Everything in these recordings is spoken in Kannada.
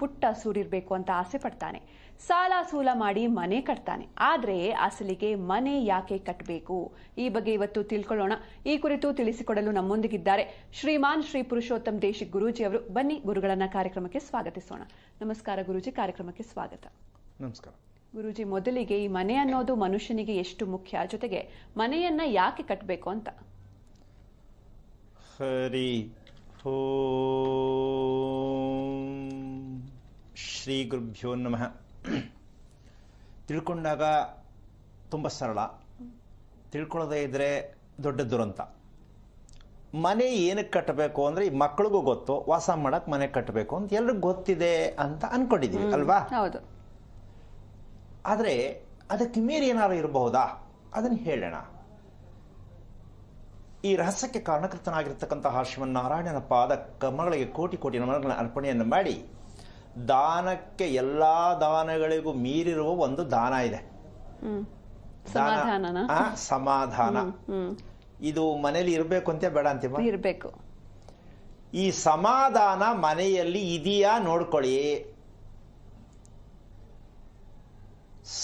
ಪುಟ್ಟ ಸೂರಿರ್ಬೇಕು ಅಂತ ಆಸೆ ಪಡ್ತಾನೆ. ಸಾಲ ಸೂಲ ಮಾಡಿ ಮನೆ ಕಟ್ತಾನೆ. ಆದ್ರೆ ಅಸಲಿಗೆ ಮನೆ ಯಾಕೆ ಕಟ್ಟಬೇಕು? ಈ ಬಗ್ಗೆ ಇವತ್ತು ತಿಳ್ಕೊಳ್ಳೋಣ. ಈ ಕುರಿತು ತಿಳಿಸಿಕೊಡಲು ನಮ್ಮೊಂದಿಗಿದ್ದಾರೆ ಶ್ರೀಮಾನ್ ಶ್ರೀ ಪುರುಷೋತ್ತಮ್ ದೇಶಿಕ್ ಗುರೂಜಿ ಅವರು. ಬನ್ನಿ ಗುರುಗಳನ್ನ ಕಾರ್ಯಕ್ರಮಕ್ಕೆ ಸ್ವಾಗತಿಸೋಣ. ನಮಸ್ಕಾರ ಗುರೂಜಿ, ಕಾರ್ಯಕ್ರಮಕ್ಕೆ ಸ್ವಾಗತ. ನಮಸ್ಕಾರ ಗುರೂಜಿ, ಮೊದಲಿಗೆ ಈ ಮನೆ ಅನ್ನೋದು ಮನುಷ್ಯನಿಗೆ ಎಷ್ಟು ಮುಖ್ಯ, ಜೊತೆಗೆ ಮನೆಯನ್ನ ಯಾಕೆ ಕಟ್ಟಬೇಕು ಅಂತ. ಹರಿ ಶ್ರೀ ಗುರುಭ್ಯೋ ನಮಃ. ತಿಳ್ಕೊಂಡಾಗ ತುಂಬ ಸರಳ, ತಿಳ್ಕೊಳ್ಳೋದೇ ಇದ್ರೆ ದೊಡ್ಡ ದುರಂತ. ಮನೆ ಏನಕ್ಕೆ ಕಟ್ಟಬೇಕು ಅಂದರೆ ಈ ಮಕ್ಕಳಿಗೂ ಗೊತ್ತು, ವಾಸ ಮಾಡಕ್ಕೆ ಮನೆ ಕಟ್ಟಬೇಕು ಅಂತ ಎಲ್ರಿಗೂ ಗೊತ್ತಿದೆ ಅಂತ ಅನ್ಕೊಂಡಿದೀವಿ ಅಲ್ವಾ? ಹೌದು. ಆದರೆ ಅದಕ್ಕೆ ಮೀರಿ ಏನಾದ್ರು ಇರಬಹುದಾ ಅದನ್ನು ಹೇಳೋಣ. ಈ ರಹಸ್ಯಕ್ಕೆ ಕಾರಣಕರ್ತನಾಗಿರ್ತಕ್ಕಂತಹ ಶ್ರೀಮನ್ನಾರಾಯಣನ ಪಾದ ಕಮಲಗಳಿಗೆ ಕೋಟಿ ಕೋಟಿ ನಮನಗಳ ಅರ್ಪಣೆಯನ್ನು ಮಾಡಿ, ದಾನಕ್ಕೆ ಎಲ್ಲಾ ದಾನಗಳಿಗೂ ಮೀರಿರುವ ಒಂದು ದಾನ ಇದೆ, ಸಮಾಧಾನ. ಇದು ಮನೆಯಲ್ಲಿ ಇರಬೇಕು ಅಂತ ಬೇಡ ಅಂತೀವ? ಇರಬೇಕು. ಈ ಸಮಾಧಾನ ಮನೆಯಲ್ಲಿ ಇದೆಯಾ ನೋಡ್ಕೊಳ್ಳಿ.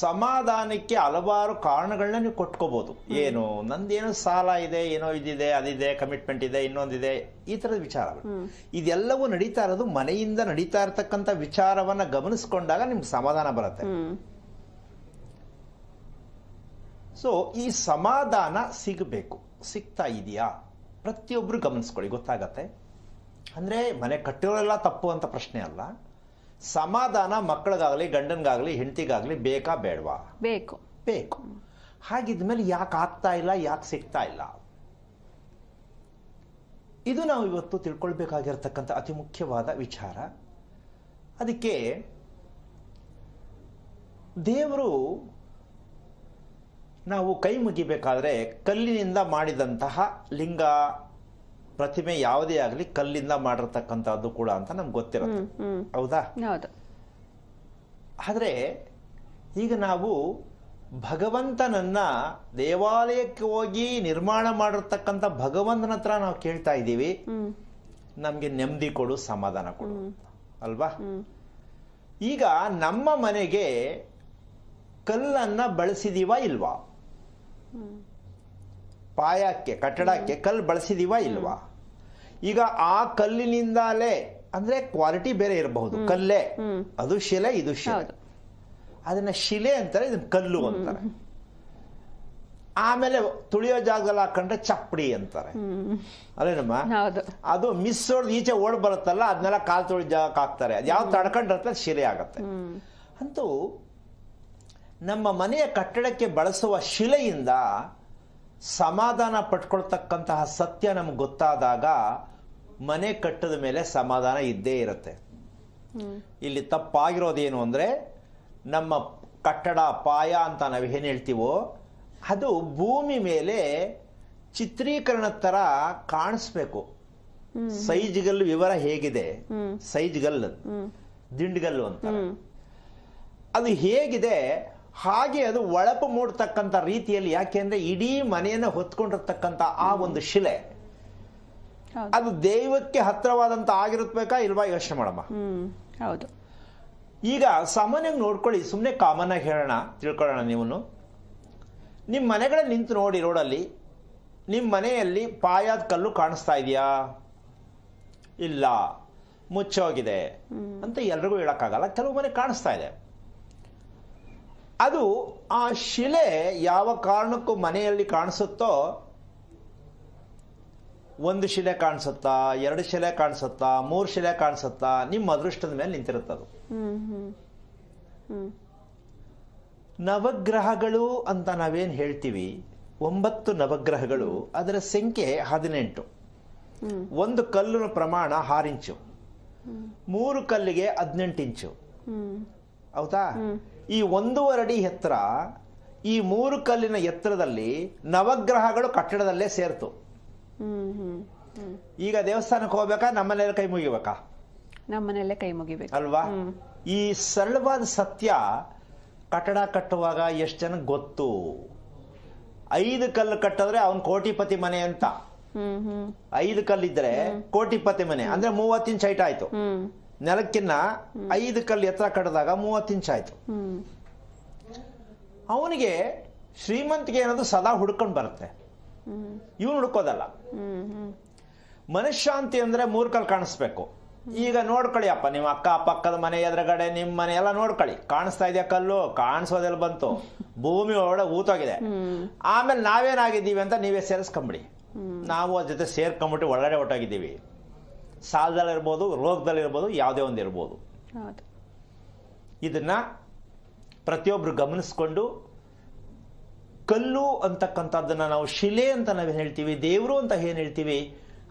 ಸಮಾಧಾನಕ್ಕೆ ಹಲವಾರು ಕಾರಣಗಳನ್ನ ನೀವು ಕೊಟ್ಕೋಬಹುದು. ಏನು, ನಂದೇನೋ ಸಾಲ ಇದೆ, ಏನೋ ಇದಿದೆ, ಅದಿದೆ, ಕಮಿಟ್ಮೆಂಟ್ ಇದೆ, ಇನ್ನೊಂದಿದೆ, ಈ ತರದ ವಿಚಾರಗಳು. ಇದೆಲ್ಲವೂ ನಡೀತಾ ಇರೋದು ಮನೆಯಿಂದ ನಡೀತಾ ಇರತಕ್ಕಂಥ ವಿಚಾರವನ್ನ ಗಮನಿಸ್ಕೊಂಡಾಗ ನಿಮ್ಗೆ ಸಮಾಧಾನ ಬರುತ್ತೆ. ಸೊ ಈ ಸಮಾಧಾನ ಸಿಗಬೇಕು. ಸಿಗ್ತಾ ಇದೆಯಾ ಪ್ರತಿಯೊಬ್ರು ಗಮನಿಸ್ಕೊಳ್ಳಿ, ಗೊತ್ತಾಗತ್ತೆ. ಅಂದ್ರೆ ಮನೆ ಕಟ್ಟಿರೋರೆಲ್ಲ ತಪ್ಪು ಅಂತ ಪ್ರಶ್ನೆ ಅಲ್ಲ. ಸಮಾಧಾನ ಮಕ್ಕಳಿಗಾಗಲಿ, ಗಂಡನ್ಗಾಗಲಿ, ಹೆಂಡತಿಗಾಗಲಿ ಬೇಕಾ ಬೇಡವಾ? ಬೇಕು. ಬೇಕು. ಹಾಗಿದ್ಮೇಲೆ ಯಾಕೆ ಆಗ್ತಾ ಇಲ್ಲ, ಯಾಕೆ ಸಿಗ್ತಾ ಇಲ್ಲ? ಇದು ನಾವು ಇವತ್ತು ತಿಳ್ಕೊಳ್ಬೇಕಾಗಿರ್ತಕ್ಕಂಥ ಅತಿ ಮುಖ್ಯವಾದ ವಿಚಾರ. ಅದಕ್ಕೆ ದೇವರು ನಾವು ಕೈ ಮುಗಿಬೇಕಾದ್ರೆ ಕಲ್ಲಿನಿಂದ ಮಾಡಿದಂತಹ ಲಿಂಗ ಪ್ರತಿಮೆ ಯಾವುದೇ ಆಗಲಿ ಕಲ್ಲಿಂದ ಮಾಡಿರ್ತಕ್ಕಂಥದ್ದು ಕೂಡ ಅಂತ ನಮ್ಗೆ ಗೊತ್ತಿರುತ್ತೆ, ಹೌದಾ? ಆದ್ರೆ ಈಗ ನಾವು ಭಗವಂತನನ್ನ ದೇವಾಲಯಕ್ಕೆ ಹೋಗಿ ನಿರ್ಮಾಣ ಮಾಡಿರ್ತಕ್ಕಂಥ ಭಗವಂತನ ಹತ್ರ ನಾವು ಕೇಳ್ತಾ ಇದ್ದೀವಿ, ನಮ್ಗೆ ನೆಮ್ಮದಿ ಕೊಡು, ಸಮಾಧಾನ ಕೊಡು, ಅಲ್ವಾ? ಈಗ ನಮ್ಮ ಮನೆಗೆ ಕಲ್ಲನ್ನ ಬಳಸಿದೀವ ಇಲ್ವಾ? ಪಾಯಕ್ಕೆ, ಕಟ್ಟಡಕ್ಕೆ ಕಲ್ಲು ಬಳಸಿದೀವ ಇಲ್ವಾ? ಈಗ ಆ ಕಲ್ಲಿನಿಂದಲೇ, ಅಂದ್ರೆ ಕ್ವಾಲಿಟಿ ಬೇರೆ ಇರಬಹುದು, ಕಲ್ಲೇ, ಅದು ಶಿಲೆ, ಇದು ಶಿಲೆ. ಅದನ್ನ ಶಿಲೆ ಅಂತಾರೆ, ಇದನ್ನ ಕಲ್ಲು ಅಂತಾರೆ. ಆಮೇಲೆ ತುಳಿಯೋ ಜಾಗದಲ್ಲಿ ಹಾಕೊಂಡ್ರೆ ಚಪ್ಪಡಿ ಅಂತಾರೆ, ಅಲ್ಲೇನಮ್ಮ? ಅದು ಮಿಸ್ ಹೊಡೆದು ಈಚೆ ಓಡ್ ಬರುತ್ತಲ್ಲ, ಅದನ್ನೆಲ್ಲ ಕಾಲ್ ತುಳಿ ಜಾಗಕ್ಕೆ ಹಾಕ್ತಾರೆ. ಅದು ಯಾವ್ದು ತಡ್ಕೊಂಡಿರುತ್ತೆ ಶಿಲೆ ಆಗತ್ತೆ. ಅಂತೂ ನಮ್ಮ ಮನೆಯ ಕಟ್ಟಡಕ್ಕೆ ಬಳಸುವ ಶಿಲೆಯಿಂದ ಸಮಾಧಾನ ಪಟ್ಕೊಳ್ತಕ್ಕಂತಹ ಸತ್ಯ ನಮ್ಗೆ ಗೊತ್ತಾದಾಗ ಮನೆ ಕಟ್ಟದ ಮೇಲೆ ಸಮಾಧಾನ ಇದ್ದೇ ಇರುತ್ತೆ. ಇಲ್ಲಿ ತಪ್ಪಾಗಿರೋದೇನು ಅಂದ್ರೆ, ನಮ್ಮ ಕಟ್ಟಡ ಪಾಯ ಅಂತ ನಾವು ಏನ್ ಹೇಳ್ತೀವೋ ಅದು ಭೂಮಿ ಮೇಲೆ ಚಿತ್ರೀಕರಣ ತರ ಕಾಣಿಸ್ಬೇಕು. ಸೈಜ್ಗಲ್ಲು ವಿವರ ಹೇಗಿದೆ, ಸೈಜ್ಗಲ್ಲು, ದಿಂಡ್ಗಲ್ಲು ಅಂತ, ಅದು ಹೇಗಿದೆ ಹಾಗೆ ಅದು ಒಳಪು ಮೂಡ್ತಕ್ಕಂಥ ರೀತಿಯಲ್ಲಿ. ಯಾಕೆಂದ್ರೆ ಇಡೀ ಮನೆಯನ್ನು ಹೊತ್ಕೊಂಡಿರ್ತಕ್ಕಂಥ ಆ ಒಂದು ಶಿಲೆ ಅದು ದೈವಕ್ಕೆ ಹತ್ರವಾದಂತ ಆಗಿರುತ್ತಬೇಕಾ ಇಲ್ವಾ? ಯೋಚನೆ ಮಾಡಮ್ಮ. ಹೌದು. ಈಗ ಸಾಮಾನ್ಯವಾಗಿ ನೋಡ್ಕೊಳ್ಳಿ, ಸುಮ್ಮನೆ ಕಾಮನ್ ಆಗಿ ಹೇಳೋಣ, ತಿಳ್ಕೊಳ್ಳೋಣ. ನೀವು ನಿಮ್ಮ ಮನೆಗಳಲ್ಲಿ ನಿಂತು ನೋಡಿ, ರೋಡಲ್ಲಿ ನಿಮ್ಮ ಮನೆಯಲ್ಲಿ ಪಾಯದ ಕಲ್ಲು ಕಾಣಿಸ್ತಾ ಇದೆಯಾ? ಇಲ್ಲ, ಮುಚ್ಚೋಗಿದೆ ಅಂತ ಎಲ್ರಿಗೂ ಹೇಳಕ್ಕಾಗಲ್ಲ. ಕೆಲವು ಮನೆ ಕಾಣಿಸ್ತಾ ಇದೆ. ಅದು ಆ ಶಿಲೆ ಯಾವ ಕಾರಣಕ್ಕೂ ಮನೆಯಲ್ಲಿ ಕಾಣಿಸುತ್ತೋ, ಒಂದು ಶಿಲೆ ಕಾಣಿಸುತ್ತಾ, ಎರಡು ಶಿಲೆ ಕಾಣಿಸುತ್ತಾ, ಮೂರು ಶಿಲೆ ಕಾಣಿಸುತ್ತಾ, ನಿಮ್ಮ ಅದೃಷ್ಟದ ಮೇಲೆ ನಿಂತಿರುತ್ತದು. ನವಗ್ರಹಗಳು ಅಂತ ನಾವೇನ್ ಹೇಳ್ತೀವಿ, 9 ನವಗ್ರಹಗಳು, ಅದರ ಸಂಖ್ಯೆ 18. ಒಂದು ಕಲ್ಲಿನ ಪ್ರಮಾಣ 6 ಇಂಚು, 3 ಕಲ್ಲಿಗೆ 18 ಇಂಚು, ಹೌದಾ? ಈ 1.5 ಅಡಿ ಎತ್ತರ, ಈ 3 ಕಲ್ಲಿನ ಎತ್ತರದಲ್ಲಿ ನವಗ್ರಹಗಳು ಕಟ್ಟಡದಲ್ಲೇ ಸೇರ್ತು. ಈಗ ದೇವಸ್ಥಾನಕ್ಕೆ ಹೋಗ್ಬೇಕಾ, ನಮ್ಮನೆಲ್ಲ ಕೈ ಮುಗಿಬೇಕಾ? ನಮ್ಮನೆಲ್ಲೇ ಕೈ ಮುಗಿಬೇಕು, ಅಲ್ವಾ? ಈ ಸರಳವಾದ ಸತ್ಯ ಕಟ್ಟಡ ಕಟ್ಟುವಾಗ ಎಷ್ಟು ಜನ ಗೊತ್ತು? 5 ಕಲ್ಲು ಕಟ್ಟಿದ್ರೆ ಅವನ್ ಕೋಟಿಪತಿ ಮನೆ ಅಂತ. 5 ಕಲ್ಲಿದ್ರೆ ಕೋಟಿಪತಿ ಮನೆ ಅಂದ್ರೆ 30 ಇಂಚ್ ಹೈಟ್ ಆಯ್ತು. ನೆಲಕ್ಕಿನ್ನ 5 ಕಲ್ಲು ಎತ್ತರ ಕಟ್ಟಿದಾಗ 30 ಇಂಚ್ ಆಯ್ತು. ಅವನಿಗೆ ಶ್ರೀಮಂತಿಗೆ ಅನ್ನೋದು ಸದಾ ಹುಡ್ಕೊಂಡು ಬರುತ್ತೆ, ಇವನು ಹುಡ್ಕೋದಲ್ಲ. ಮನಃಶಾಂತಿ ಅಂದ್ರೆ 3 ಕಲ್ಲು ಕಾಣಿಸ್ಬೇಕು. ಈಗ ನೋಡ್ಕೊಳ್ಳಿ ಅಪ್ಪ, ನಿಮ್ಮ ಅಕ್ಕ ಪಕ್ಕದ ಮನೆ ಎದುರುಗಡೆ ನಿಮ್ಮ ಮನೆ ಎಲ್ಲ ನೋಡ್ಕೊಳ್ಳಿ, ಕಾಣಿಸ್ತಾ ಇದೆಯಾ ಕಲ್ಲು? ಕಾಣಿಸೋದೆಲ್ಲ ಬಂತು, ಭೂಮಿ ಒಳಗಡೆ ಊತೋಗಿದೆ. ಆಮೇಲೆ ನಾವೇನಾಗಿದ್ದೀವಿ ಅಂತ ನೀವೇ ಸೇರಿಸ್ಕೊಂಬಿಡಿ. ನಾವು ಅದ್ರ ಜೊತೆ ಸೇರ್ಕೊಂಬಿಟ್ಟು ಒಳಗಡೆ ಹೊಟ್ಟೋಗಿದ್ದೀವಿ. ಸಾಲದಲ್ಲಿರ್ಬೋದು, ರೋಗದಲ್ಲಿರ್ಬೋದು, ಯಾವುದೇ ಒಂದು ಇರ್ಬೋದು. ಇದನ್ನ ಪ್ರತಿಯೊಬ್ರು ಗಮನಿಸ್ಕೊಂಡು, ಕಲ್ಲು ಅಂತಕ್ಕಂಥದ್ದನ್ನ ನಾವು ಶಿಲೆ ಅಂತ ನಾವೇನು ಹೇಳ್ತೀವಿ, ದೇವರು ಅಂತ ಏನು ಹೇಳ್ತೀವಿ,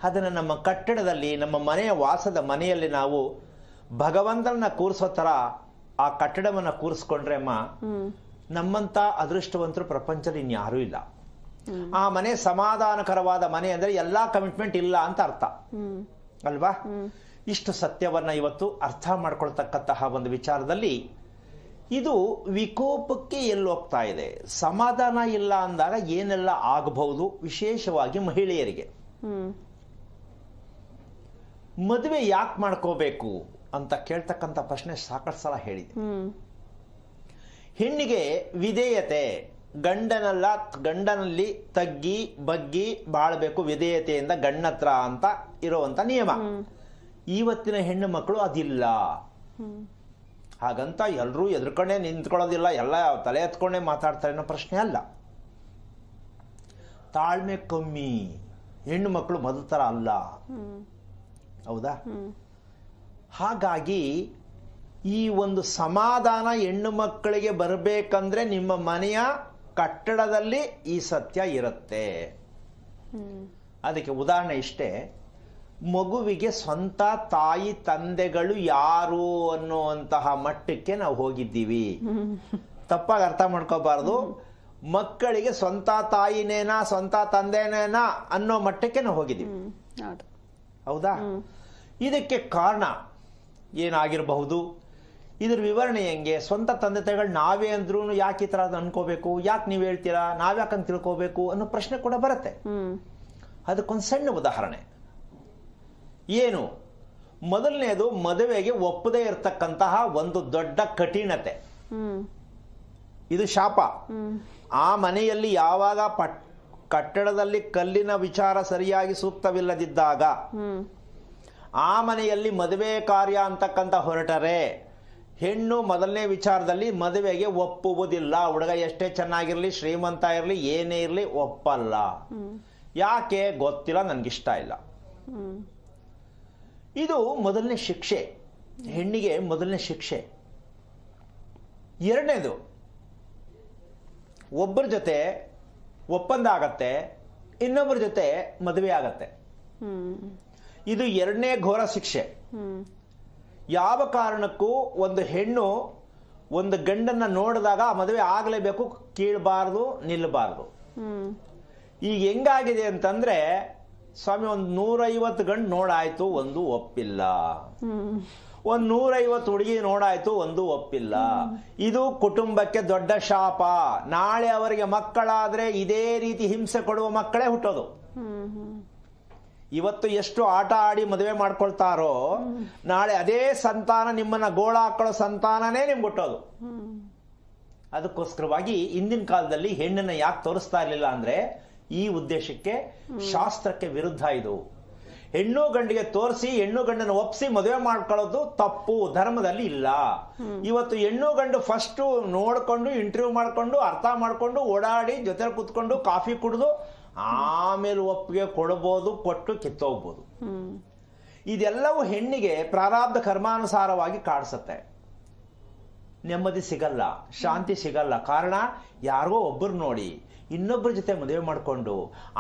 ಅದನ್ನು ನಮ್ಮ ಕಟ್ಟಡದಲ್ಲಿ, ನಮ್ಮ ಮನೆಯ ವಾಸದ ಮನೆಯಲ್ಲಿ ನಾವು ಭಗವಂತನ ಕೂರಿಸೋ ಥರ ಆ ಕಟ್ಟಡವನ್ನು ಕೂರಿಸ್ಕೊಂಡ್ರೆ ಅಮ್ಮ, ನಮ್ಮಂತ ಅದೃಷ್ಟವಂತರು ಪ್ರಪಂಚದಲ್ಲಿ ಇನ್ಯಾರೂ ಇಲ್ಲ. ಆ ಮನೆ ಸಮಾಧಾನಕರವಾದ ಮನೆ ಅಂದ್ರೆ ಎಲ್ಲಾ ಕಮಿಟ್ಮೆಂಟ್ ಇಲ್ಲ ಅಂತ ಅರ್ಥ ಅಲ್ವಾ? ಇಷ್ಟು ಸತ್ಯವನ್ನ ಇವತ್ತು ಅರ್ಥ ಮಾಡ್ಕೊಳ್ತಕ್ಕಂತಹ ಒಂದು ವಿಚಾರದಲ್ಲಿ ಇದು ವಿಕೋಪಕ್ಕೆ ಎಲ್ಲಿ ಹೋಗ್ತಾ ಇದೆ, ಸಮಾಧಾನ ಇಲ್ಲ ಅಂದಾಗ ಏನೆಲ್ಲ ಆಗಬಹುದು, ವಿಶೇಷವಾಗಿ ಮಹಿಳೆಯರಿಗೆ. ಮದುವೆ ಯಾಕೆ ಮಾಡ್ಕೋಬೇಕು ಅಂತ ಕೇಳ್ತಕ್ಕಂಥ ಪ್ರಶ್ನೆ ಸಾಕಷ್ಟು ಸಲ ಹೇಳಿದೆ. ಹೆಣ್ಣಿಗೆ ವಿಧೇಯತೆ, ಗಂಡನಲ್ಲಿ ತಗ್ಗಿ ಬಗ್ಗಿ ಬಾಳ್ಬೇಕು, ವಿಧೇಯತೆಯಿಂದ ಗಂಡತ್ರ ಅಂತ ಇರುವಂತ ನಿಯಮ. ಇವತ್ತಿನ ಹೆಣ್ಣು ಮಕ್ಕಳು ಅದಿಲ್ಲ. ಹಾಗಂತ ಎಲ್ಲರೂ ಎದುರ್ಕೊಂಡೇ ನಿಂತ್ಕೊಳ್ಳೋದಿಲ್ಲ, ಎಲ್ಲ ತಲೆ ಎತ್ಕೊಂಡೇ ಮಾತಾಡ್ತಾರೆ ಅನ್ನೋ ಪ್ರಶ್ನೆ ಅಲ್ಲ. ತಾಳ್ಮೆ ಕಮ್ಮಿ, ಹೆಣ್ಣು ಮಕ್ಕಳು ಮೊದಲ ಥರ ಅಲ್ಲ. ಹೌದಾ? ಹಾಗಾಗಿ ಈ ಒಂದು ಸಮಾಧಾನ ಹೆಣ್ಣು ಮಕ್ಕಳಿಗೆ ಬರಬೇಕಂದ್ರೆ ನಿಮ್ಮ ಮನೆಯ ಕಟ್ಟಡದಲ್ಲಿ ಈ ಸತ್ಯ ಇರುತ್ತೆ. ಅದಕ್ಕೆ ಉದಾಹರಣೆ ಇಷ್ಟೇ, ಮಗುವಿಗೆ ಸ್ವಂತ ತಾಯಿ ತಂದೆಗಳು ಯಾರು ಅನ್ನುವಂತಹ ಮಟ್ಟಕ್ಕೆ ನಾವು ಹೋಗಿದ್ದೀವಿ. ತಪ್ಪಾಗಿ ಅರ್ಥ ಮಾಡ್ಕೋಬಾರ್ದು. ಮಕ್ಕಳಿಗೆ ಸ್ವಂತ ತಾಯಿನೇನಾ ಸ್ವಂತ ತಂದೆನೇನಾ ಅನ್ನೋ ಮಟ್ಟಕ್ಕೆ ನಾವು ಹೋಗಿದ್ದೀವಿ. ಹೌದಾ? ಇದಕ್ಕೆ ಕಾರಣ ಏನಾಗಿರಬಹುದು, ಇದ್ರ ವಿವರಣೆ ಹೆಂಗೆ? ಸ್ವಂತ ತಂದೆ ತಾಯಿಗಳು ನಾವೇ ಅಂದ್ರೂ ಯಾಕೆ ಈ ತರ ಅನ್ಕೋಬೇಕು, ಯಾಕೆ ನೀವು ಹೇಳ್ತೀರಾ, ನಾವ್ಯಾಕಂತ ತಿಳ್ಕೋಬೇಕು ಅನ್ನೋ ಪ್ರಶ್ನೆ ಕೂಡ ಬರುತ್ತೆ. ಅದಕ್ಕೊಂದು ಸಣ್ಣ ಉದಾಹರಣೆ ಏನು, ಮೊದಲನೇದು ಮದುವೆಗೆ ಒಪ್ಪದೇ ಇರತಕ್ಕಂತಹ ಒಂದು ದೊಡ್ಡ ಕಠಿಣತೆ. ಇದು ಶಾಪ. ಆ ಮನೆಯಲ್ಲಿ ಯಾವಾಗ ಕಟ್ಟಡದಲ್ಲಿ ಕಲ್ಲಿನ ವಿಚಾರ ಸರಿಯಾಗಿ ಸೂಕ್ತವಿಲ್ಲದಿದ್ದಾಗ ಆ ಮನೆಯಲ್ಲಿ ಮದುವೆ ಕಾರ್ಯ ಅಂತಕ್ಕಂಥ ಹೊರಟರೆ ಹೆಣ್ಣು ಮೊದಲನೇ ವಿಚಾರದಲ್ಲಿ ಮದುವೆಗೆ ಒಪ್ಪುವುದಿಲ್ಲ. ಹುಡುಗ ಎಷ್ಟೇ ಚೆನ್ನಾಗಿರ್ಲಿ, ಶ್ರೀಮಂತ ಇರಲಿ, ಏನೇ ಇರಲಿ, ಒಪ್ಪಲ್ಲ. ಯಾಕೆ ಗೊತ್ತಿಲ್ಲ, ನನ್ಗಿಷ್ಟ ಇಲ್ಲ. ಇದು ಮೊದಲನೇ ಶಿಕ್ಷೆ, ಹೆಣ್ಣಿಗೆ ಮೊದಲನೇ ಶಿಕ್ಷೆ. ಎರಡನೇದು, ಒಬ್ಬರ ಜೊತೆ ಒಪ್ಪಂದ ಆಗತ್ತೆ, ಇನ್ನೊಬ್ಬರ ಜೊತೆ ಮದುವೆ ಆಗತ್ತೆ. ಇದು ಎರಡನೇ ಘೋರ ಶಿಕ್ಷೆ. ಯಾವ ಕಾರಣಕ್ಕೂ ಒಂದು ಹೆಣ್ಣು ಒಂದು ಗಂಡನ್ನ ನೋಡಿದಾಗ ಆ ಮದುವೆ ಆಗಲೇಬೇಕು, ಕೀಳಬಾರ್ದು, ನಿಲ್ಲಬಾರ್ದು. ಈಗ ಹೆಂಗಾಗಿದೆ ಅಂತಂದ್ರೆ, ಸ್ವಾಮಿ ಒಂದು 150 ಗಂಡು ನೋಡಾಯ್ತು, ಒಂದು ಒಪ್ಪಿಲ್ಲ. ಒಂದು 150 ಹುಡುಗಿ ನೋಡಾಯ್ತು, ಒಂದು ಒಪ್ಪಿಲ್ಲ. ಇದು ಕುಟುಂಬಕ್ಕೆ ದೊಡ್ಡ ಶಾಪ. ನಾಳೆ ಅವರಿಗೆ ಮಕ್ಕಳಾದ್ರೆ ಇದೇ ರೀತಿ ಹಿಂಸೆ ಕೊಡುವ ಮಕ್ಕಳೇ ಹುಟ್ಟೋದು. ಇವತ್ತು ಎಷ್ಟು ಆಟ ಆಡಿ ಮದುವೆ ಮಾಡ್ಕೊಳ್ತಾರೋ, ನಾಳೆ ಅದೇ ಸಂತಾನ ನಿಮ್ಮನ್ನ ಗೋಳ ಹಾಕೊಳ್ಳೋ ಸಂತಾನನೇ ನಿಮ್ಗೆ ಹುಟ್ಟೋದು. ಅದಕ್ಕೋಸ್ಕರವಾಗಿ ಇಂದಿನ ಕಾಲದಲ್ಲಿ ಹೆಣ್ಣನ್ನ ಯಾಕೆ ತೋರಿಸ್ತಾ ಇರಲಿಲ್ಲ ಅಂದ್ರೆ ಈ ಉದ್ದೇಶಕ್ಕೆ, ಶಾಸ್ತ್ರಕ್ಕೆ ವಿರುದ್ಧ ಇದು. ಹೆಣ್ಣು ಗಂಡಿಗೆ ತೋರಿಸಿ ಹೆಣ್ಣು ಗಂಡನ ಒಪ್ಸಿ ಮದುವೆ ಮಾಡ್ಕೊಳ್ಳೋದು ತಪ್ಪು, ಧರ್ಮದಲ್ಲಿ ಇಲ್ಲ. ಇವತ್ತು ಹೆಣ್ಣು ಗಂಡು ಫಸ್ಟ್ ನೋಡ್ಕೊಂಡು, ಇಂಟರ್ವ್ಯೂ ಮಾಡ್ಕೊಂಡು, ಅರ್ಥ ಮಾಡ್ಕೊಂಡು, ಓಡಾಡಿ ಜೊತೆ ಕೂತ್ಕೊಂಡು ಕಾಫಿ ಕುಡಿದು ಆಮೇಲೆ ಒಪ್ಪಿಗೆ ಕೊಡಬಹುದು, ಕೊಟ್ಟು ಕಿತ್ತೋಗ್ಬೋದು. ಇದೆಲ್ಲವೂ ಹೆಣ್ಣಿಗೆ ಪ್ರಾರಬ್ಧ ಕರ್ಮಾನುಸಾರವಾಗಿ ಕಾಡಿಸುತ್ತೆ. ನೆಮ್ಮದಿ ಸಿಗಲ್ಲ, ಶಾಂತಿ ಸಿಗಲ್ಲ. ಕಾರಣ, ಯಾರಿಗೋ ಒಬ್ಬರು ನೋಡಿ ಇನ್ನೊಬ್ಬರ ಜೊತೆ ಮದುವೆ ಮಾಡಿಕೊಂಡು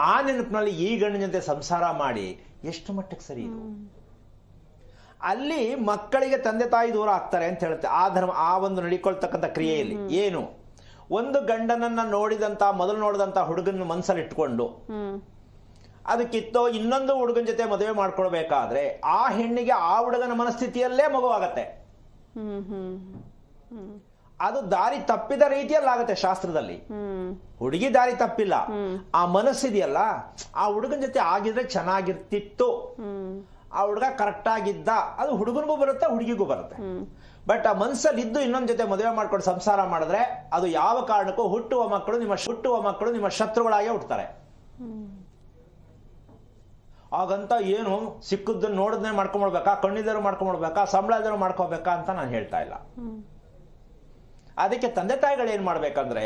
ಆ ನೆನಪಿನಲ್ಲಿ ಈ ಗಂಡನ ಜೊತೆ ಸಂಸಾರ ಮಾಡಿ ಎಷ್ಟು ಮಟ್ಟಕ್ಕೆ ಸರಿ ಇದು? ಅಲ್ಲಿ ಮಕ್ಕಳಿಗೆ ತಂದೆ ತಾಯಿ ದೂರ ಆಗ್ತಾರೆ ಅಂತ ಹೇಳುತ್ತೆ ಆ ಧರ್ಮ. ಆ ಒಂದು ನಡಿಕೊಳ್ತಕ್ಕಂಥ ಕ್ರಿಯೆಯಲ್ಲಿ ಏನು, ಒಂದು ಗಂಡನನ್ನ ಮೊದಲು ನೋಡಿದಂತ ಹುಡುಗನ ಮನಸ್ಸಲ್ಲಿ ಇಟ್ಕೊಂಡು ಅದಕ್ಕಿತ್ತೋ ಇನ್ನೊಂದು ಹುಡುಗನ ಜೊತೆ ಮದುವೆ ಮಾಡ್ಕೊಳ್ಬೇಕಾದ್ರೆ ಆ ಹೆಣ್ಣಿಗೆ ಆ ಹುಡುಗನ ಮನಸ್ಥಿತಿಯಲ್ಲೇ ಮಗುವಾಗತ್ತೆ. ಅದು ದಾರಿ ತಪ್ಪಿದ ರೀತಿಯಲ್ಲಿ ಆಗುತ್ತೆ ಶಾಸ್ತ್ರದಲ್ಲಿ. ಹುಡುಗಿ ದಾರಿ ತಪ್ಪಿಲ್ಲ, ಆ ಮನಸ್ಸಿದೆಯಲ್ಲ, ಆ ಹುಡುಗನ ಜೊತೆ ಆಗಿದ್ರೆ ಚೆನ್ನಾಗಿರ್ತಿತ್ತು ಆ ಹುಡುಗ ಕರೆಕ್ಟಾಗಿದ್ದ, ಅದು ಹುಡುಗನಿಗೂ ಬರುತ್ತೆ ಹುಡುಗಿಗೂ ಬರುತ್ತೆ. ಬಟ್ ಆ ಮನಸ್ಸಲ್ಲಿ ಇದ್ದು ಇನ್ನೊಂದ್ ಜೊತೆ ಮದುವೆ ಮಾಡ್ಕೊಂಡು ಸಂಸಾರ ಮಾಡಿದ್ರೆ ಅದು ಯಾವ ಕಾರಣಕ್ಕೂ ಹುಟ್ಟುವ ಮಕ್ಕಳು ನಿಮ್ಮ ಶತ್ರುಗಳಾಗೇ ಹುಟ್ಟುತ್ತಾರೆ. ಹಾಗಂತ ಏನು ಸಿಕ್ಕದ್ದನ್ನು ನೋಡೋದನ್ನೇ ಮಾಡ್ಕೊಂಡ್ಬಿಡ್ಬೇಕಾ, ಕಣ್ಣಿದ್ದರೂ ಮಾಡ್ಕೊಂಡ್ಬಿಡ್ಬೇಕಾ, ಸಂಬಳ ಇದ್ದರೂ ಮಾಡ್ಕೋಬೇಕಾ ಅಂತ ನಾನು ಹೇಳ್ತಾ ಇಲ್ಲ. ಅದಕ್ಕೆ ತಂದೆ ತಾಯಿಗಳು ಏನ್ ಮಾಡ್ಬೇಕಂದ್ರೆ,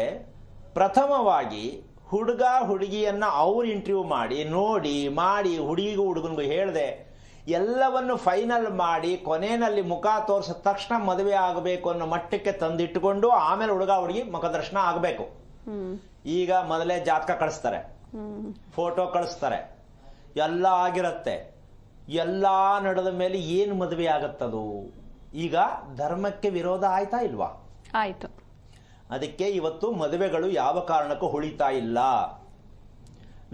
ಪ್ರಥಮವಾಗಿ ಹುಡುಗ ಹುಡುಗಿಯನ್ನ ಅವ್ರು ಇಂಟರ್ವ್ಯೂ ಮಾಡಿ ನೋಡಿ ಹುಡುಗಿಗೂ ಹುಡುಗನಿಗೂ ಹೇಳ್ದೆ ಎಲ್ಲವನ್ನು ಫೈನಲ್ ಮಾಡಿ ಕೊನೆಯಲ್ಲಿ ಮುಖ ತೋರಿಸಿದ ತಕ್ಷಣ ಮದುವೆ ಆಗಬೇಕು ಅನ್ನೋ ಮಟ್ಟಕ್ಕೆ ತಂದಿಟ್ಟುಕೊಂಡು ಆಮೇಲೆ ಹುಡುಗ ಹುಡುಗಿ ಮುಖದರ್ಶನ ಆಗಬೇಕು. ಈಗ ಮೊದಲೇ ಜಾತಕ ಕಳಿಸ್ತಾರೆ, ಫೋಟೋ ಕಳಿಸ್ತಾರೆ, ಎಲ್ಲ ಆಗಿರತ್ತೆ. ಎಲ್ಲ ನಡೆದ ಮೇಲೆ ಏನು ಮದುವೆ ಆಗತ್ತದು? ಈಗ ಧರ್ಮಕ್ಕೆ ವಿರೋಧ ಆಯ್ತಾ ಇಲ್ವಾ? ಆಯ್ತು. ಅದಕ್ಕೆ ಇವತ್ತು ಮದುವೆಗಳು ಯಾವ ಕಾರಣಕ್ಕೂ ಉಳಿತಾ ಇಲ್ಲ.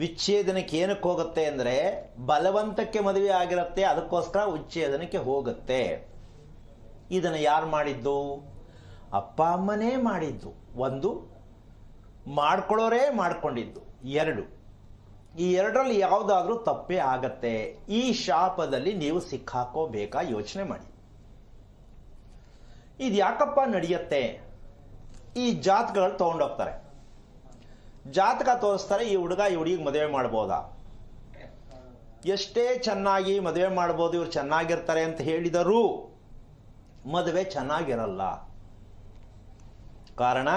ವಿಚ್ಛೇದನಕ್ಕೆ ಏನಕ್ಕೆ ಹೋಗುತ್ತೆ ಅಂದ್ರೆ, ಬಲವಂತಕ್ಕೆ ಮದುವೆ ಆಗಿರುತ್ತೆ, ಅದಕ್ಕೋಸ್ಕರ ವಿಚ್ಛೇದನಕ್ಕೆ ಹೋಗುತ್ತೆ. ಇದನ್ನು ಯಾರು ಮಾಡಿದ್ದು? ಅಪ್ಪ ಅಮ್ಮನೇ ಮಾಡಿದ್ದು. ಒಂದು, ಮಾಡ್ಕೊಳ್ಳೋರೇ ಮಾಡ್ಕೊಂಡಿದ್ದು. ಎರಡು, ಈ ಎರಡರಲ್ಲಿ ಯಾವುದಾದ್ರೂ ತಪ್ಪೇ ಆಗತ್ತೆ. ಈ ಶಾಪದಲ್ಲಿ ನೀವು ಸಿಕ್ಕಾಕೋಬೇಕಾ? ಯೋಚನೆ ಮಾಡಿ. ಇದು ಯಾಕಪ್ಪ ನಡೆಯುತ್ತೆ? ಈ ಜಾತಕಗಳು ತಗೊಂಡೋಗ್ತಾರೆ, ಜಾತಕ ತೋರಿಸ್ತಾರೆ, ಈ ಹುಡುಗ ಈ ಹುಡುಗಿಗೆ ಮದುವೆ ಮಾಡ್ಬೋದಾ? ಎಷ್ಟೇ ಚೆನ್ನಾಗಿ ಮದುವೆ ಮಾಡ್ಬೋದು, ಇವ್ರು ಚೆನ್ನಾಗಿರ್ತಾರೆ ಅಂತ ಹೇಳಿದರೂ ಮದುವೆ ಚೆನ್ನಾಗಿರಲ್ಲ. ಕಾರಣ,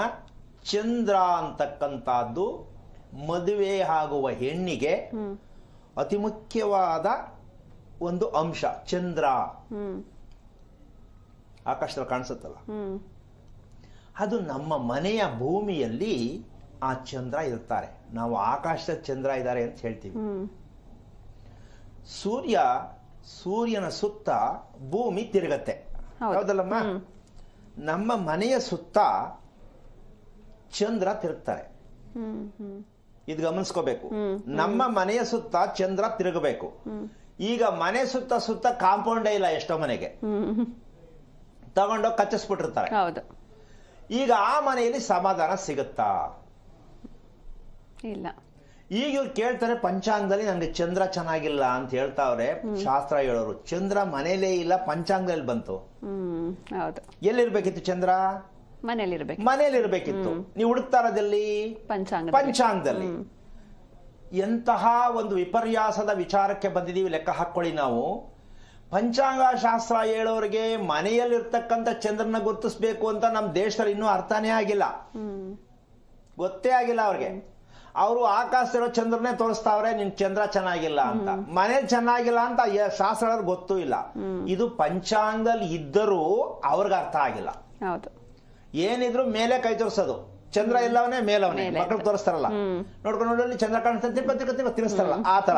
ಚಂದ್ರ ಅಂತಕ್ಕಂಥದ್ದು ಮದುವೆ ಆಗುವ ಹೆಣ್ಣಿಗೆ ಅತಿ ಮುಖ್ಯವಾದ ಒಂದು ಅಂಶ. ಚಂದ್ರ ಆಕಾಶದಲ್ಲಿ ಕಾಣಿಸುತ್ತಲ್ಲ, ಅದು ನಮ್ಮ ಮನೆಯ ಭೂಮಿಯಲ್ಲಿ ಆ ಚಂದ್ರ ಇರ್ತಾರೆ. ನಾವು ಆಕಾಶದ ಚಂದ್ರ ಇದ್ದಾರೆ ಅಂತ ಹೇಳ್ತೀವಿ. ಸೂರ್ಯನ ಸುತ್ತ ಭೂಮಿ ತಿರುಗತ್ತೆ, ಹೌದಲ್ಲಮ್ಮ? ನಮ್ಮ ಮನೆಯ ಸುತ್ತ ಚಂದ್ರ ತಿರುಗ್ತಾರೆ. ಇದು ಗಮನಿಸ್ಕೋಬೇಕು. ನಮ್ಮ ಮನೆಯ ಸುತ್ತ ಚಂದ್ರ ತಿರುಗಬೇಕು. ಈಗ ಮನೆ ಸುತ್ತ ಕಾಂಪೌಂಡೇ ಇಲ್ಲ ಎಷ್ಟೋ ಮನೆಗೆ, ತಗೊಂಡೋಗಿ ಕಚ್ಚಿಸ್ಬಿಟ್ಟಿರ್ತಾರೆ. ಈಗ ಆ ಮನೆಯಲ್ಲಿ ಸಮಾಧಾನ ಸಿಗುತ್ತಾ? ಇಲ್ಲ. ಈಗ ಇವ್ರು ಕೇಳ್ತಾರೆ, ಪಂಚಾಂಗದಲ್ಲಿ ನನಗೆ ಚಂದ್ರ ಚೆನ್ನಾಗಿಲ್ಲ ಅಂತ ಹೇಳ್ತಾವ್ರೆ. ಶಾಸ್ತ್ರ ಹೇಳೋರು, ಚಂದ್ರ ಮನೇಲೇ ಇಲ್ಲ, ಪಂಚಾಂಗದಲ್ಲಿ ಬಂತು. ಎಲ್ಲಿರ್ಬೇಕಿತ್ತು ಚಂದ್ರ? ಮನೇಲಿರ್ಬೇಕಿತ್ತು. ನೀವು ಹುಡುಕ್ತಾ ಇರೋದಲ್ಲಿ ಪಂಚಾಂಗದಲ್ಲಿ. ಎಂತಹ ಒಂದು ವಿಪರ್ಯಾಸದ ವಿಚಾರಕ್ಕೆ ಬಂದಿದೀವಿ ಲೆಕ್ಕ ಹಾಕೊಳ್ಳಿ ನಾವು. ಪಂಚಾಂಗ ಶಾಸ್ತ್ರ ಹೇಳೋರಿಗೆ ಮನೆಯಲ್ಲಿರ್ತಕ್ಕಂಥ ಚಂದ್ರನ ಗುರುತಿಸ್ಬೇಕು ಅಂತ ನಮ್ಮ ದೇಶದಲ್ಲಿ ಇನ್ನೂ ಅರ್ಥನೇ ಆಗಿಲ್ಲ, ಗೊತ್ತೇ ಆಗಿಲ್ಲ ಅವ್ರಿಗೆ. ಅವರು ಆಕಾಶದಲ್ಲಿರೋ ಚಂದ್ರನೇ ತೋರಿಸ್ತಾವ್ರೆ, ನಿನ್ ಚಂದ್ರ ಚೆನ್ನಾಗಿಲ್ಲ ಅಂತ. ಮನೇಲಿ ಚೆನ್ನಾಗಿಲ್ಲ ಅಂತ ಶಾಸ್ತ್ರ ಗೊತ್ತೂ ಇಲ್ಲ. ಇದು ಪಂಚಾಂಗದಲ್ಲಿ ಇದ್ದರೂ ಅವ್ರಿಗೆ ಅರ್ಥ ಆಗಿಲ್ಲ. ಏನಿದ್ರು ಮೇಲೆ ಕೈ ತೋರಿಸೋದು, ಚಂದ್ರ ಎಲ್ಲವನೇ ಮೇಲವನೇ. ಮಕ್ಕಳು ತೋರಿಸ್ತಾರಲ್ಲ, ನೋಡ್ಕೊಂಡು ನೋಡಲ್ಲಿ ಚಂದ್ರ ಕಾಣಿಸ್ತಾರೆ, ತಿರ್ಸ್ತಾರಲ್ಲ, ಆ ತರ.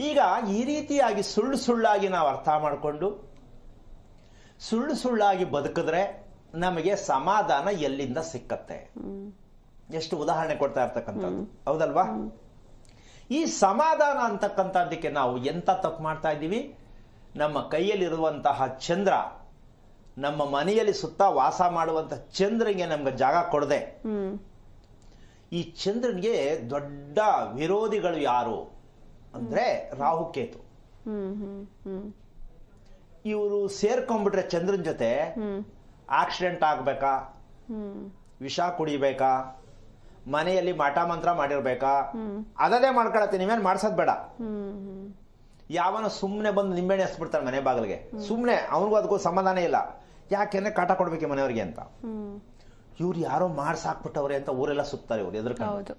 ಈಗ ಈ ರೀತಿಯಾಗಿ ಸುಳ್ಳಾಗಿ ನಾವು ಅರ್ಥ ಮಾಡಿಕೊಂಡು ಸುಳ್ಳಾಗಿ ಬದುಕಿದ್ರೆ ನಮಗೆ ಸಮಾಧಾನ ಎಲ್ಲಿಂದ ಸಿಕ್ಕತ್ತೆ? ಎಷ್ಟು ಉದಾಹರಣೆ ಕೊಡ್ತಾ ಇರ್ತಕ್ಕಂಥದ್ದು, ಹೌದಲ್ವಾ? ಈ ಸಮಾಧಾನ ಅಂತಕ್ಕಂಥದ್ದಕ್ಕೆ ನಾವು ಎಂತ ತಪ್ಪು ಮಾಡ್ತಾ ಇದ್ದೀವಿ? ನಮ್ಮ ಕೈಯಲ್ಲಿರುವಂತಹ ಚಂದ್ರ, ನಮ್ಮ ಮನೆಯಲ್ಲಿ ಸುತ್ತ ವಾಸ ಮಾಡುವಂತ ಚಂದ್ರನಿಗೆ ನಮ್ಗೆ ಜಾಗ ಕೊಡದೆ, ಈ ಚಂದ್ರನಿಗೆ ದೊಡ್ಡ ವಿರೋಧಿಗಳು ಯಾರು ಅಂದ್ರೆ ರಾಹುಕೇತು. ಇವರು ಸೇರ್ಕೊಂಡ್ಬಿಟ್ರೆ ಚಂದ್ರನ್ ಜೊತೆ ಆಕ್ಸಿಡೆಂಟ್ ಆಗ್ಬೇಕಾ, ವಿಷ ಕುಡಿಬೇಕಾ, ಮನೆಯಲ್ಲಿ ಮಾಟ ಮಂತ್ರ ಮಾಡಿರ್ಬೇಕಾ, ಅದದೇ ಮಾಡ್ಕೊಳತ್ತೆ. ನೀವೇನ್ ಮಾಡ್ಸೋದ್ ಬೇಡ. ಯಾವನ ಸುಮ್ನೆ ಬಂದು ನಿಂಬೆಣ್ಣೆ ಹಸ್ಬಿಡ್ತಾನೆ ಮನೆ ಬಾಗಿಲಿಗೆ, ಸುಮ್ನೆ ಅವನಿಗೂ ಅದಕ್ಕೂ ಸಮಾಧಾನ ಇಲ್ಲ. ಯಾಕೆಂದ್ರೆ ಕಾಟ ಕೊಡ್ಬೇಕು ಮನೆಯವ್ರಿಗೆ ಅಂತ. ಇವ್ರು ಯಾರೋ ಮಾಡ್ಸಾಕ್ಬಿಟ್ಟವ್ರೆ ಅಂತ ಊರೆಲ್ಲ ಸುತ್ತಾರೆ ಇವ್ರು ಎದುರ್ಕೊಂಡು.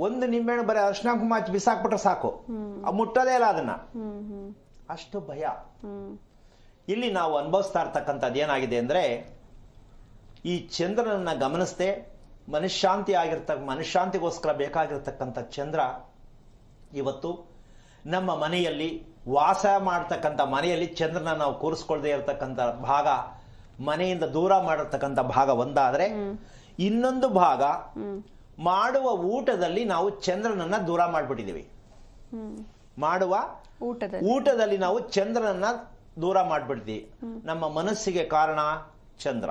ಒಂದು ನಿಂಬೆಣ್ಣೆ ಬರೀ ಅರ್ಶನ ಕುಂಕುಮ ಹಚ್ಚಿ ಬಿಸಾಕ್ಬಿಟ್ರೆ ಸಾಕು, ಮುಟ್ಟೋದೇ ಇಲ್ಲ ಅದನ್ನ. ಅಷ್ಟು ಭಯ. ಇಲ್ಲಿ ನಾವು ಅನುಭವಿಸ್ತಾ ಇರ್ತಕ್ಕಂಥದ್ದು ಏನಾಗಿದೆ ಅಂದ್ರೆ, ಈ ಚಂದ್ರನನ್ನ ಗಮನಿಸದೆ ಮನಃಶಾಂತಿಗೋಸ್ಕರ ಬೇಕಾಗಿರ್ತಕ್ಕಂಥ ಚಂದ್ರ ಇವತ್ತು ನಮ್ಮ ಮನೆಯಲ್ಲಿ ವಾಸ ಮಾಡ್ತಕ್ಕಂಥ ಮನೆಯಲ್ಲಿ ಚಂದ್ರನ ನಾವು ಕೂರಿಸ್ಕೊಳ್ದೇ ಇರತಕ್ಕಂಥ ಭಾಗ, ಮನೆಯಿಂದ ದೂರ ಮಾಡಿರ್ತಕ್ಕಂಥ ಭಾಗ ಒಂದಾದ್ರೆ, ಇನ್ನೊಂದು ಭಾಗ ಮಾಡುವ ಊಟದಲ್ಲಿ ನಾವು ಚಂದ್ರನನ್ನ ದೂರ ಮಾಡ್ಬಿಟ್ಟಿದೀವಿ. ಮಾಡುವ ಊಟದಲ್ಲಿ ನಾವು ಚಂದ್ರನನ್ನ ದೂರ ಮಾಡ್ಬಿಡ್ತೀವಿ. ನಮ್ಮ ಮನಸ್ಸಿಗೆ ಕಾರಣ ಚಂದ್ರ,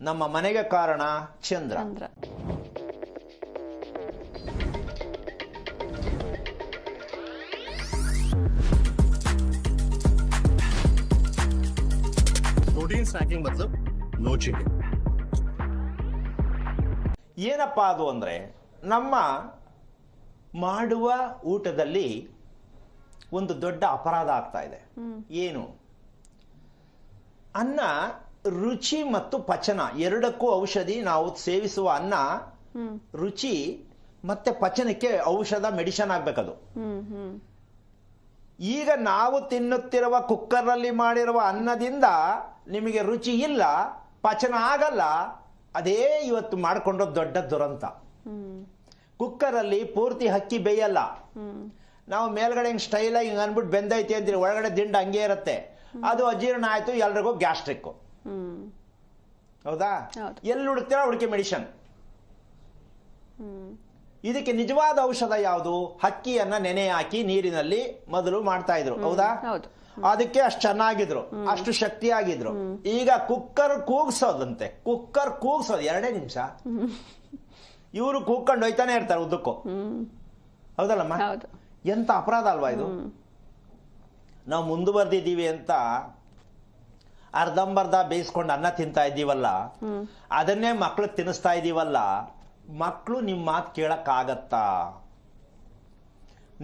ನಮ್ಮ ಮನೆಗೆ ಕಾರಣ ಚಂದ್ರ. ಸ್ನ್ಯಾಕಿಂಗ್ ಬದಲು ನೋ ಚೀಟಿಂಗ್. ಏನಪ್ಪಾ ಅದು ಅಂದರೆ ನಮ್ಮ ಮಾಡುವ ಊಟದಲ್ಲಿ ಒಂದು ದೊಡ್ಡ ಅಪರಾಧ ಆಗ್ತಾ ಇದೆ. ಏನು? ಅನ್ನ ರುಚಿ ಮತ್ತು ಪಚನ ಎರಡಕ್ಕೂ ಔಷಧಿ. ನಾವು ಸೇವಿಸುವ ಅನ್ನ ರುಚಿ ಮತ್ತೆ ಪಚನಕ್ಕೆ ಔಷಧ, ಮೆಡಿಸಿನ್ ಆಗ್ಬೇಕದು. ಈಗ ನಾವು ತಿನ್ನುತ್ತಿರುವ ಕುಕ್ಕರ್ನಲ್ಲಿ ಮಾಡಿರುವ ಅನ್ನದಿಂದ ನಿಮಗೆ ರುಚಿ ಇಲ್ಲ, ಪಚನ ಆಗಲ್ಲ. ಅದೇ ಇವತ್ತು ಮಾಡಿಕೊಂಡು ದೊಡ್ಡ ದುರಂತ. ಕುಕ್ಕರಲ್ಲಿ ಪೂರ್ತಿ ಅಕ್ಕಿ ಬೇಯಲ್ಲ. ನಾವು ಮೇಲ್ಗಡೆ ಹಿಂಗೆ ಸ್ಟೈಲಾಗಿ ಹಿಂಗೆ ಅಂದ್ಬಿಟ್ಟು ಬೆಂದೈತಿ ಅಂತೀರಿ, ಒಳಗಡೆ ದಿಂಡು ಹಂಗೆ ಇರುತ್ತೆ. ಅದು ಅಜೀರ್ಣ ಆಯ್ತು, ಎಲ್ರಿಗೂ ಗ್ಯಾಸ್ಟ್ರಿಕ್. ಹೌದಾ? ಎಲ್ಲಿ ಹುಡುಕ್ತೀರಾ ಹುಡುಕಿ ಮೆಡಿಷನ್. ಇದಕ್ಕೆ ನಿಜವಾದ ಔಷಧ ಯಾವುದು? ಅಕ್ಕಿಯನ್ನ ನೆನೆ ಹಾಕಿ ನೀರಿನಲ್ಲಿ ಮೊದಲು ಮಾಡ್ತಾ ಇದ್ರು. ಹೌದಾ? ಅದಕ್ಕೆ ಅಷ್ಟು ಚೆನ್ನಾಗಿದ್ರು, ಅಷ್ಟು ಶಕ್ತಿಯಾಗಿದ್ರು. ಈಗ ಕುಕ್ಕರ್ ಕೂಗ್ಸೋದಂತೆ. ಕುಕ್ಕರ್ ಕೂಗ್ಸೋದು 2 ನಿಮಿಷ. ಇವರು ಕೂಗ್ಕೊಂಡು ಹೋಯ್ತಾನೆ ಇರ್ತಾರೆ ಉದ್ದಕ್ಕೂ. ಹೌದಲ್ಲಮ್ಮ? ಎಂತ ಅಪರಾಧ ಅಲ್ವಾ ಇದು? ನಾವು ಮುಂದುವರೆದಿದ್ದೀವಿ ಅಂತ ಅರ್ಧಂಬರ್ಧ ಬೇಯಿಸ್ಕೊಂಡು ಅನ್ನ ತಿಂತಾ ಇದ್ದೀವಲ್ಲ, ಅದನ್ನೇ ಮಕ್ಳಿಗೆ ತಿನ್ನಿಸ್ತಾ ಇದ್ದೀವಲ್ಲ. ಮಕ್ಕಳು ನಿಮ್ಮ ಮಾತು ಕೇಳಕ್ಕಾಗತ್ತಾ?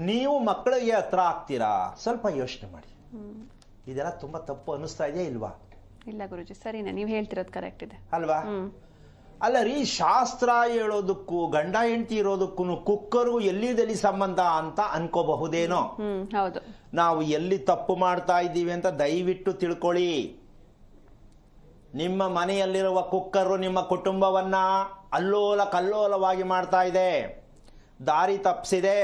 ನೀವು ಮಕ್ಕಳಿಗೆ ಹತ್ರ ಆಗ್ತೀರಾ? ಸ್ವಲ್ಪ ಯೋಚನೆ ಮಾಡಿ. ಇದೆಲ್ಲ ತುಂಬಾ ತಪ್ಪು ಅನಿಸ್ತಾ ಇದೆಯಾ ಇಲ್ವಾ? ಇಲ್ಲ ಗುರುಜಿ, ಸರಿನಾ, ನೀವು ಹೇಳ್ತಿರೋದು ಕರೆಕ್ಟ್ ಇದೆ ಅಲ್ವಾ? ಅಲ್ಲ ರೀ, ಶಾಸ್ತ್ರ ಹೇಳೋದಕ್ಕೂ ಗಂಡ ಹೆಂಡತಿ ಇರೋದಕ್ಕೂ ಕುಕ್ಕರ್ಗೂ ಎಲ್ಲಿದೆಲ್ಲಿ ಸಂಬಂಧ ಅಂತ ಅನ್ಕೋಬಹುದೇನೋ. ಹೌದು. ನಾವು ಎಲ್ಲಿ ತಪ್ಪು ಮಾಡ್ತಾ ಇದ್ದೀವಿ ಅಂತ ದಯವಿಟ್ಟು ತಿಳ್ಕೊಳ್ಳಿ. ನಿಮ್ಮ ಮನೆಯಲ್ಲಿರುವ ಕುಕ್ಕರು ನಿಮ್ಮ ಕುಟುಂಬವನ್ನ ಅಲ್ಲೋಲ ಕಲ್ಲೋಲವಾಗಿ ಮಾಡ್ತಾ ಇದೆ, ದಾರಿ ತಪ್ಪಿಸಿದೆ,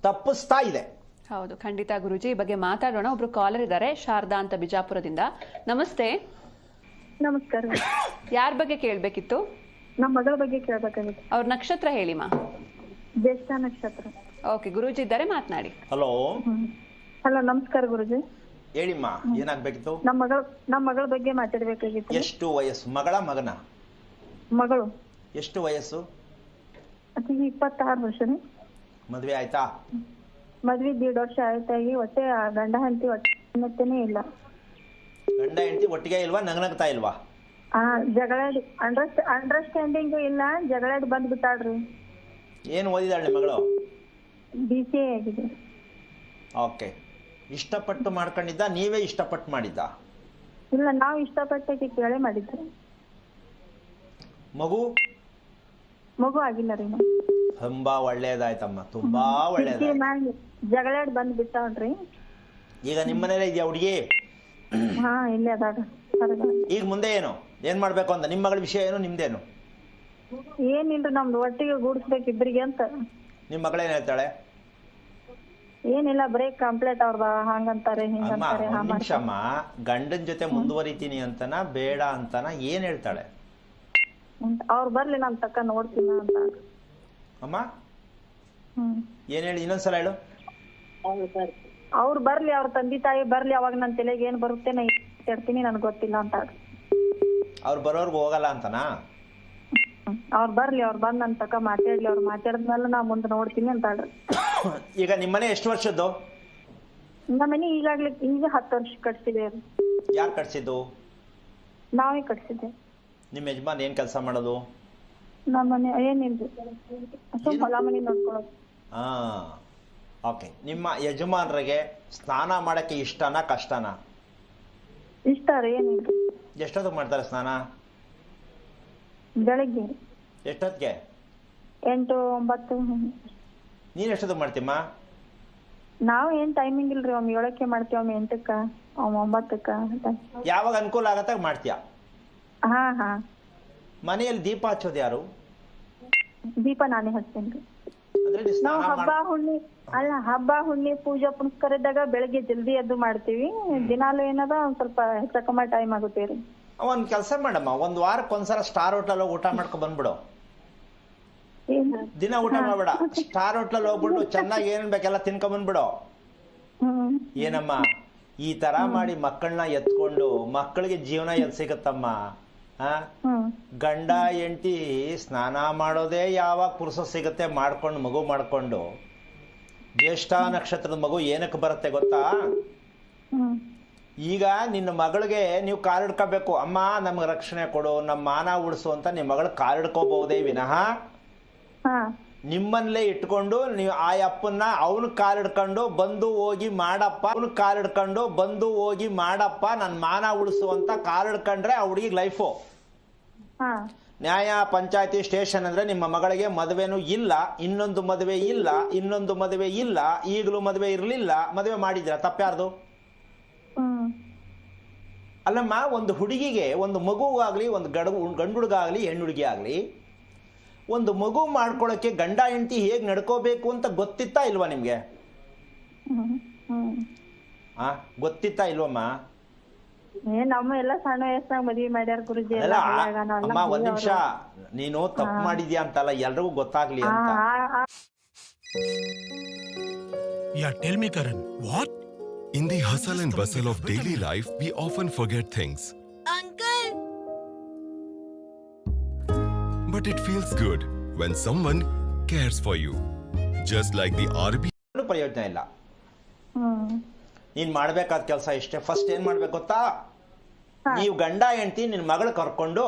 ತಪ್ಪಿಸ್ತಾ ಇದೆ. ಹೌದು, ಖಂಡಿತ ಗುರುಜಿ. ಈ ಬಗ್ಗೆ ಮಾತಾಡೋಣ. ಒಬ್ರು ಕಾಲರ್ ಇದ್ದಾರೆ, ಶಾರದಾ ಅಂತ ಬಿಜಾಪುರದಿಂದ. ನಮಸ್ತೆ. ನಮಸ್ಕಾರ. ಯಾರ ಬಗ್ಗೆ ಕೇಳ್ಬೇಕಿತ್ತು? ನಮ್ಮ ಮಗಳ ಬಗ್ಗೆ ಕೇಳಬೇಕಾಗಿತ್ತು. ಅವ್ರ ನಕ್ಷತ್ರ ಹೇಳಿಮಾ. ಜ್ಯೇಷ್ಠ ನಕ್ಷತ್ರ. ಓಕೆ, ಗುರೂಜಿ ಇದ್ದಾರೆ, ಮಾತನಾಡಿ. ಹಲೋ. ಹಲೋ, ನಮಸ್ಕಾರ ಗುರುಜಿ. ಹೇಳಿಮ್ಮ, ಏನಾಗ್ಬೇಕಿತ್ತು? ನಮ್ಮ ಮಗಳ ಬಗ್ಗೆ ಮಾತಾಡ್ಬೇಕಾಗಿತ್ತು. ಎಷ್ಟು ವಯಸ್ಸು? ಮಗಳ ಮಗನ? ಮಗಳು. ಎಷ್ಟು ವಯಸ್ಸು? ಆಕೆಗೆ 26 ವರ್ಷ. ಮದ್ವೆ ಆಯ್ತಾ? ಮದ್ವೆ 1.5 ವರ್ಷ ಆಯ್ತಾಗಿ. ಒಟ್ಟೆ ಗಂಡ ಹೆಂಡತಿ ಒಟ್ಟೆ ಇಲ್ಲ. ಗಂಡ ಹೆಂಡತಿ ಒಟ್ಟಿಗೆ ಇಲ್ವಾ? ನಗ್ನಗ್ತಾ ಇಲ್ವಾ? ಜಗಳಾಡಿ ಅಂಡರ್ಸ್ಟ್ಯಾಂಡಿಂಗ್ ಇಲ್ಲ, ಜಗಳಾಡಿ ಬಂದ್ಬಿಟ್ಟಾಳ್ರಿ. ಏನು ಓದಿದಾಳೆ ನಿಮ್ಮ ಮಗಳು? BCA ಆಗಿದೆ. ಓಕೆ. ಇಷ್ಟಪಟ್ಟು ಮಾಡ್ಕೊಂಡಿದ್ದ? ನೀವೇ ಇಷ್ಟಪಟ್ಟು ಮಾಡಿದ್ದ? ಇಲ್ಲ, ನಾವು ಇಷ್ಟಪಟ್ಟು ಕೇಳೇ ಮಾಡಿದ್ವಿ. ಮಗು ಆಗಿಲ್ಲ ರೀ. ತುಂಬಾ ಒಳ್ಳೇದಾಯ್ತಮ್ಮ, ತುಂಬಾ ಒಳ್ಳೇದಾಯ್ತು. ಜಗಳಾಡಿ ಬಂದ್ಬಿಟ್ಟಾಳ್ರಿ. ಈಗ ನಿಮ್ಮನೇಲೆ ಇದೆಯಾ ಹುಡುಗಿ? ಹಾ, ಇಲ್ಲೇ ಅದಾಗ. ಈಗ ಮುಂದೆ ಏನ್ ಮಾಡ್ಬೇಕು ಅಂತ ನಿಮ್ಮ ಮಗಳ ವಿಷಯ ಏನು? ನಿಮ್ದೇನು? ಏನಿಲ್ರಿ, ನಮ್ದು ಒಟ್ಟಿಗೆ ಗೂಡಿಸ್ಬೇಕು ಇಬ್ಬರಿಗೆ ಅಂತ. ನಿಮ್ ಮಗಳೇನ್ ಹೇಳ್ತಾಳೆ? ಏನಿಲ್ಲ, ಬರೀ ಕಂಪ್ಲೇಂಟ್ ಅವ್ರದ ಹಂಗಂತಾರೆ ಹಿಂಗಂತಾರೆ. ನಿಮಿಷಮ್ಮ, ಗಂಡನ ಜೊತೆ ಮುಂದುವರಿತೀನಿ ಅಂತನ ಬೇಡ ಅಂತನ ಏನ್ ಹೇಳ್ತಾಳೆ? ಅವ್ರು ಬರ್ಲಿ, ನಾನ್ ತಕ್ಕ ನೋಡ್ತೀನಿ ಅಂತ. ಅಮ್ಮ ಏನ್ ಹೇಳಿ? ಇನ್ನೊಂದ್ಸಲ ಹೇಳು. ಅವ್ರು ಬರ್ಲಿ, ಅವ್ರ ತಂದೆ ತಾಯಿ ಬರ್ಲಿ, ಅವಾಗ ನನ್ ತಲೆಗೆ ಏನ್ ಬರುತ್ತೆ ನಾ ಹೇಳ್ತೀನಿ, ನನ್ಗೆ ಗೊತ್ತಿಲ್ಲ ಅಂತ. ಅವ್ರು ಬರೋರ್ಗು ಹೋಗಲ್ಲ ಅಂತನಾ? ಅವ್ರು ಬರ್ಲಿ, ಅವ್ರು ಬಂದ್ ನನ್ ತಕ್ಕ ಮಾತಾಡ್ಲಿ, ಅವ್ರು ಮಾತಾಡಿದ್ಮೇಲೆ ನಾ ಮುಂದೆ ನೋಡ್ತೀನಿ ಅಂತ. ಈಗ ನಿಮ್ಮನೆ ಎಷ್ಟು ವರ್ಷದ್ದು? ನಮ್ಮನೆ ಈಗ 10 ವರ್ಷ ಕಟ್ಸಿದೆ. ಯಾರು ಕಟ್ಸಿದ್ದು? ನಾವೇ ಕಟ್ಸಿದ್ದೆ. ನಿಮ್ ಯಜಮಾನ್ ಏನ್ ಕೆಲಸ ಮಾಡೋದು? ನಮ್ಮನೆ ಏನಿಲ್ರಿ, ಹೊಲ ಮನೆ ನೋಡ್ಕೊಳ್ಳೋದು. ಓಕೆ. ನಿಮ್ಮ ಯಜಮಾನ್ರಿಗೆ ಸ್ನಾನ ಮಾಡಕ್ಕೆ ಇಷ್ಟನಾ ಕಷ್ಟನಾ? ಇಷ್ಟ ರೀ. ಏನಿಲ್ರಿ. ಎಷ್ಟೊತ್ತಿಗೆ ಮಾಡ್ತಾರೆ ಸ್ನಾನ? ಬೆಳಗ್ಗೆ. ಎಷ್ಟೊತ್ತಿಗೆ? 8, 9. ನೀನ್ ಎಷ್ಟೊತ್ತಿಗೆ ಮಾಡ್ತೀಮ್ಮ? ನಾವ್ ಏನ್ ಟೈಮಿಂಗ್ ಇಲ್ರಿ. ಒಮ್ಮೆ 7ಕ್ಕೆ ಮಾಡ್ತೀವಿ, ಒಮ್ಮೆ 8ಕ್ಕ, ಒಮ್ಮೆ 9ಕ್ಕ. ಯಾವಾಗ ಅನುಕೂಲ ಆಗತ್ತಾಗ ಮಾಡ್ತೀಯ? ಹಾ. ಮನೆಯಲ್ಲಿ ದೀಪ ಹಚ್ಚೋದು ಯಾರು? ದೀಪ ನಾನೇ ಹಚ್ತೇನ್ರಿ. ನಾವು ಹಬ್ಬ ಹುಣ್ಣಿ ಪೂಜಾ ಪುನಸ್ಕಾರ ಇದ್ದಾಗ ಬೆಳಗ್ಗೆ ಜಲ್ದಿ ಎದ್ದು ಮಾಡ್ತೀವಿ. ದಿನಾಲು ಏನದ ಒಂದ್ ಸ್ವಲ್ಪ ಹೆಚ್ಚಕಮ್ಮ ಟೈಮ್ ಆಗುತ್ತೆ ರೀ. ಒಂದ್ ಕೆಲಸ ಮಾಡಮ್ಮ, ಒಂದ್ ವಾರಕ್ಕೆ ಒಂದ್ಸಲ ಸ್ಟಾರ್ ಹೋಟೆಲ್ ಊಟ ಮಾಡ್ಕೊ ಬಂದ್ಬಿಡು. ದಿನ ಊಟ ಮಾಡ್ಬೇಡ, ಸ್ಟಾರ್ ಹೋಟೆಲ್ ಹೋಗ್ಬಿಟ್ಟು ಚೆನ್ನಾಗಿ ಏನ್ ಬೇಕೆಲ್ಲ ತಿನ್ಕೊಂಡ್ ಬಂದ್ಬಿಡು. ಏನಮ್ಮ, ಈ ತರ ಮಾಡಿ ಮಕ್ಕಳನ್ನ ಎತ್ಕೊಂಡು ಮಕ್ಕಳಿಗೆ ಜೀವನ ಎಲ್ಲಿ ಸಿಗತ್ತಮ್ಮ? ಗಂಡ ಹೆಂಡತಿ ಸ್ನಾನ ಮಾಡೋದೇ ಯಾವಾಗ ಪುರುಸ ಸಿಗುತ್ತೆ ಮಾಡ್ಕೊಂಡು ಮಗು ಮಾಡ್ಕೊಂಡು. ಜ್ಯೇಷ್ಠ ನಕ್ಷತ್ರದ ಮಗು ಏನಕ್ಕೆ ಬರುತ್ತೆ ಗೊತ್ತಾ? ಈಗ ನಿನ್ನ ಮಗಳಿಗೆ ನೀವು ಕಾಲಿಡ್ಕೋಬೇಕು, ಅಮ್ಮ ನಮ್ಗೆ ರಕ್ಷಣೆ ಕೊಡು, ನಮ್ಮ ಮಾನ ಉಳಿಸು ಅಂತ ನಿಮ್ಮ ಮಗಳು ಕಾಲಿಡ್ಕೋಬಹುದೇ ವಿನಃ ಹಾ ನಿಮ್ಮನ್ಲೇ ಇಟ್ಕೊಂಡು ನೀವು ಆ ಅಪ್ಪನ್ನ ಅವನು ಕಾಲಿಡ್ಕೊಂಡು ಬಂದು ಹೋಗಿ ಮಾಡಪ್ಪ, ಅವನು ಕಾಲಿಡ್ಕೊಂಡು ಬಂದು ಹೋಗಿ ಮಾಡಪ್ಪ, ನನ್ನ ಮಾನ ಉಳಿಸು ಅಂತ ಕಾಲಿಡ್ಕೊಂಡ್ರೆ ಆ ಹುಡುಗಿಗೆ ಲೈಫು. ಹಾ ನ್ಯಾಯ ಪಂಚಾಯತಿ ಸ್ಟೇಷನ್ ಅಂದ್ರೆ ನಿಮ್ಮ ಮಗಳಿಗೆ ಮದುವೆನೂ ಇಲ್ಲ, ಇನ್ನೊಂದು ಮದುವೆ ಇಲ್ಲ, ಇನ್ನೊಂದು ಮದುವೆ ಇಲ್ಲ, ಈಗಲೂ ಮದುವೆ ಇರಲಿಲ್ಲ, ಮದುವೆ ಮಾಡಿದ್ರ ತಪ್ಪ್ಯಾರ್ದು? ಅಲ್ಲಮ್ಮ, ಒಂದು ಹುಡುಗಿಗೆ, ಒಂದು ಮಗುವಾಗ್ಲಿ, ಒಂದು ಗಂಡು ಹುಡುಗ ಆಗ್ಲಿ ಹೆಣ್ಣು ಹುಡುಗಿ ಆಗ್ಲಿ, ಒಂದು ಮಗು ಮಾಡ್ಕೊಳಕ್ಕೆ ಗಂಡ ಹೆಂಡತಿ ಹೇಗ್ ನಡ್ಕೋಬೇಕು ಅಂತ ಗೊತ್ತಿತ್ತಾ ಇಲ್ವಾ ನಿಮ್ಗೆ? ಗೊತ್ತಿತ್ತಾ ಇಲ್ವಮ್ಮ? ನಮ್ಮ ಎಲ್ಲ ಸಣ್ಣ ವಯಸ್ಸಾಗ ಮದ್ವಿ ಮಾಡ್ಯಾರ ಗುರುಜಿ. ಅಮ್ಮ ಒಂದ್ ನಿಮಿಷ, ನೀನು ತಪ್ಪು ಮಾಡಿದ್ಯಾ ಅಂತಲ್ಲ, ಎಲ್ರಿಗೂ ಗೊತ್ತಾಗ್ಲಿ ಅಂತ. Yeah, tell me, Karan, what? In the hustle and bustle of daily life, we often forget things. Uncle! But it feels good when someone cares for you. Just like the RB. ಪ್ರಯೋಜನ ಇಲ್ಲ. ನೀನ್ ಮಾಡ್ಬೇಕಾದ ಕೆಲಸ ಇಷ್ಟೇ. ಫಸ್ಟ್ ಏನ್ ಮಾಡ್ಬೇಕು ಗೊತ್ತಾ? ನೀವು ಗಂಡ ಹೆಂಡತಿ ನಿನ್ ಮಗಳು ಕರ್ಕೊಂಡು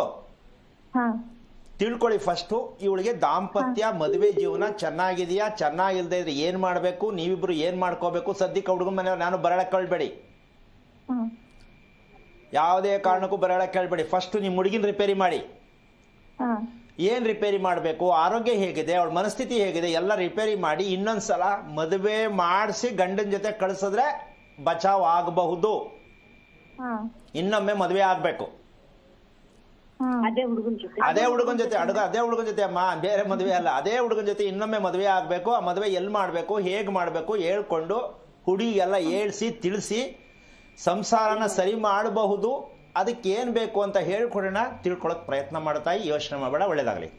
ತಿಳ್ಕೊಳ್ಳಿ ಫಸ್ಟ್, ಇವಳಿಗೆ ದಾಂಪತ್ಯ ಮದುವೆ ಜೀವನ ಚೆನ್ನಾಗಿದೆಯಾ, ಚೆನ್ನಾಗಿಲ್ದೇ ಇದ್ರೆ ಏನ್ ಮಾಡ್ಬೇಕು, ನೀವಿಬ್ರು ಏನ್ ಮಾಡ್ಕೋಬೇಕು. ಸದ್ಯಕ್ಕೆ ಹುಡುಗನ ಮನೆಯವ್ರು ನಾನು ಬರಳಕ್ ಕೇಳ್ಬೇಡಿ, ಯಾವುದೇ ಕಾರಣಕ್ಕೂ ಬರಳಕ್ ಕೇಳ್ಬೇಡಿ. ಫಸ್ಟ್ ನಿಮ್ ಹುಡುಗಿನ ರಿಪೇರಿ ಮಾಡಿ. ಏನ್ ರಿಪೇರಿ ಮಾಡಬೇಕು, ಆರೋಗ್ಯ ಹೇಗಿದೆ, ಅವಳ ಮನಸ್ಥಿತಿ ಹೇಗಿದೆ ಎಲ್ಲ ರಿಪೇರಿ ಮಾಡಿ ಇನ್ನೊಂದ್ಸಲ ಮದುವೆ ಮಾಡಿಸಿ ಗಂಡನ ಜೊತೆ ಕಳಿಸಿದ್ರೆ ಬಚಾವ್ ಆಗಬಹುದು. ಇನ್ನೊಮ್ಮೆ ಮದುವೆ ಆಗ್ಬೇಕು ಅದೇ ಹುಡುಗನ ಜೊತೆ ಅದೇ ಹುಡುಗನ ಜೊತೆ ಅಮ್ಮ, ಬೇರೆ ಮದುವೆ ಅಲ್ಲ. ಅದೇ ಹುಡುಗನ ಜೊತೆ ಇನ್ನೊಮ್ಮೆ ಮದುವೆ ಆಗ್ಬೇಕು. ಆ ಮದುವೆ ಎಲ್ಲಿ ಮಾಡ್ಬೇಕು, ಹೇಗ್ ಮಾಡ್ಬೇಕು ಹೇಳ್ಕೊಂಡು ಹುಡುಗಿಗೆಲ್ಲ ಹೇಳ್ಸಿ ತಿಳಿಸಿ ಸಂಸಾರನ ಸರಿ ಮಾಡಬಹುದು. ಅದಕ್ಕೆ ಏನ್ ಬೇಕು ಅಂತ ಹೇಳ್ಕೊಡೋಣ, ತಿಳ್ಕೊಳಕ್ ಪ್ರಯತ್ನ ಮಾಡ್ತಾ ಯೋಚನೆ ಮಾಡಬೇಡ. ಒಳ್ಳೇದಾಗ್ಲಿ.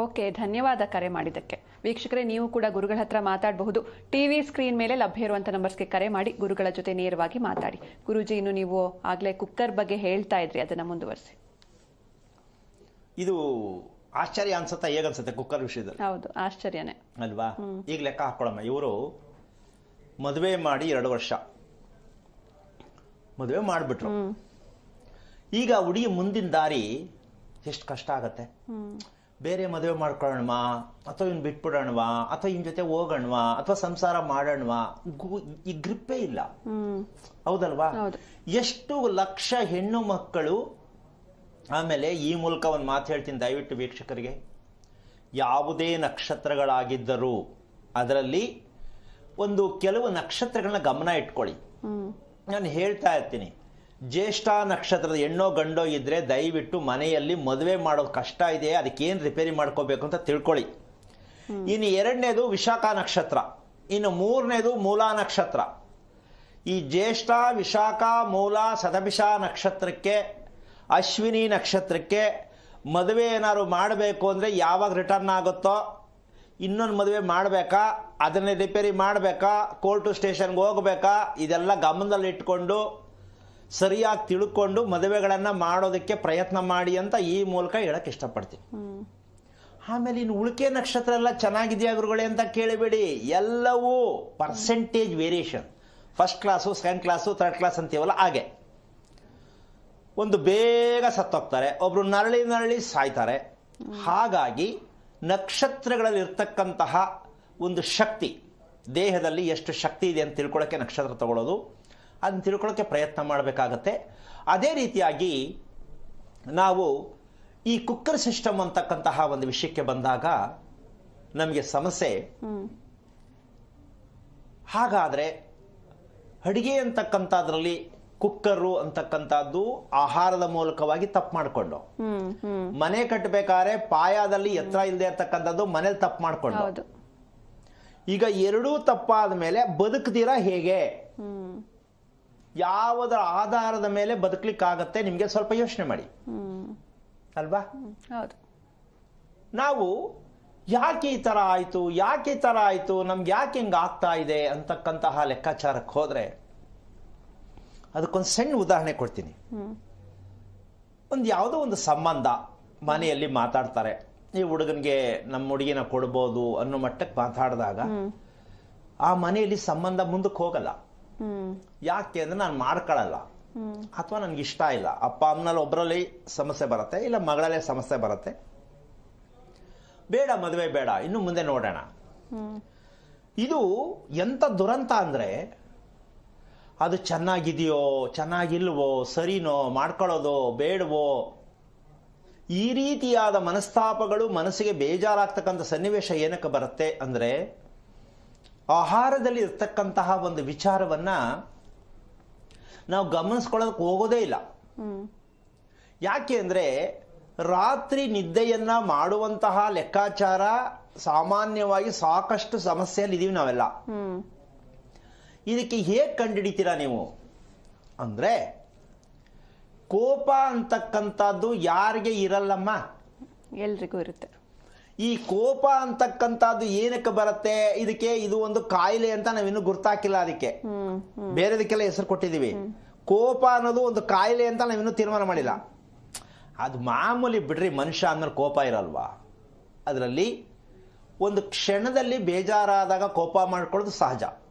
ಓಕೆ, ಧನ್ಯವಾದ ಕರೆ ಮಾಡಿದ್ದಕ್ಕೆ. ವೀಕ್ಷಕರೇ, ನೀವು ಕೂಡ ಗುರುಗಳ ಹತ್ರ ಮಾತಾಡಬಹುದು. ಟಿವಿ ಸ್ಕ್ರೀನ್ ಮೇಲೆ ಲಭ್ಯ ಇರುವಂತಹ ನಂಬರ್ಸ್ಗೆ ಕರೆ ಮಾಡಿ ಗುರುಗಳ ಜೊತೆ ನೇರವಾಗಿ ಮಾತಾಡಿ. ಗುರುಜಿ, ಇನ್ನು ನೀವು ಆಗ್ಲೇ ಕುಕ್ಕರ್ ಬಗ್ಗೆ ಹೇಳ್ತಾ ಇದ್ರಿ, ಅದನ್ನ ಮುಂದುವರಿಸಿ. ಇದು ಆಶ್ಚರ್ಯ ಅನ್ಸುತ್ತಾ? ಹೇಗನ್ಸುತ್ತೆ ಕುಕ್ಕರ್ ವಿಷಯದಲ್ಲಿ? ಹೌದು, ಆಶ್ಚರ್ಯನೇ ಅಲ್ವಾ? ಈಗ ಲೆಕ್ಕ ಹಾಕೊಳ್ಳಮ್ಮ, ಇವರು ಮದುವೆ ಮಾಡಿ 2 ವರ್ಷ ಮದುವೆ ಮಾಡಿಬಿಟ್ರು. ಈಗ ಹುಡುಗಿ ಮುಂದಿನ ದಾರಿ ಎಷ್ಟು ಕಷ್ಟ ಆಗತ್ತೆ. ಬೇರೆ ಮದುವೆ ಮಾಡ್ಕೊಳ್ಳೋಣವಾ, ಅಥವಾ ಇವ್ನು ಬಿಟ್ಬಿಡೋಣವಾ, ಅಥವಾ ಇನ್ ಜೊತೆ ಹೋಗೋಣವಾ, ಅಥವಾ ಸಂಸಾರ ಮಾಡೋಣವಾ, ಈ ಗ್ರಿಪ್ಪೇ ಇಲ್ಲ. ಹೌದಲ್ವಾ? ಎಷ್ಟು ಲಕ್ಷ ಹೆಣ್ಣು ಮಕ್ಕಳು. ಆಮೇಲೆ ಈ ಮೂಲಕ ಒಂದು ಮಾತು ಹೇಳ್ತೀನಿ ದಯವಿಟ್ಟು ವೀಕ್ಷಕರಿಗೆ, ಯಾವುದೇ ನಕ್ಷತ್ರಗಳಾಗಿದ್ದರೂ ಅದರಲ್ಲಿ ಒಂದು ಕೆಲವು ನಕ್ಷತ್ರಗಳನ್ನ ಗಮನ ಇಟ್ಕೊಳ್ಳಿ. ನಾನು ಹೇಳ್ತಾ ಇರ್ತೀನಿ, ಜ್ಯೇಷ್ಠ ನಕ್ಷತ್ರದ ಹೆಣ್ಣೋ ಗಂಡೋ ಇದ್ರೆ ದಯವಿಟ್ಟು ಮನೆಯಲ್ಲಿ ಮದುವೆ ಮಾಡೋದು ಕಷ್ಟ ಇದೆ, ಅದಕ್ಕೇನು ರಿಪೇರಿ ಮಾಡ್ಕೋಬೇಕು ಅಂತ ತಿಳ್ಕೊಳ್ಳಿ. ಇನ್ನು 2ನೇದು ವಿಶಾಖ ನಕ್ಷತ್ರ, ಇನ್ನು 3ನೇದು ಮೂಲ ನಕ್ಷತ್ರ. ಈ ಜ್ಯೇಷ್ಠ, ವಿಶಾಖ, ಮೂಲ, ಶತಭಿಷ ನಕ್ಷತ್ರಕ್ಕೆ, ಅಶ್ವಿನಿ ನಕ್ಷತ್ರಕ್ಕೆ ಮದುವೆ ಏನಾದ್ರು ಮಾಡಬೇಕು ಅಂದರೆ ಯಾವಾಗ ರಿಟರ್ನ್ ಆಗುತ್ತೋ, ಇನ್ನೊಂದು ಮದುವೆ ಮಾಡಬೇಕಾ, ಅದನ್ನೇ ರಿಪೇರಿ ಮಾಡಬೇಕಾ, ಕೋರ್ಟು ಸ್ಟೇಷನ್ಗೆ ಹೋಗಬೇಕಾ, ಇದೆಲ್ಲ ಗಮನದಲ್ಲಿ ಇಟ್ಕೊಂಡು ಸರಿಯಾಗಿ ತಿಳ್ಕೊಂಡು ಮದುವೆಗಳನ್ನು ಮಾಡೋದಕ್ಕೆ ಪ್ರಯತ್ನ ಮಾಡಿ ಅಂತ ಈ ಮೂಲಕ ಹೇಳಕ್ಕೆ ಇಷ್ಟಪಡ್ತೀನಿ. ಆಮೇಲೆ ಇನ್ನು ಉಳಿಕೆ ನಕ್ಷತ್ರ ಎಲ್ಲ ಚೆನ್ನಾಗಿದೆಯಾ ಗುರುಗಳೇ ಅಂತ ಕೇಳಬೇಡಿ. ಎಲ್ಲವೂ percentage variation. First class, second class, third class ಅಂತೀವಲ್ಲ ಹಾಗೆ. ಒಂದು ಬೇಗ ಸತ್ತೋಗ್ತಾರೆ, ಒಬ್ರು ನರಳಿ ಸಾಯ್ತಾರೆ. ಹಾಗಾಗಿ ನಕ್ಷತ್ರಗಳಲ್ಲಿ ಇರ್ತಕ್ಕಂತಹ ಒಂದು ಶಕ್ತಿ, ದೇಹದಲ್ಲಿ ಎಷ್ಟು ಶಕ್ತಿ ಇದೆ ಅಂತ ತಿಳ್ಕೊಳ್ಳೋಕ್ಕೆ ನಕ್ಷತ್ರ ತಗೊಳ್ಳೋದು, ಅದನ್ನು ತಿಳ್ಕೊಳ್ಳೋಕ್ಕೆ ಪ್ರಯತ್ನ ಮಾಡಬೇಕಾಗತ್ತೆ. ಅದೇ ರೀತಿಯಾಗಿ ನಾವು ಈ ಕುಕ್ಕರ್ ಸಿಸ್ಟಮ್ ಅಂತಕ್ಕಂತಹ ಒಂದು ವಿಷಯಕ್ಕೆ ಬಂದಾಗ ನಮಗೆ ಸಮಸ್ಯೆ. ಹಾಗಾದರೆ ಅಡಿಗೆ ಅಂತಕ್ಕಂಥದ್ರಲ್ಲಿ ಕುಕ್ಕರು ಅಂತಕ್ಕಂಥದ್ದು ಆಹಾರದ ಮೂಲಕವಾಗಿ ತಪ್ಪು ಮಾಡಿಕೊಂಡು, ಮನೆ ಕಟ್ಟಬೇಕಾದ್ರೆ ಪಾಯದಲ್ಲಿ ಎತ್ತರ ಇಲ್ಲದೆ ಇರ್ತಕ್ಕಂಥದ್ದು ಮನೇಲಿ ತಪ್ಪು ಮಾಡಿಕೊಂಡು, ಈಗ ಎರಡೂ ತಪ್ಪಾದ ಮೇಲೆ ಬದುಕ್ದಿರಾ ಹೇಗೆ, ಯಾವುದರ ಆಧಾರದ ಮೇಲೆ ಬದುಕಲಿಕ್ಕಾಗತ್ತೆ, ನಿಮಗೆ ಸ್ವಲ್ಪ ಯೋಚನೆ ಮಾಡಿ ಅಲ್ವಾ? ನಾವು ಯಾಕೆ ಈ ತರ ಆಯ್ತು, ನಮ್ಗೆ ಯಾಕೆ ಹಿಂಗ ಆಗ್ತಾ ಇದೆ ಅಂತಕ್ಕಂತಹ ಲೆಕ್ಕಾಚಾರಕ್ಕೆ ಹೋದ್ರೆ ಅದಕ್ಕೊಂದು ಸಣ್ಣ ಉದಾಹರಣೆ ಕೊಡ್ತೀನಿ. ಯಾವುದೋ ಒಂದು ಸಂಬಂಧ ಮನೆಯಲ್ಲಿ ಮಾತಾಡ್ತಾರೆ, ಈ ಹುಡುಗನಿಗೆ ನಮ್ಮ ಹುಡುಗಿನ ಕೊಡ್ಬೋದು ಅನ್ನೋ ಮಟ್ಟಕ್ಕೆ ಮಾತಾಡಿದಾಗ ಆ ಮನೆಯಲ್ಲಿ ಸಂಬಂಧ ಮುಂದಕ್ಕೆ ಹೋಗಲ್ಲ. ಯಾಕೆ ಅಂದ್ರೆ ನಾನು ಮಾಡ್ಕೊಳ್ಳಲ್ಲ, ಅಥವಾ ನನಗೆ ಇಷ್ಟ ಇಲ್ಲ, ಅಪ್ಪ ಅಮ್ಮನಲ್ಲಿ ಒಬ್ಬರಲ್ಲಿ ಸಮಸ್ಯೆ ಬರುತ್ತೆ, ಇಲ್ಲ ಮಗಳಲ್ಲೇ ಸಮಸ್ಯೆ ಬರುತ್ತೆ, ಬೇಡ ಮದುವೆ ಬೇಡ, ಇನ್ನು ಮುಂದೆ ನೋಡೋಣ. ಇದು ಎಂಥ ದುರಂತ ಅಂದರೆ ಅದು ಚೆನ್ನಾಗಿದೆಯೋ ಚೆನ್ನಾಗಿಲ್ವೋ, ಸರಿನೋ, ಮಾಡ್ಕೊಳ್ಳೋದೋ ಬೇಡವೋ, ಈ ರೀತಿಯಾದ ಮನಸ್ತಾಪಗಳು, ಮನಸ್ಸಿಗೆ ಬೇಜಾರಾಗ್ತಕ್ಕಂಥ ಸನ್ನಿವೇಶ ಏನಕ್ಕೆ ಬರುತ್ತೆ ಅಂದರೆ ಆಹಾರದಲ್ಲಿ ಇರ್ತಕ್ಕಂತಹ ಒಂದು ವಿಚಾರವನ್ನ ನಾವು ಗಮನಿಸ್ಕೊಳ್ಳೋದಕ್ಕೆ ಹೋಗೋದೇ ಇಲ್ಲ. ಯಾಕೆ ಅಂದರೆ ರಾತ್ರಿ ನಿದ್ದೆಯನ್ನ ಮಾಡುವಂತಹ ಲೆಕ್ಕಾಚಾರ ಸಾಮಾನ್ಯವಾಗಿ ಸಾಕಷ್ಟು ಸಮಸ್ಯೆಯಲ್ಲಿ ಇದೀವಿ ನಾವೆಲ್ಲ. ಇದಕ್ಕೆ ಹೇಗೆ ಕಂಡುಹಿಡಿತೀರಾ ನೀವು ಅಂದ್ರೆ, ಕೋಪ ಅಂತಕ್ಕಂಥದ್ದು ಯಾರಿಗೆ ಇರಲ್ಲಮ್ಮ? ಎಲ್ರಿಗೂ ಇರುತ್ತೆ. ಈ ಕೋಪ ಅಂತಕ್ಕಂಥದ್ದು ಏನಕ್ಕೆ ಬರುತ್ತೆ? ಇದಕ್ಕೆ ಇದು ಒಂದು ಕಾಯಿಲೆ ಅಂತ ನಾವಿನ್ನೂ ಗುರ್ತಾಕಿಲ್ಲ. ಅದಕ್ಕೆ ಬೇರೆದಕ್ಕೆಲ್ಲ ಹೆಸರು ಕೊಟ್ಟಿದ್ದೀವಿ. ಕೋಪ ಅನ್ನೋದು ಒಂದು ಕಾಯಿಲೆ ಅಂತ ನಾವಿನ್ನೂ ತೀರ್ಮಾನ ಮಾಡಿಲ್ಲ. ಅದು ಮಾಮೂಲಿ ಬಿಡ್ರಿ, ಮನುಷ್ಯ ಅಂದ್ಮೇಲೆ ಕೋಪ ಇರಲ್ವಾ? ಅದರಲ್ಲಿ ಒಂದು ಕ್ಷಣದಲ್ಲಿ ಬೇಜಾರಾದಾಗ ಕೋಪ ಮಾಡ್ಕೊಳ್ಳೋದು ಸಹಜ.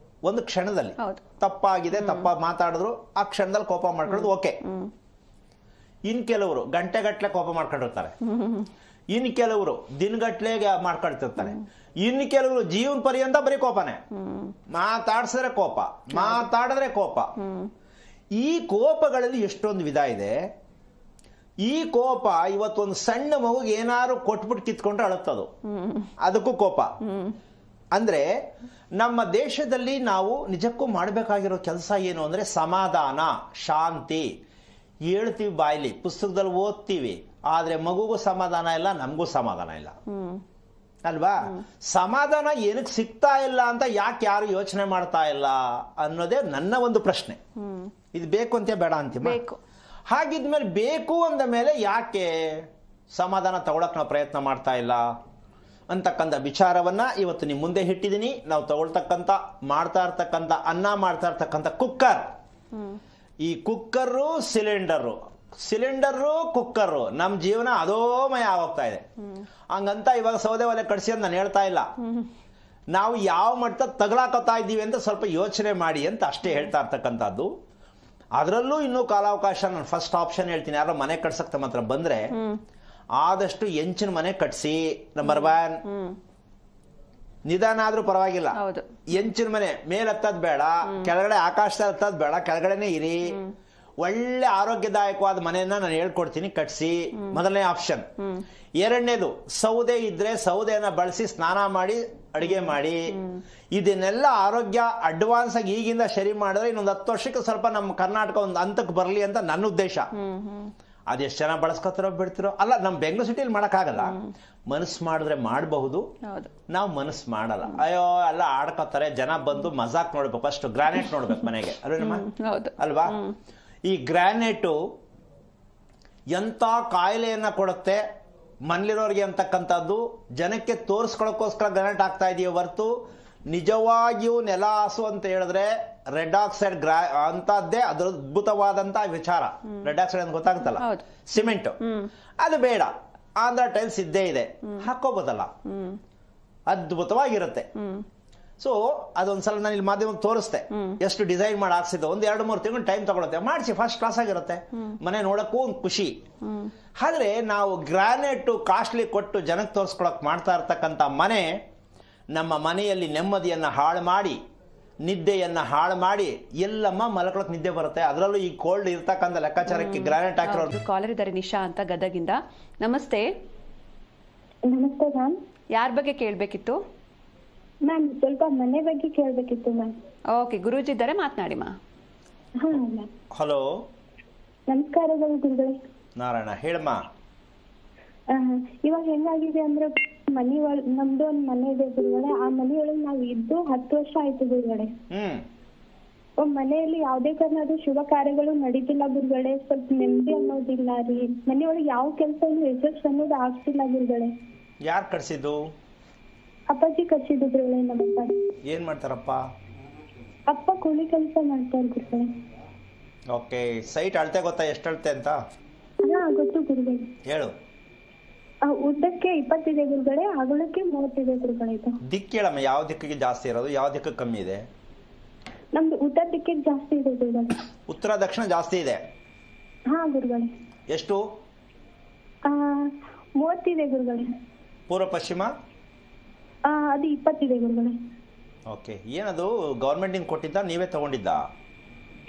ಒಂದು ಕ್ಷಣದಲ್ಲಿ ತಪ್ಪಾಗಿದೆ, ಮಾತಾಡಿದ್ರು ಆ ಕ್ಷಣದಲ್ಲಿ ಕೋಪ ಮಾಡ್ಕೊಳ್ಳೋದು ಓಕೆ. ಇನ್ ಕೆಲವರು ಗಂಟೆಗಟ್ಲೆ ಕೋಪ ಮಾಡ್ಕೊಂಡಿರ್ತಾರೆ, ಇನ್ ಕೆಲವರು ದಿನಗಟ್ಲೆ ಮಾಡ್ಕೊಳ್ತಿರ್ತಾರೆ, ಇನ್ ಕೆಲವರು ಜೀವನ ಪರ್ಯಂತ ಬರೀ ಕೋಪನೇ. ಮಾತಾಡ್ಸಿದ್ರೆ ಕೋಪ, ಮಾತಾಡಿದ್ರೆ ಕೋಪ. ಈ ಕೋಪಗಳಲ್ಲಿ ಎಷ್ಟೊಂದು ವಿಧ ಇದೆ. ಈ ಕೋಪ ಇವತ್ತೊಂದು ಸಣ್ಣ ಮಗುಗೆ ಏನಾದ್ರು ಕೊಟ್ಬಿಟ್ಟು ಕಿತ್ಕೊಂಡ್ರೆ ಅಳುತ್ತದು, ಅದಕ್ಕೂ ಕೋಪ. ಅಂದ್ರೆ ನಮ್ಮ ದೇಶದಲ್ಲಿ ನಾವು ನಿಜಕ್ಕೂ ಮಾಡಬೇಕಾಗಿರೋ ಕೆಲಸ ಏನು ಅಂದ್ರೆ ಸಮಾಧಾನ, ಶಾಂತಿ. ಹೇಳ್ತೀವಿ ಬಾಯ್ಲಿ, ಪುಸ್ತಕದಲ್ಲಿ ಓದ್ತೀವಿ, ಆದ್ರೆ ಮಗುಗೂ ಸಮಾಧಾನ ಇಲ್ಲ, ನಮಗೂ ಸಮಾಧಾನ ಇಲ್ಲ ಅಲ್ವಾ? ಸಮಾಧಾನ ಏನಕ್ಕೆ ಸಿಗ್ತಾ ಇಲ್ಲ ಅಂತ ಯಾಕೆ ಯಾರು ಯೋಚನೆ ಮಾಡ್ತಾ ಇಲ್ಲ ಅನ್ನೋದೇ ನನ್ನ ಒಂದು ಪ್ರಶ್ನೆ. ಇದು ಬೇಕು ಅಂತ ಬೇಡ ಅಂತೀವಿ. ಹಾಗಿದ್ಮೇಲೆ ಬೇಕು ಅಂದ ಮೇಲೆ ಯಾಕೆ ಸಮಾಧಾನ ತಗೊಳಕ್ ನಾವು ಪ್ರಯತ್ನ ಮಾಡ್ತಾ ಇಲ್ಲ ಅಂತಕ್ಕಂಥ ವಿಚಾರವನ್ನ ಇವತ್ತು ನಿಮ್ಮ ಮುಂದೆ ಇಟ್ಟಿದ್ದೀನಿ. ನಾವು ತಗೊಳ್ತಕ್ಕಂಥ ಮಾಡ್ತಾ ಇರ್ತಕ್ಕಂಥ ಅನ್ನ ಮಾಡ್ತಾ ಇರ್ತಕ್ಕಂಥ ಕುಕ್ಕರ್, ಈ ಕುಕ್ಕರು ಸಿಲಿಂಡರು ಕುಕ್ಕರು ನಮ್ಮ ಜೀವನ ಅಧೋಮಯ ಆಗೋಗ್ತಾ ಇದೆ. ಹಂಗಂತ ಇವಾಗ ಸೌದೆ ಒಲೆ ಕಡಿಸಿ ಅಂತ ನಾನು ಹೇಳ್ತಾ ಇಲ್ಲ. ನಾವು ಯಾವ ಮಟ್ಟ ತಗಲಾಕೋತಾ ಇದ್ದೀವಿ ಅಂತ ಸ್ವಲ್ಪ ಯೋಚನೆ ಮಾಡಿ ಅಂತ ಅಷ್ಟೇ ಹೇಳ್ತಾ ಇರ್ತಕ್ಕಂಥದ್ದು. ಅದರಲ್ಲೂ ಇನ್ನೂ ಕಾಲಾವಕಾಶ. ನಾನು ಫಸ್ಟ್ ಆಪ್ಷನ್ ಹೇಳ್ತೀನಿ, ಯಾರೋ ಮನೆ ಕಟ್ಸಕ್ ತಮ್ಮ ಹತ್ರ ಬಂದ್ರೆ ಆದಷ್ಟು ಎಂಚಿನ ಮನೆ ಕಟ್ಸಿ. ನಂಬರ್ 1, ನಿಧಾನ ಆದ್ರೂ ಪರವಾಗಿಲ್ಲ, ಎಂಚಿನ ಮನೆ. ಮೇಲ್ ಹತ್ತದ್ ಬೇಡ, ಕೆಳಗಡೆ ಆಕಾಶದಲ್ಲಿ ಹತ್ತದ್ ಬೇಡ, ಕೆಳಗಡೆನೆ ಇರಿ. ಒಳ್ಳೆ ಆರೋಗ್ಯದಾಯಕವಾದ ಮನೆಯನ್ನ ನಾನು ಹೇಳ್ಕೊಡ್ತೀನಿ, ಕಟ್ಸಿ. ಮೊದಲನೇ ಆಪ್ಷನ್. ಎರಡನೇದು, ಸೌದೆ ಇದ್ರೆ ಸೌದೆಯನ್ನ ಬಳಸಿ ಸ್ನಾನ ಮಾಡಿ ಅಡಿಗೆ ಮಾಡಿ. ಇದನ್ನೆಲ್ಲ ಆರೋಗ್ಯ ಅಡ್ವಾನ್ಸ್ ಆಗಿ ಈಗಿಂದ ಸರಿ ಮಾಡಿದ್ರೆ ಇನ್ನೊಂದು 10 ವರ್ಷಕ್ಕೆ ಸ್ವಲ್ಪ ನಮ್ಮ ಕರ್ನಾಟಕ ಒಂದು ಹಂತಕ್ಕೆ ಬರಲಿ ಅಂತ ನನ್ನ ಉದ್ದೇಶ. ಅದೆಷ್ಟು ಜನ ಬಳಸ್ಕೊತಾರೋ ಬಿಡ್ತಿರೋ ಅಲ್ಲ, ನಮ್ಮ ಬೆಂಗಳೂರು ಸಿಟಿಯಲ್ಲಿ ಮಾಡಕ್ಕಾಗಲ್ಲ. ಮನಸ್ಸು ಮಾಡಿದ್ರೆ ಮಾಡಬಹುದು, ನಾವು ಮನಸ್ಸು ಮಾಡಲ್ಲ. ಅಯ್ಯೋ ಎಲ್ಲ ಆಡ್ಕೋತಾರೆ ಜನ, ಬಂದು ಮಜಾಕ್ ನೋಡ್ಬೇಕು, ಫಸ್ಟ್ ಗ್ರಾನೈಟ್ ನೋಡ್ಬೇಕು ಮನೆಗೆ ಅಲ್ವಾ? ಈ ಗ್ರಾನೈಟು ಎಂತ ಕಾಯಿಲೆಯನ್ನ ಕೊಡುತ್ತೆ ಮನೇಲಿರೋರಿಗೆ ಅಂತಕ್ಕಂಥದ್ದು ಜನಕ್ಕೆ ತೋರಿಸ್ಕೊಳ್ಳೋಕ್ಕೋಸ್ಕರ ಗ್ರಾನೈಟ್ ಆಗ್ತಾ ಇದೆಯೋ ಹೊರತು ನಿಜವಾಗಿಯೂ ನೆಲ ಹಾಸು ಅಂತ ಹೇಳಿದ್ರೆ ರೆಡ್ ಆಕ್ಸೈಡ್ ಅಂತದ್ದೇ ಅದ್ರ ಅದ್ಭುತವಾದಂತ ವಿಚಾರ. ರೆಡ್ ಆಕ್ಸೈಡ್ ಅಂತ ಗೊತ್ತಾಗುತ್ತಲ್ಲ, ಸಿಮೆಂಟ್, ಅದು ಬೇಡ. ಆಂಧ್ರ ಟೈಲ್ಸ್ ಇದ್ದೇ ಇದೆ, ಹಾಕೋಬೋದಲ್ಲ, ಅದ್ಭುತವಾಗಿರುತ್ತೆ. ಸೊ ಅದೊಂದ್ಸಲ ನಾನು ಇಲ್ಲಿ ಮಾಧ್ಯಮಕ್ಕೆ ತೋರಿಸ್ತೆ, ಎಷ್ಟು ಡಿಸೈನ್ ಮಾಡಿ ಹಾಕ್ಸಿದ್ದು. 1-2-3 ತಿಂಗಳು ಟೈಮ್ ತಗೊಳುತ್ತೆ, ಮಾಡಿಸಿ, ಫಸ್ಟ್ ಕ್ಲಾಸ್ ಆಗಿರುತ್ತೆ. ಮನೆ ನೋಡಕ್ಕೂ ಒಂದು ಖುಷಿ. ಆದ್ರೆ ನಾವು ಗ್ರಾನೈಟ್ ಕಾಸ್ಟ್ಲಿ ಕೊಟ್ಟು ಜನಕ್ಕೆ ತೋರಿಸ್ಕೊಳಕ್ ಮಾಡ್ತಾ ಇರ್ತಕ್ಕಂಥ ಮನೆ ನಮ್ಮ ಮನೆಯಲ್ಲಿ ನೆಮ್ಮದಿಯನ್ನ ಹಾಳು ಮಾಡಿ, ನಿದ್ದೆಯನ್ನ ಹಾಳು ಮಾಡಿ. ಎಲ್ಲಮ್ಮ ಮಲಕೊಳಕ್ ನಿದ್ದೆ ಬರುತ್ತೆ, ಅದರಲ್ಲೂ ಈ ಕೋಲ್ಡ್ ಇರ್ತಕ್ಕಂಥ ಲೆಕ್ಕಾಚಾರಕ್ಕೆ ಗ್ರಾನೈಟ್ ಹಾಕಿರೋದು. ಕಾಲರ್ ಇದ್ದಾರೆ ನಿಶಾ ಅಂತ ಗದಗಿಂದ. ನಮಸ್ತೆ. ನಮಸ್ತೆ ಮ್ಯಾಮ್. ಯಾರ ಬಗ್ಗೆ ಕೇಳಬೇಕಿತ್ತು ಮ್ಯಾಮ್? ಸ್ವಲ್ಪ ಮನೆ ಬಗ್ಗೆ ಕೇಳಬೇಕಿತ್ತು ಮ್ಯಾಮ್. ಓಕೆ, ಗುರೂಜಿ ಇದ್ದಾರೆ, ಮಾತನಾಡಿ ಮಾ. ಹಲೋ, ನಮಸ್ಕಾರಗಳು ಗುರುಗಳೇ. ನಾರಾಯಣ, ಹೇಳಮ್ಮ. ಇವಾಗ ಹೆಂಗಾಗಿದೆ ಅಂದ್ರೆ, ನಮ್ದು ಒಂದ್ ಮನೆ ಇದೆ ಗುರುಗಳೇ. ಆ ಮನೆಯೊಳಗೆ ನಾವ್ ಇದ್ದು 10 ವರ್ಷ ಆಯ್ತು ಗುರುಗಳೇ. ಮನೆಯಲ್ಲಿ ಯಾವ್ದೇ ಕಾರಣದ ಶುಭ ಕಾರ್ಯಗಳು ನಡೀತಿಲ್ಲ ಗುರುಗಳೇ. ಸ್ವಲ್ಪ ನೆಮ್ಮದಿ ಅನ್ನೋದಿಲ್ಲ ರೀ. ಮನೆಯೊಳಗೆ ಯಾವ ಕೆಲಸ ಯಶಸ್ಸು ಅನ್ನೋದು ಆಗ್ತಿಲ್ಲ ಗುರುಗಳೇ. ಯಾರು ಕಟ್ಸಿದ್ದು? ಅಪ್ಪಾಜಿ ಕಟ್ಸಿದ್ದು ಗುರುಗಳೇ. ನಮ್ಮಪ್ಪ ಏನ್ ಮಾಡ್ತಾರಪ್ಪ? ಅಪ್ಪ ಕೂಲಿ ಕೆಲಸ ಮಾಡ್ತಾರೆ ಗುರುಗಳೇ. ಓಕೆ, ಸೈಟ್ ಅಳತೆ ಗೊತ್ತಾ? ಎಷ್ಟು ಅಳತೆ ಅಂತ? ಹಾ ಗೊತ್ತು ಗುರುಗಳೇ. ಹೇಳು. ಉದ್ದಕ್ಕೆ 20 ಇದೆ ಗುರುಗಳೇ, ಅಗಲಕ್ಕೆ 30 ಇದೆ ಗುರುಗಳೇ. ದಿಕ್ಕು ಹೇಳಮ್ಮ, ಯಾವ ದಿಕ್ಕಿಗೆ ಜಾಸ್ತಿ ಇರೋದು, ಯಾವ ದಿಕ್ಕು ಕಮ್ಮಿ ಇದೆ? ನಮ್ದು ಉತ್ತರ ದಿಕ್ಕಿಗೆ ಜಾಸ್ತಿ ಇದೆ ಗುರುಗಳೇ. ಉತ್ತರ ದಕ್ಷಿಣ ಜಾಸ್ತಿ ಇದೆ. ಹಾ ಗುರುಗಳೇ. ಎಷ್ಟು? 30 ಇದೆ ಗುರುಗಳೇ. ಪೂರ್ವ ಪಶ್ಚಿಮ? ಅದು 20 ಇದೆ ಗುರುಗಳೇ. ಓಕೆ. ಏನದು ಗೌರ್ಮೆಂಟಿಂದ ಕೊಟ್ಟಿದ್ದ, ನೀವೇ ತಗೊಂಡಿದ್ದ?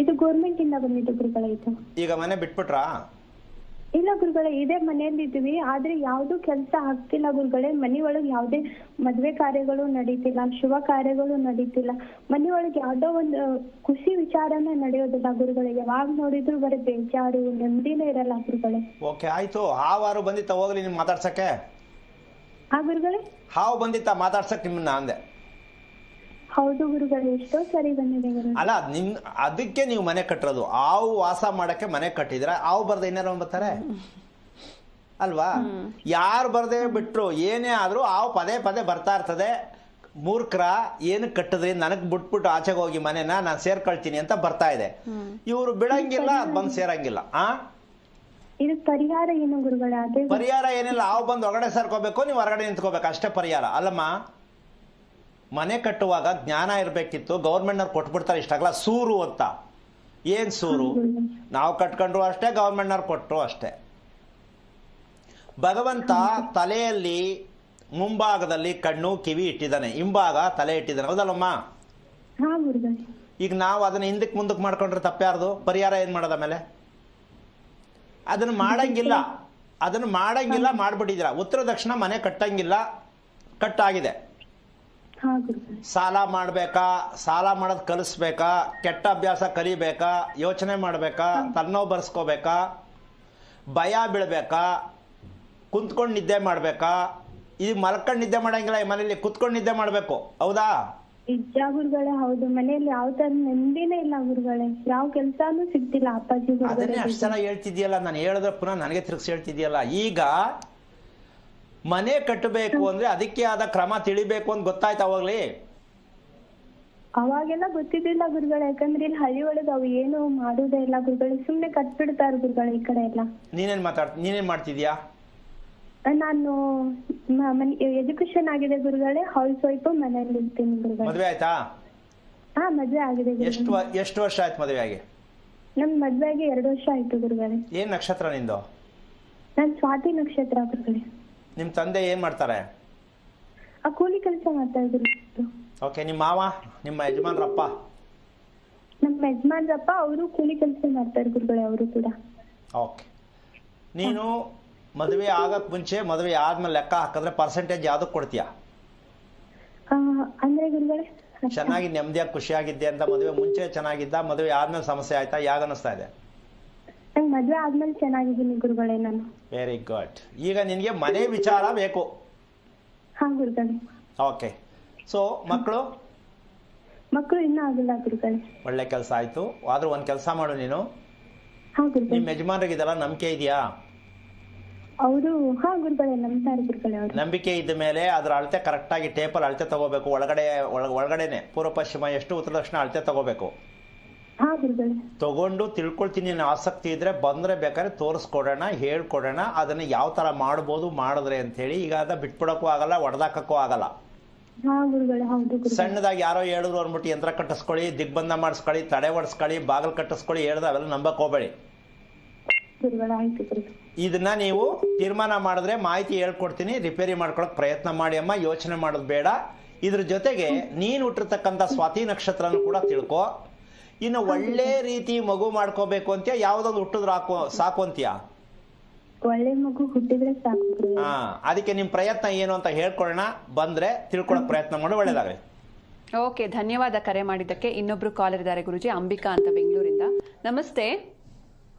ಇದು ಗೌರ್ಮೆಂಟ್ ಇಂದ ಬಂದಿದ್ದು ಗುರುಗಳೇ. ಇದು ಈಗ ಮನೆ ಬಿಟ್ಬಿಟ್ರಾ? ಇಲ್ಲ ಗುರುಗಳೇ, ಇದೇ ಮನೆಯಲ್ಲಿ ಇದ್ವಿ. ಆದ್ರೆ ಯಾವ್ದು ಕೆಲಸ ಆಗ್ತಿಲ್ಲ ಗುರುಗಳೇ. ಮನೆ ಒಳಗೆ ಯಾವುದೇ ಮದ್ವೆ ಕಾರ್ಯಗಳು ನಡೀತಿಲ್ಲ, ಶುಭ ಕಾರ್ಯಗಳು ನಡೀತಿಲ್ಲ. ಮನೆ ಒಳಗೆ ಯಾವ್ದೋ ಒಂದು ಖುಷಿ ವಿಚಾರನೇ ನಡೆಯೋದಿಲ್ಲ ಗುರುಗಳೇ. ಯಾವಾಗ ನೋಡಿದ್ರು ಬರೀ ಬೇಜಾರು, ನೆಮ್ಮದಿನೇ ಇರಲ್ಲ ಗುರುಗಳೇ. ಓಕೆ, ಆಯ್ತು. ಹಾವಾರು ಬಂದಿತ್ತ ಹೋಗ್ಲಿ ನಿಮ್ ಮಾತಾಡ್ಸಕ್ಕೆ? ಆ ಗುರುಗಳೇ, ಹಾವು ಬಂದಿತ್ತ ಮಾತಾಡ್ಸಕ್ ನಿಮ್ಮನ್ನ ಅಂದೆ? ಹೌದು ಗುರುಗಳೇ, ಎಷ್ಟೋ ಸರಿ ಬಂದಿದೆ ಗುರು. ಅಲ್ಲ, ಅದಕ್ಕೆ ನೀವು ಮನೆ ಕಟ್ಟಿರೋದು. ಹಾವು ವಾಸ ಮಾಡಕ್ಕೆ ಮನೆ ಕಟ್ಟಿದ್ರೆ ಹಾವು ಬರ್ದೆ ಇನ್ನಾರ ಬರ್ತಾರೆ ಅಲ್ವಾ? ಯಾರು ಬರ್ದೇ ಬಿಟ್ರು ಏನೇ ಆದ್ರೂ ಹಾವು ಪದೇ ಪದೇ ಬರ್ತಾ ಇರ್ತದೆ. ಮೂರ್ಖರ ಏನಕ್ಕೆ ಕಟ್ಟಿದ್ರಿ, ನನಗ್ ಬಿಟ್ಬಿಟ್ಟು ಆಚೆಗೆ ಹೋಗಿ ಮನೆನ ನಾನು ಸೇರ್ಕೊಳ್ತೀನಿ ಅಂತ ಬರ್ತಾ ಇದೆ. ಇವರು ಬಿಡಂಗಿಲ್ಲ, ಅದ್ ಬಂದು ಸೇರಂಗಿಲ್ಲ. ಇದು ಪರಿಹಾರ ಏನು ಗುರುಗಳೇ? ಅದೇ ಪರಿಹಾರ ಏನಿಲ್ಲ, ಹಾವು ಬಂದು ಹೊರಗಡೆ ಸೇರ್ಕೋಬೇಕು, ನೀವು ಹೊರಗಡೆ ನಿಂತ್ಕೋಬೇಕು, ಅಷ್ಟೇ ಪರಿಹಾರ. ಅಲ್ಲಮ್ಮ, ಮನೆ ಕಟ್ಟುವಾಗ ಜ್ಞಾನ ಇರಬೇಕಿತ್ತು. ಗೌರ್ಮೆಂಟ್ನವ್ರು ಕೊಟ್ಬಿಡ್ತಾರೆ ಇಷ್ಟಾಗಲ್ಲ ಸೂರು ಅಂತ. ಏನ್ ಸೂರು? ನಾವು ಕಟ್ಕೊಂಡ್ರು ಅಷ್ಟೇ, ಗೌರ್ಮೆಂಟ್ನವ್ರು ಕೊಟ್ಟರು ಅಷ್ಟೇ. ಭಗವಂತ ತಲೆಯಲ್ಲಿ ಮುಂಭಾಗದಲ್ಲಿ ಕಣ್ಣು ಕಿವಿ ಇಟ್ಟಿದ್ದಾನೆ, ಹಿಂಭಾಗ ತಲೆ ಇಟ್ಟಿದ್ದಾನೆ, ಹೌದಲ್ಲಮ್ಮ? ಈಗ ನಾವು ಅದನ್ನ ಹಿಂದಕ್ಕೆ ಮುಂದಕ್ಕೆ ಮಾಡ್ಕೊಂಡ್ರೆ ತಪ್ಪ್ಯಾರ್ದು? ಪರಿಹಾರ ಏನ್ ಮಾಡೋದ ಮೇಲೆ? ಅದನ್ನ ಮಾಡಂಗಿಲ್ಲ, ಮಾಡ್ಬಿಟ್ಟಿದ್ದೀರಾ. ಉತ್ತರ ದಕ್ಷಿಣ ಮನೆ ಕಟ್ಟಂಗಿಲ್ಲ, ಕಟ್ಟಾಗಿದೆ. ಸಾಲ ಮಾಡ್ಬೇಕಾ, ಸಾಲ ಮಾಡೋದು ಕಲಿಸ್ಬೇಕಾ, ಕೆಟ್ಟ ಅಭ್ಯಾಸ ಕಲಿಬೇಕಾ, ಯೋಚನೆ ಮಾಡ್ಬೇಕಾ, ತನ್ನೋವು ಬರ್ಸ್ಕೋಬೇಕಾ, ಭಯ ಬೀಳ್ಬೇಕಾ, ಕುಂತ್ಕೊಂಡು ನಿದ್ದೆ ಮಾಡ್ಬೇಕಾ? ಇದು ಮಲ್ಕೊಂಡು ನಿದ್ದೆ ಮಾಡಂಗಿಲ್ಲ, ಈ ಮನೇಲಿ ಕುತ್ಕೊಂಡು ನಿದ್ದೆ ಮಾಡ್ಬೇಕು, ಹೌದಾ? ನಿಜ ಗುರುಗಳೇ, ಹೌದು. ಮನೆಯಲ್ಲಿ ಯಾವ ತರ ನೆಮ್ಮದಿನೇ ಇಲ್ಲ ಗುರುಗಳೇ. ಯಾವ ಕೆಲ್ಸಾನು ಸಿಗ್ತಿಲ್ಲ ಅಪ್ಪಾಜಿ. ಅದನ್ನೇ ಅಷ್ಟು ಸಲ ಹೇಳ್ತಿದ್ಯಲ್ಲ, ನಾನು ಹೇಳಿದ್ರೆ ಪುನಃ ನನಗೆ ತಿರುಗಿಸಿ ಹೇಳ್ತಿದ್ಯಲ್ಲ. ಈಗ ಮನೆ ಕಟ್ಟಬೇಕು ಅಂದ್ರೆ ಅದಕ್ಕೆ ಆದ ಕ್ರಮ ತಿಳಿಬೇಕು ಅಂತ ಗೊತ್ತಾಯ್ತು ಅವಾಗ್ಲಿ? ಅವಾಗೆಲ್ಲ ಗೊತ್ತಿದ್ದಿಲ್ಲ ಗುರುಗಳೇ, ಯಾಕಂದ್ರೆ ಇಲ್ಲಿ ಹಳ್ಳಿ ಒಳಗೆ ಅವು ಏನು ಮಾಡುದೇ ಇಲ್ಲ ಗುರುಗಳೇ. ಸುಮ್ನೆ ಕಟ್ಬಿಡ್ತಾರ ಗುರುಗಳೇ ಈ ಕಡೆ ಎಲ್ಲ. ನೀನೇನ್ ಮಾಡ್ತಿದ್ಯಾ? ನಾನು ಎಜುಕೇಶನ್ ಆಗಿದೆ ಗುರುಗಳೇ, ಹೌಸ್ ವೈಫ್, ಮನೆಯಲ್ಲಿ ಇರ್ತೀನಿ ಗುರುಗಳೇ. ಮದ್ವೆ ಆಯ್ತಾ? ಹಾ, ಮದ್ವೆ ಆಗಿದೆ. ಎಷ್ಟು ವರ್ಷ ಆಯ್ತು ಮದ್ವೆ ಆಗಿ? ನಮ್ ಮದ್ವೆ ಆಗಿ 2 ವರ್ಷ ಆಯ್ತು ಗುರುಗಳೇ. ಏನ್ ನಕ್ಷತ್ರ ನಿಂದು? ನಾನ್ ಸ್ವಾತಿ ನಕ್ಷತ್ರ ಗುರುಗಳೇ. ನಿಮ್ ತಂದೆ ಏನ್ ಮಾಡ್ತಾರೆ? ಕೂಲಿ ಕೆಲಸ ಮಾಡ್ತಾರೆ ಗುರುಗಳು. ಓಕೆ. ನಿಮ್ಮ ಮಾವ, ನಿಮ್ಮ ಯಜಮಾನ್ರಪ್ಪ? ನಮ್ಮ ಯಜಮಾನ್ರಪ್ಪ ಅವರು ಕೂಲಿ ಕೆಲಸ ಮಾಡ್ತಾರೆ ಗುರುಗಳೇ, ಅವರು ಕೂಡ. ಓಕೆ. ನೀನು ಮದುವೆ ಆಗಕ್ ಮುಂಚೆ, ಮದುವೆ ಆದ್ಮೇಲೆ ಲೆಕ್ಕ ಹಾಕಿದ್ರೆ ಪರ್ಸೆಂಟೇಜ್ ಯಾವ್ದಕ್ ಕೊಡ್ತೀಯಾ? ಅಂದ್ರೆ ಗುರುಗಳೇ, ಚೆನ್ನಾಗಿ ನೆಮ್ಮದಿಯಾಗಿ ಖುಷಿಯಾಗಿದ್ದೆ ಅಂತ ಮದುವೆ ಮುಂಚೆ ಚೆನ್ನಾಗಿದ್ದ, ಮದುವೆ ಆದ್ಮೇಲೆ ಸಮಸ್ಯೆ ಆಯ್ತಾ? ಯಾಗ ಅನಿಸ್ತಾ ಇದೆ? ನಂಗೆ ಮದ್ವೆ ಆದ್ಮೇಲೆ ಚೆನ್ನಾಗಿದ್ದೀನಿ ಗುರುಗಳೇ ನಾನು. Very good. ಈಗ ನಿನ್ಗೆ ಮನೆ ವಿಚಾರ ಬೇಕು? ಹಾ ಗುರುಗಳೇ. ಓಕೆ. ಸೊ ಮಕ್ಕಳು ಇನ್ನೂ ಆಗಿಲ್ಲ ಗುರುಗಳೇ. ಒಳ್ಳೆ ಕೆಲಸ ಆಯ್ತು. ಆದ್ರೂ ಒಂದ್ ಕೆಲಸ ಮಾಡು ನೀನು. ಹಾ ಗುರುಗಳೇ. ನಿಮ್ ಯಜಮಾನ್ರಿಗೆ ಇದೆಲ್ಲ ನಂಬಿಕೆ ಇದೆಯಾ? ಅವರು ಹಾ ಗುರುಗಳೇ ನಂಬ್ತಾರೆ ಗುರುಗಳೇ. ಅವರು ನಂಬಿಕೆ ಇದ್ದ ಮೇಲೆ ಅದ್ರ ಅಳತೆ ಕರೆಕ್ಟ್ ಆಗಿ ಟೇಪಲ್ಲಿ ಅಳತೆ ತಗೋಬೇಕು. ಒಳಗಡೆನೆ ಪೂರ್ವ ಪಶ್ಚಿಮ ಎಷ್ಟು, ಉತ್ತರ ದಕ್ಷಿಣ ಅಳತೆ ತಗೋಬೇಕು. ಹಾ ಗುರುಗಳೇ. ತಗೊಂಡು ತಿಳ್ಕೊಳ್ತೀನಿ, ಆಸಕ್ತಿ ಇದ್ರೆ ಬಂದ್ರೆ ಬೇಕಾದ್ರೆ ತೋರಿಸ್ಕೊಡೋಣ, ಹೇಳ್ಕೊಡೋಣ, ಅದನ್ನ ಯಾವ ತರ ಮಾಡ್ಬೋದು ಮಾಡಿದ್ರೆ ಅಂತ ಹೇಳಿ. ಈಗ ಅದ ಬಿಟ್ಬಿಡಕ್ಕೂ ಆಗಲ್ಲ, ಒಡೆದಾಕಕ್ಕೂ ಆಗಲ್ಲ. ಹಾ ಗುರುಗಳೇ, ಹೌದು ಗುರುಗಳೇ. ಸಣ್ಣದಾಗಿ ಯಾರೋ ಹೇಳಿದ್ರು ಅಂದ್ಬಿಟ್ಟು ಯಂತ್ರ ಕಟ್ಟಿಸ್ಕೊಳ್ಳಿ, ದಿಗ್ಬಂಧ ಮಾಡಿಸ್ಕೊಳ್ಳಿ, ತಡೆ ಹೊಡಿಸ್ಕೊಳ್ಳಿ, ಬಾಗಿಲು ಕಟ್ಟಿಸ್ಕೊಳ್ಳಿ ಹೇಳ್ದೆ ಅವೆಲ್ಲ ನಂಬಕ್ ಹೋಗ್ಬೇಡಿ. ಇದನ್ನ ನೀವು ತೀರ್ಮಾನ ಮಾಡಿದ್ರೆ ಮಾಹಿತಿ ಹೇಳ್ಕೊಡ್ತೀನಿ, ರಿಪೇರಿ ಮಾಡ್ಕೊಳಕ್ ಪ್ರಯತ್ನ ಮಾಡಿ ಅಮ್ಮ. ಯೋಚನೆ ಮಾಡೋದು ಬೇಡ. ಇದ್ರ ಜೊತೆಗೆ ನೀನು ಹುಟ್ಟಿರ್ತಕ್ಕಂಥ ಸ್ವಾತಿ ನಕ್ಷತ್ರನು ಕೂಡ ತಿಳ್ಕೊ. ಇನ್ನು ಒಳ್ಳೆ ರೀತಿ ಮಗು ಮಾಡ್ಕೋಬೇಕು ಅಂತೀಯ, ಯಾವ್ದೊಂದು ಹುಟ್ಟಿದ್ರು ಸಾಕು ಅಂತೀಯ? ಒಳ್ಳೆ ಮಗು ಹುಟ್ಟಿದ್ರೆ ಸಾಕು. ಅದಕ್ಕೆ ನಿಮ್ ಪ್ರಯತ್ನ ಏನು ಅಂತ ಹೇಳ್ಕೊಳ್ಳೋಣ, ಬಂದ್ರೆ ತಿಳ್ಕೊಳಕ್ ಪ್ರಯತ್ನ ಮಾಡಿ. ಒಳ್ಳೇದಾಗಲಿ. ಓಕೆ, ಧನ್ಯವಾದ ಕರೆ ಮಾಡಿದ್ದಕ್ಕೆ. ಇನ್ನೊಬ್ರು ಕಾಲರ್ ಇದ್ದಾರೆ ಗುರುಜಿ, ಅಂಬಿಕಾ ಅಂತ ಬೆಂಗಳೂರಿಂದ. ನಮಸ್ತೆ.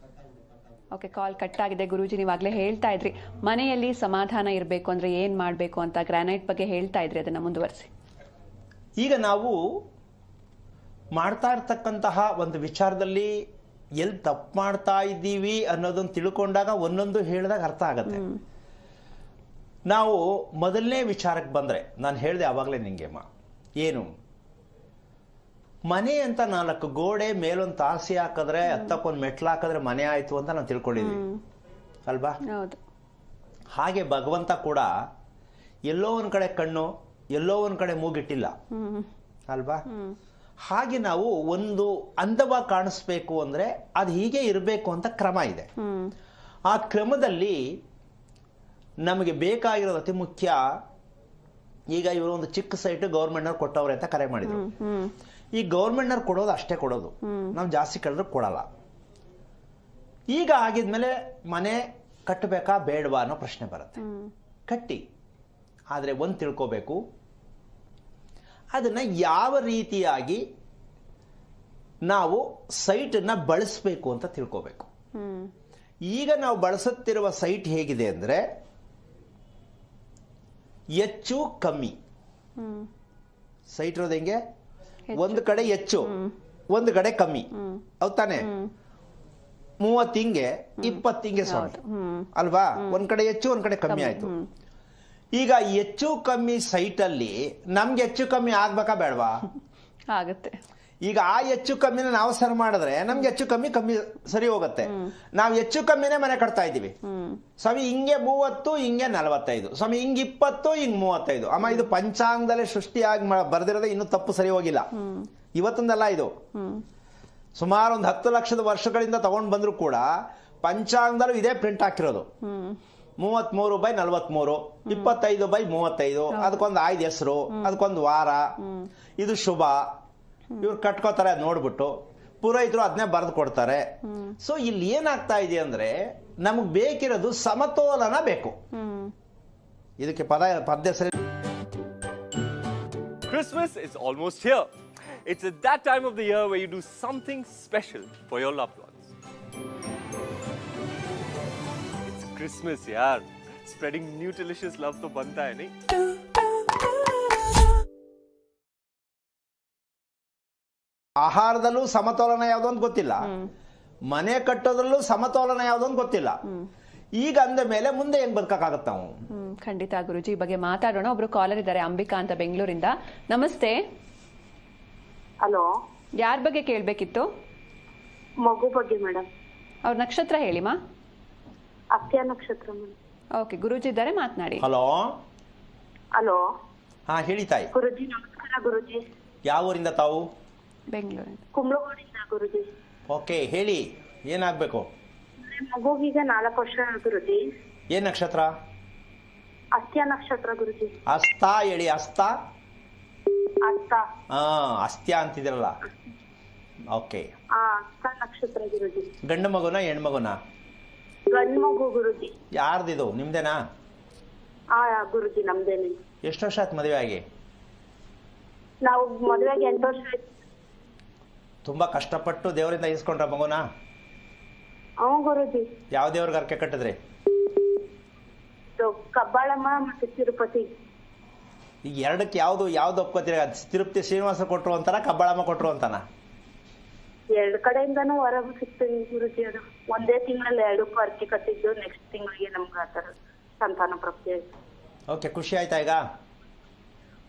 ಓಕೆ, ಕಾಲ್ ಕಟ್ ಆಗಿದೆ. ಗುರೂಜಿ, ನೀವಾಗಲೇ ಹೇಳ್ತಾ ಇದ್ರಿ ಮನೆಯಲ್ಲಿ ಸಮಾಧಾನ ಇರಬೇಕು ಅಂದ್ರೆ ಏನ್ ಮಾಡಬೇಕು ಅಂತ, ಗ್ರಾನೈಟ್ ಬಗ್ಗೆ ಹೇಳ್ತಾ ಇದ್ರಿ, ಅದನ್ನ ಮುಂದುವರಿಸಿ. ಈಗ ನಾವು ಮಾಡ್ತಾ ಇರ್ತಕ್ಕಂತಹ ಒಂದು ವಿಚಾರದಲ್ಲಿ ಎಲ್ಲಿ ತಪ್ಪು ಮಾಡ್ತಾ ಇದ್ದೀವಿ ಅನ್ನೋದನ್ನ ತಿಳ್ಕೊಂಡಾಗ ಒಂದೊಂದು ಹೇಳಿದಾಗ ಅರ್ಥ ಆಗತ್ತೆ. ನಾವು ಮೊದಲನೇ ವಿಚಾರಕ್ಕೆ ಬಂದ್ರೆ, ನಾನು ಹೇಳಿದೆ ಆವಾಗಲೇ ನಿಂಗೆಮ್ಮ, ಏನು ಮನೆ ಅಂತ 4 ಗೋಡೆ ಮೇಲೊಂದು ತಾಸಿ ಹಾಕಿದ್ರೆ, ಹತ್ತಕ್ಕೊಂದು ಮೆಟ್ಲು ಹಾಕಿದ್ರೆ ಮನೆ ಆಯ್ತು ಅಂತ ನಾವು ತಿಳ್ಕೊಂಡಿದ್ವಿ ಅಲ್ವಾ? ಹಾಗೆ ಭಗವಂತ ಕೂಡ ಎಲ್ಲೋ ಒಂದ್ ಕಡೆ ಕಣ್ಣು, ಎಲ್ಲೋ ಒಂದ್ ಕಡೆ ಮೂಗಿಟ್ಟಿಲ್ಲ ಅಲ್ವಾ? ಹಾಗೆ ನಾವು ಒಂದು ಅಂದವಾಗಿ ಕಾಣಿಸ್ಬೇಕು ಅಂದರೆ ಅದು ಹೀಗೆ ಇರಬೇಕು ಅಂತ ಕ್ರಮ ಇದೆ. ಆ ಕ್ರಮದಲ್ಲಿ ನಮಗೆ ಬೇಕಾಗಿರೋದು ಅತಿ ಮುಖ್ಯ. ಈಗ ಇವರು ಒಂದು ಚಿಕ್ಕ ಸೈಟ್ ಗೌರ್ಮೆಂಟ್ನವ್ರು ಕೊಟ್ಟವ್ರೆ ಅಂತ ಕರೆ ಮಾಡಿದ್ರು. ಈ ಗೌರ್ಮೆಂಟ್ನವ್ರು ಕೊಡೋದು ಅಷ್ಟೇ ಕೊಡೋದು, ನಾವು ಜಾಸ್ತಿ ಕೇಳಿದ್ರು ಕೊಡಲ್ಲ. ಈಗ ಆಗಿದ್ಮೇಲೆ ಮನೆ ಕಟ್ಟಬೇಕಾ ಬೇಡವಾ ಅನ್ನೋ ಪ್ರಶ್ನೆ ಬರುತ್ತೆ. ಕಟ್ಟಿ, ಆದರೆ ಒಂದು ತಿಳ್ಕೋಬೇಕು, ಅದನ್ನ ಯಾವ ರೀತಿಯಾಗಿ ನಾವು ಸೈಟನ್ನು ಬಳಸಬೇಕು ಅಂತ ತಿಳ್ಕೋಬೇಕು. ಈಗ ನಾವು ಬಳಸುತ್ತಿರುವ ಸೈಟ್ ಹೇಗಿದೆ ಅಂದರೆ ಹೆಚ್ಚು ಕಮ್ಮಿ ಸೈಟ್ ಇರೋದು ಹೆಂಗೆ, ಒಂದು ಕಡೆ ಹೆಚ್ಚು ಒಂದು ಕಡೆ ಕಮ್ಮಿ, ಹೌದ್ ತಾನೆ? 30 ಹಿಂಗೆ 20 ಹಿಂಗೆ ಸ್ವಾಮಿ ಅಲ್ವಾ? ಒಂದ್ ಕಡೆ ಹೆಚ್ಚು ಒಂದ್ ಕಡೆ ಕಮ್ಮಿ ಆಯ್ತು. ಈಗ ಹೆಚ್ಚು ಕಮ್ಮಿ ಸೈಟ್ ಅಲ್ಲಿ ನಮ್ಗೆ ಹೆಚ್ಚು ಕಮ್ಮಿ ಆಗ್ಬೇಕಾ ಬೇಡವಾ? ಆಗುತ್ತೆ. ಈಗ ಆ ಹೆಚ್ಚು ಕಮ್ಮಿನ ನಾವು ಸರಿ ಮಾಡಿದ್ರೆ ನಮ್ಗೆ ಹೆಚ್ಚು ಕಮ್ಮಿ ಸರಿ ಹೋಗುತ್ತೆ. ನಾವು ಹೆಚ್ಚು ಕಮ್ಮಿನೇ ಮನೆ ಕಟ್ತಾ ಇದ್ದೀವಿ ಸ್ವಾಮಿ. ಹಿಂಗೆ 30, ಹಿಂಗೆ 45, ಸ್ವಾಮಿ ಹಿಂಗ್ 20, ಹಿಂಗ್ 35. ಅಮ್ಮ ಇದು ಪಂಚಾಂಗದಲ್ಲೇ ಸೃಷ್ಟಿಯಾಗಿ ಬರ್ದಿರೋದೇ ಇನ್ನೂ ತಪ್ಪು ಸರಿ ಹೋಗಿಲ್ಲ. ಇವತ್ತೊಂದಲ್ಲ, ಇದು ಸುಮಾರು ಒಂದು 10 ಲಕ್ಷದ ವರ್ಷಗಳಿಂದ ತಗೊಂಡ್ ಬಂದ್ರು ಕೂಡ ಪಂಚಾಂಗದಲ್ಲೂ ಇದೇ ಪ್ರಿಂಟ್ ಹಾಕಿರೋದು. 33/43, 25/35, ಅದಕ್ಕೊಂದು ಆಯ್ದ ಹೆಸರು, ಅದಕ್ಕೊಂದು ವಾರ, ಇದು ಶುಭ, ಇವ್ರು ಕಟ್ಕೋತಾರೆ ಅದ್ ನೋಡ್ಬಿಟ್ಟು, ಪುರೋಹಿತರು ಅದನ್ನೇ ಬರೆದು ಕೊಡ್ತಾರೆ. ಸೊ ಇಲ್ಲಿ ಏನಾಗ್ತಾ ಇದೆ ಅಂದ್ರೆ ನಮಗ್ ಬೇಕಿರೋದು ಸಮತೋಲನ ಬೇಕು. ಇದಕ್ಕೆ ಪದ್ಯ ಸರಿ. Christmas is almost here. It's at that time of the year where you do something special for your loved ones. It's Christmas, yaar. Spreading new delicious love to banta hai, nahi? ಆಹಾರದಲ್ಲೂ ಸಮತೋಲನ ಯಾವ್ದು ಅಂತ ಗೊತ್ತಿಲ್ಲ, ಮನೆ ಕಟ್ಟೋದ್ರಲ್ಲೂ ಸಮತೋಲನ ಯಾವ್ದು ಅಂತ ಗೊತ್ತಿಲ್ಲ. ಈಗ ಅಂದ ಮೇಲೆ ಮುಂದೆ ಹೆಂಗ್ ಬದುಕಾಗತ್ತ ನಾವು? ಖಂಡಿತ ಗುರುಜಿ, ಈ ಬಗ್ಗೆ ಮಾತಾಡೋಣ. ಒಬ್ರು ಕಾಲರ್ ಇದ್ದಾರೆ, ಅಂಬಿಕಾ ಅಂತ ಬೆಂಗಳೂರಿಂದ. ನಮಸ್ತೆ. ಹಲೋ, ಯಾರ ಬಗ್ಗೆ ಕೇಳ್ಬೇಕಿತ್ತು? ಮಗು ಬಗ್ಗೆ ಮೇಡಮ್. ಅವ್ರ ನಕ್ಷತ್ರ ಹೇಳಿಮಾ. ಅತ್ಯ ನಕ್ಷತ್ರ ಮೇಡಮ್. ಓಕೆ, ಗುರುಜಿ ಇದ್ದಾರೆ, ಮಾತನಾಡಿ. ಹಲೋ. ಹಲೋ. ಹಾ ಹೇಳಿ ತಾಯಿ. ಗುರುಜಿ ನಮಸ್ಕಾರ. ಗುರುಜಿ ಯಾವ ಊರಿಂದ ತಾವು? ಬೆಂಗಳೂರಿಂದ. ಕುಂಬ್ಳಗೋಡಿಂದ ಗುರುಜಿ. ಓಕೆ, ಹೇಳಿ ಏನಾಗ್ಬೇಕು? ಮಗುಗೀಗ 4 ವರ್ಷ ಗುರುಜಿ. ಏನ್ ನಕ್ಷತ್ರ? ಅತ್ಯ ನಕ್ಷತ್ರ ಗುರುಜಿ. ಅಸ್ತ ಹೇಳಿ. ಅಸ್ತ ಅಸ್ತ. ಅಸ್ತ್ಯ ಅಂತಿದಿರಲ್ಲ. ಓಕೆ. ಅಸ್ತ ನಕ್ಷತ್ರ ಗುರುಜಿ. ಗಂಡು ಮಗುನ ಹೆಣ್ಣು ಮಗುನ? ಗಂಡು ಮಗು ಗುರುಜಿ. ಯಾರ್ದಿದು, ನಿಮ್ದೇನಾ? ಗುರುಜಿ ನಮ್ದೇನೆ. ಎಷ್ಟು ವರ್ಷ ಆಯ್ತು ಮದುವೆ ಆಗಿ? ನಾವು ಮದುವೆಗೆ 8 ವರ್ಷ ಆಯ್ತು. ತುಂಬಾ ಕಷ್ಟಪಟ್ಟು ದೇವರಿಂದ ಇಸ್ಕೊಂಡ್ರ ಮಗುನ? ಗುರುಜಿ. ಯಾವ ದೇವ್ರಿಗೆ ಅರ್ಕೆ ಕಟ್ಟಿದ್ರಿ? ಕಬ್ಬಾಳಮ್ಮ ಮತ್ತೆ ತಿರುಪತಿ. ಈಗ ಎರಡಕ್ಕೆ ಯಾವ್ದು ಒಪ್ಕೋತೀರ? ತಿರುಪತಿ ಶ್ರೀನಿವಾಸ ಕೊಟ್ರು ಅಂತಾರ, ಕಬ್ಬಾಳಮ್ಮ ಕೊಟ್ರು ಅಂತಾನ? 2 ಕಡೆಯಿಂದನೂ ಹೊರ ಸಿಗ್ತೀವಿ ಗುರುಜಿ. ಅದು ಒಂದೇ ತಿಂಗಳಲ್ಲಿ 2 ಅರ್ಕೆ ಕಟ್ಟಿದ್ದು, ನೆಕ್ಸ್ಟ್ ತಿಂಗಳಿಗೆ ನಮ್ಗೆ ಆತರ ಸಂತಾನ ಪ್ರಾಪ್ತಿ ಆಯ್ತು. ಓಕೆ, ಖುಷಿ ಆಯ್ತಾ ಈಗ?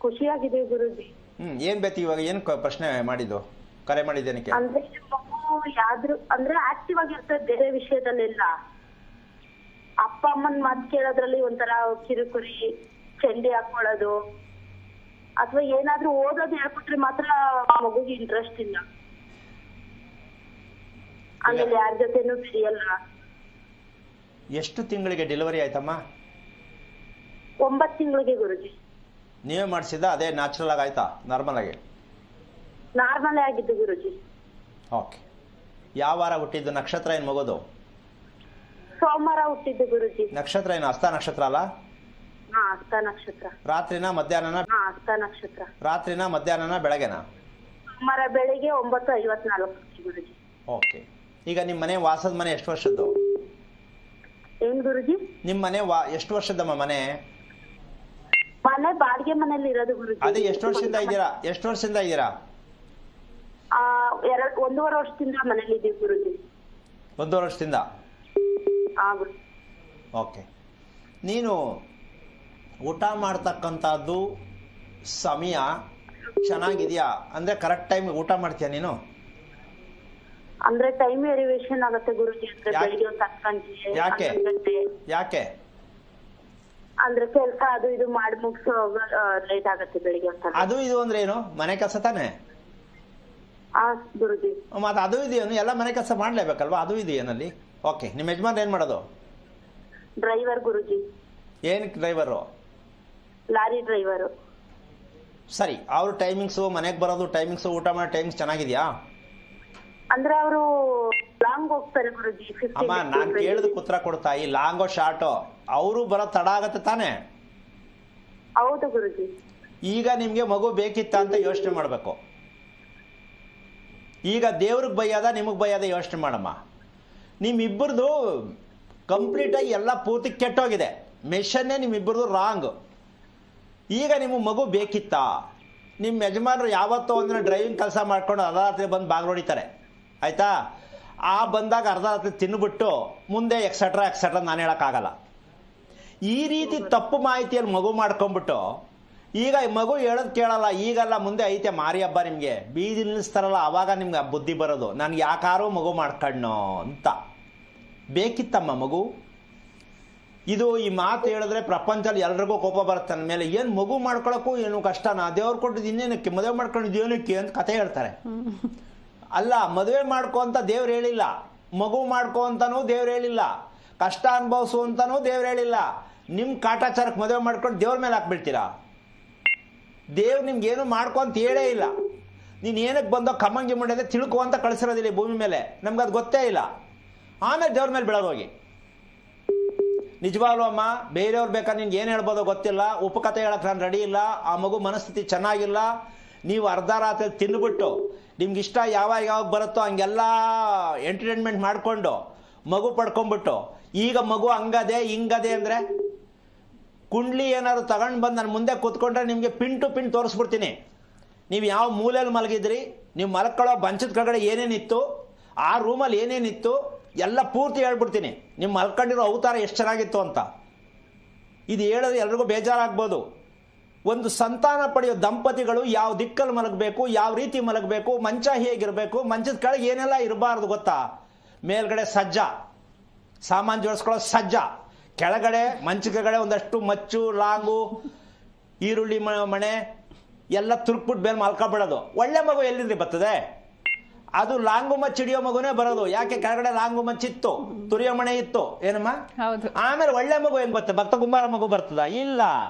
ಖುಷಿಯಾಗಿದೆ ಗುರುಜಿ. ಏನ್ ಬೇಕು ಇವಾಗ? ಏನ್ ಪ್ರಶ್ನೆ ಮಾಡಿದ್ದು, ಕರೆ ಮಾಡಿದ್ದೇನಕ್ಕೆ? ಅಂದ್ರೆ ಮಗು ಯಾವ್ದು ಅಂದ್ರೆ ಆಕ್ಟಿವ್ ಆಗಿರ್ತದೆ, ಬೇರೆ ವಿಷಯದಲ್ಲೆಲ್ಲ. ಅಪ್ಪ ಅಮ್ಮನ್ ಮಾತು ಕೇಳೋದ್ರಲ್ಲಿ ಒಂಥರ ಕಿರುಕುರಿ, ಚಂಡಿ ಹಾಕೊಳ್ಳೋದು, ಅಥವಾ ಏನಾದ್ರೂ ಓದೋದು ಹೇಳ್ಕೊಟ್ರೆ ಮಾತ್ರ ಮಗುಗೆ ಇಂಟ್ರೆಸ್ಟ್ ಇಲ್ಲ. ಆಮೇಲೆ ಯಾರ ಜೊತೆನೂ ಬೆರೆಯಲ್ಲ. ಎಷ್ಟು ತಿಂಗಳಿಗೆ ಡೆಲಿವರಿ ಆಯ್ತಮ್ಮ? 9 ತಿಂಗಳಿಗೆ ಗುರುಜಿ. ನೀವೇ ಮಾಡಿಸಿದ? ಅದೇ ನ್ಯಾಚುರಲ್ ಆಗಿ ಆಯ್ತಾ, ನಾರ್ಮಲ್ ಆಗಿ? ನಾರ್ಮಲ್ ಆಗಿದ್ದು ಗುರುಜಿ. ಓಕೆ. ಯಾವ ವಾರ ಹುಟ್ಟಿದ್ದು? ನಕ್ಷತ್ರ ಏನ್ ಮಗೋದು? ಸೋಮವಾರ ಹುಟ್ಟಿದ್ದು ಗುರುಜಿ. ನಕ್ಷತ್ರ ಏನು ಹಸ್ತ ನಕ್ಷತ್ರ ಅಲ್ಲ? ಹಸ್ತ ನಕ್ಷತ್ರ. ರಾತ್ರಿನ ಮಧ್ಯಾಹ್ನನ? ಹಸ್ತ ನಕ್ಷತ್ರ. ರಾತ್ರಿನ ಮಧ್ಯಾಹ್ನನ ಬೆಳಗ್ಗೆನ? ಸೋಮವಾರ ಬೆಳಿಗ್ಗೆ 9:54 ಗುರುಜಿ. ಓಕೆ. ಈಗ ನಿಮ್ ಮನೆ ವಾಸದ ಮನೆ ಎಷ್ಟು ವರ್ಷದ್ದು? ಏನ್ ಗುರುಜಿ? ನಿಮ್ ಮನೆ ಎಷ್ಟು ವರ್ಷದಮ್ಮ ಮನೆ? ಮನೆ ಬಾಡಿಗೆ ಮನೇಲಿ ಇರೋದು ಗುರುಜಿ. ಅದೇ ಎಷ್ಟು ವರ್ಷದಿಂದ ಇದ್ದೀರಾ? ಎಷ್ಟು ವರ್ಷದಿಂದ ಇದ್ದೀರಾ? 1.5 ವರ್ಷದಿಂದ ಮನೇಲಿ ಇದ್ದೀವಿ ಗುರುಜಿ. 1.5 ವರ್ಷದಿಂದ? ಓಕೆ. ನೀನು ಊಟ ಮಾಡ್ತಕ್ಕಂಥದ್ದು ಸಮಯ ಚೆನ್ನಾಗಿದ್ಯಾ? ಅಂದ್ರೆ ಕರೆಕ್ಟ್ ಟೈಮ್ ಊಟ ಮಾಡ್ತೀಯ ನೀನು? ಅಂದ್ರೆ ಟೈಮ್ ವೇರಿಯೇಷನ್ ಆಗುತ್ತೆ ಗುರುಜಿ. ಅಂದ್ರೆ ಬೆಳಿಗ್ಗೆ 10 ಗಂಟೆ, 11 ಗಂಟೆ. ಯಾಕೆ? ಅಂದ್ರೆ ಕೆಲಸ ಅದು ಇದು ಮಾಡಿ ಮುಗಿಸೋ ಲೇಟ್ ಆಗುತ್ತೆ ಬೆಳಿಗ್ಗೆ. ಅದು ಇದು ಅಂದ್ರೆ ಏನು? ಮನೆ ಕೆಲಸ ತಾನೆ? ಆ ಗುರುಜಿ. ಮತ್ತೆ ಅದು ಇದೆಯೇನು, ಎಲ್ಲ ಮನೆ ಕೆಲಸ ಮಾಡಲೇಬೇಕಲ್ವಾ, ಅದು ಇದೆಯೇನಲ್ಲಿ? ಓಕೆ, ನಿಮ್ಮ ಯಜಮಾನ್ ಏನು ಮಾಡೋದು? ಡ್ರೈವರ್ ಗುರುಜಿ. ಏನಕ್ಕೆ ಡ್ರೈವರು? Lorry driver. ಸರಿ, ಅವ್ರ ಟೈಮಿಂಗ್ಸು, ಮನೆಗೆ ಬರೋದು ಟೈಮಿಂಗ್ಸು, ಊಟ ಮಾಡೋ ಟೈಮಿಂಗ್ಸ್ ಚೆನ್ನಾಗಿದೆಯಾ? ಅಂದ್ರೆ ಅವರು ಲಾಂಗ್ ಹೋಗ್ತಾರೆ ಗುರುಜಿ. ಅಮ್ಮ, ನಾನು ಕೇಳಿದಕ್ಕೆ ಉತ್ತರ ಕೊಡ್ತಾ, ಈ ಲಾಂಗೋ ಶಾರ್ಟೋ ಅವರು ಬರೋ ತಡ ಆಗತ್ತೆ ತಾನೇ? ಹೌದು ಗುರುಜಿ. ಈಗ ನಿಮ್ಗೆ ಮಗು ಬೇಕಿತ್ತ ಅಂತ ಯೋಚನೆ ಮಾಡಬೇಕು. ಈಗ ದೇವ್ರಿಗೆ ಬೈಯದ ನಿಮಗೆ ಬೈಯದ ಯೋಚನೆ ಮಾಡಮ್ಮ. ನಿಮ್ಮಿಬ್ಬರದು ಕಂಪ್ಲೀಟಾಗಿ ಎಲ್ಲ ಪೂರ್ತಿ ಕೆಟ್ಟೋಗಿದೆ. ಮೆಷನ್ನೇ ನಿಮ್ಮಿಬ್ಬರದು ರಾಂಗ್. ಈಗ ನಿಮಗೆ ಮಗು ಬೇಕಿತ್ತಾ? ನಿಮ್ಮ ಯಜಮಾನರು ಯಾವತ್ತೋ ಒಂದಿನ ಡ್ರೈವಿಂಗ್ ಕೆಲಸ ಮಾಡ್ಕೊಂಡು ಅರ್ಧ ರಾತ್ರಿ ಬಂದು ಬಾಗಿಲು ಹೊಡಿತಾರೆ, ಆಯಿತಾ? ಆ ಬಂದಾಗ ಅರ್ಧ ರಾತ್ರಿ ತಿನ್ನುಬಿಟ್ಟು ಮುಂದೆ ಎಕ್ಸೆಟ್ರಾ ನಾನು ಹೇಳೋಕ್ಕಾಗಲ್ಲ. ಈ ರೀತಿ ತಪ್ಪು ಮಾಹಿತಿಯಲ್ಲಿ ಮಗು ಮಾಡ್ಕೊಂಬಿಟ್ಟು ಈಗ ಮಗು ಹೇಳೋದು ಕೇಳಲ್ಲ, ಈಗಲ್ಲ ಮುಂದೆ ಐತೆ ಮಾರಿ ಹಬ್ಬ, ನಿಮಗೆ ಬೀದಿ ನಿಲ್ಲಿಸ್ತಾರಲ್ಲ ಆವಾಗ ನಿಮ್ಗೆ ಆ ಬುದ್ಧಿ ಬರೋದು, ನನಗೆ ಯಾಕಾರೋ ಮಗು ಮಾಡ್ಕಣ್ಣೋ ಅಂತ. ಬೇಕಿತ್ತಮ್ಮ ಮಗು? ಇದು ಈ ಮಾತು ಹೇಳಿದ್ರೆ ಪ್ರಪಂಚದಲ್ಲಿ ಎಲ್ರಿಗೂ ಕೋಪ ಬರುತ್ತೆ ನನ್ನ ಮೇಲೆ. ಏನು ಮಗು ಮಾಡ್ಕೊಳಕ್ಕೂ ಏನು ಕಷ್ಟನಾ? ದೇವ್ರು ಕೊಟ್ಟಿದ್ದು ಇನ್ನೇನಕ್ಕೆ, ಮದುವೆ ಮಾಡ್ಕೊಂಡಿದ್ದು ಏನಕ್ಕೆ ಅಂತ ಕತೆ ಹೇಳ್ತಾರೆ. ಅಲ್ಲ, ಮದುವೆ ಮಾಡ್ಕೊ ಅಂತ ದೇವ್ರು ಹೇಳಿಲ್ಲ, ಮಗು ಮಾಡ್ಕೊ ಅಂತನೂ ದೇವ್ರು ಹೇಳಿಲ್ಲ, ಕಷ್ಟ ಅನುಭವಿಸು ಅಂತನೂ ದೇವ್ರು ಹೇಳಿಲ್ಲ. ನಿಮ್ಮ ಕಾಟಾಚಾರಕ್ಕೆ ಮದುವೆ ಮಾಡ್ಕೊಂಡು ದೇವ್ರ ಮೇಲೆ ಹಾಕ್ಬಿಡ್ತೀರಾ? ದೇವ್ರು ನಿಮ್ಗೇನು ಮಾಡ್ಕೊ ಅಂತ ಹೇಳೇ ಇಲ್ಲ. ನೀನು ಏನಕ್ಕೆ ಬಂದೋ ಕಮ್ಮಂಗಿ ಮುಂಡೆ ತಿಳ್ಕೊ ಅಂತ ಕಳಿಸಿರೋದಿಲ್ಲ ಈ ಭೂಮಿ ಮೇಲೆ, ನಮ್ಗೆ ಅದು ಗೊತ್ತೇ ಇಲ್ಲ. ಆಮೇಲೆ ದೇವ್ರ ಮೇಲೆ ಬೆಳಗೋಗಿ. ನಿಜವಾಗ್ಲೂ ಅಮ್ಮ, ಬೇರೆಯವ್ರು ಬೇಕಾದ್ರೆ ನಿನ್ಗೆ ಏನು ಹೇಳ್ಬೋದೋ ಗೊತ್ತಿಲ್ಲ, ಉಪಕಥೆ ಹೇಳಕ್ಕೆ ನಾನು ರೆಡಿ ಇಲ್ಲ. ಆ ಮಗು ಮನಸ್ಥಿತಿ ಚೆನ್ನಾಗಿಲ್ಲ. ನೀವು ಅರ್ಧ ರಾತ್ರಿ ತಿಂದುಬಿಟ್ಟು ನಿಮ್ಗೆ ಇಷ್ಟ ಯಾವಾಗ ಬರುತ್ತೋ ಹಂಗೆಲ್ಲ ಎಂಟರ್ಟೈನ್ಮೆಂಟ್ ಮಾಡಿಕೊಂಡು ಮಗು ಪಡ್ಕೊಂಡ್ಬಿಟ್ಟು ಈಗ ಮಗು ಹಂಗದೆ ಹಿಂಗದೆ ಅಂದರೆ ಕುಂಡ್ಲಿ ಏನಾದ್ರು ತಗೊಂಡು ಬಂದು ನನ್ನ ಮುಂದೆ ಕೂತ್ಕೊಂಡ್ರೆ ನಿಮಗೆ ಪಿನ್ ಟು ಪಿನ್ ತೋರಿಸ್ಬಿಡ್ತೀನಿ. ನೀವು ಯಾವ ಮೂಲೆಯಲ್ಲಿ ಮಲಗಿದ್ರಿ, ನೀವು ಮಲ್ಕೊಳ್ಳೋ ಬಂಚದ ಕೆಳಗಡೆ ಏನೇನಿತ್ತು, ಆ ರೂಮಲ್ಲಿ ಏನೇನಿತ್ತು ಎಲ್ಲ ಪೂರ್ತಿ ಹೇಳ್ಬಿಡ್ತೀನಿ. ನಿಮ್ಮ ಮಲ್ಕೊಂಡಿರೋ ಅವತಾರ ಎಷ್ಟು ಚೆನ್ನಾಗಿತ್ತು ಅಂತ. ಇದು ಹೇಳೋದು ಎಲ್ರಿಗೂ ಬೇಜಾರಾಗ್ಬೋದು. ಒಂದು ಸಂತಾನ ಪಡೆಯೋ ದಂಪತಿಗಳು ಯಾವ ದಿಕ್ಕಲ್ಲಿ ಮಲಗಬೇಕು, ಯಾವ ರೀತಿ ಮಲಗಬೇಕು, ಮಂಚ ಹೇಗಿರಬೇಕು, ಮಂಚದ ಕೆಳಗೆ ಏನೆಲ್ಲ ಇರಬಾರ್ದು ಗೊತ್ತಾ? ಮೇಲ್ಗಡೆ ಸಜ್ಜ, ಸಾಮಾನು ಜೋಡಿಸ್ಕೊಳ್ಳೋ ಸಜ್ಜ, ಕೆಳಗಡೆ ಮಂಚ ಕೆಳಗಡೆ ಒಂದಷ್ಟು ಮಚ್ಚು, ಲಾಂಗು, ಈರುಳ್ಳಿ ಮಣೆ ಎಲ್ಲ ತುರುಕ್ಬಿಟ್ಟು ಬೇರೆ ಮಲ್ಕೊಬಿಡೋದು. ಒಳ್ಳೆ ಮಗು ಎಲ್ಲಿಂದ ಬರ್ತದೆ? ಅದು ಲಾಂಗು ಮಚ್ಚ ಹಿಡಿಯೋ ಮಗುನೇ ಬರೋದು. ಯಾಕೆ? ಕೆಳಗಡೆ ಲಾಂಗು ಮಚ್ಚಿತ್ತು, ತುರಿಯೋ ಮಣೆ ಇತ್ತು. ಏನಮ್ಮ? ಆಮೇಲೆ ಒಳ್ಳೆ ಮಗು ಹೆಂಗ್ ಬರ್ತದೆ? ಭಕ್ತ ಕುಂಬಾರ ಮಗು ಬರ್ತದ? ಇಲ್ಲ,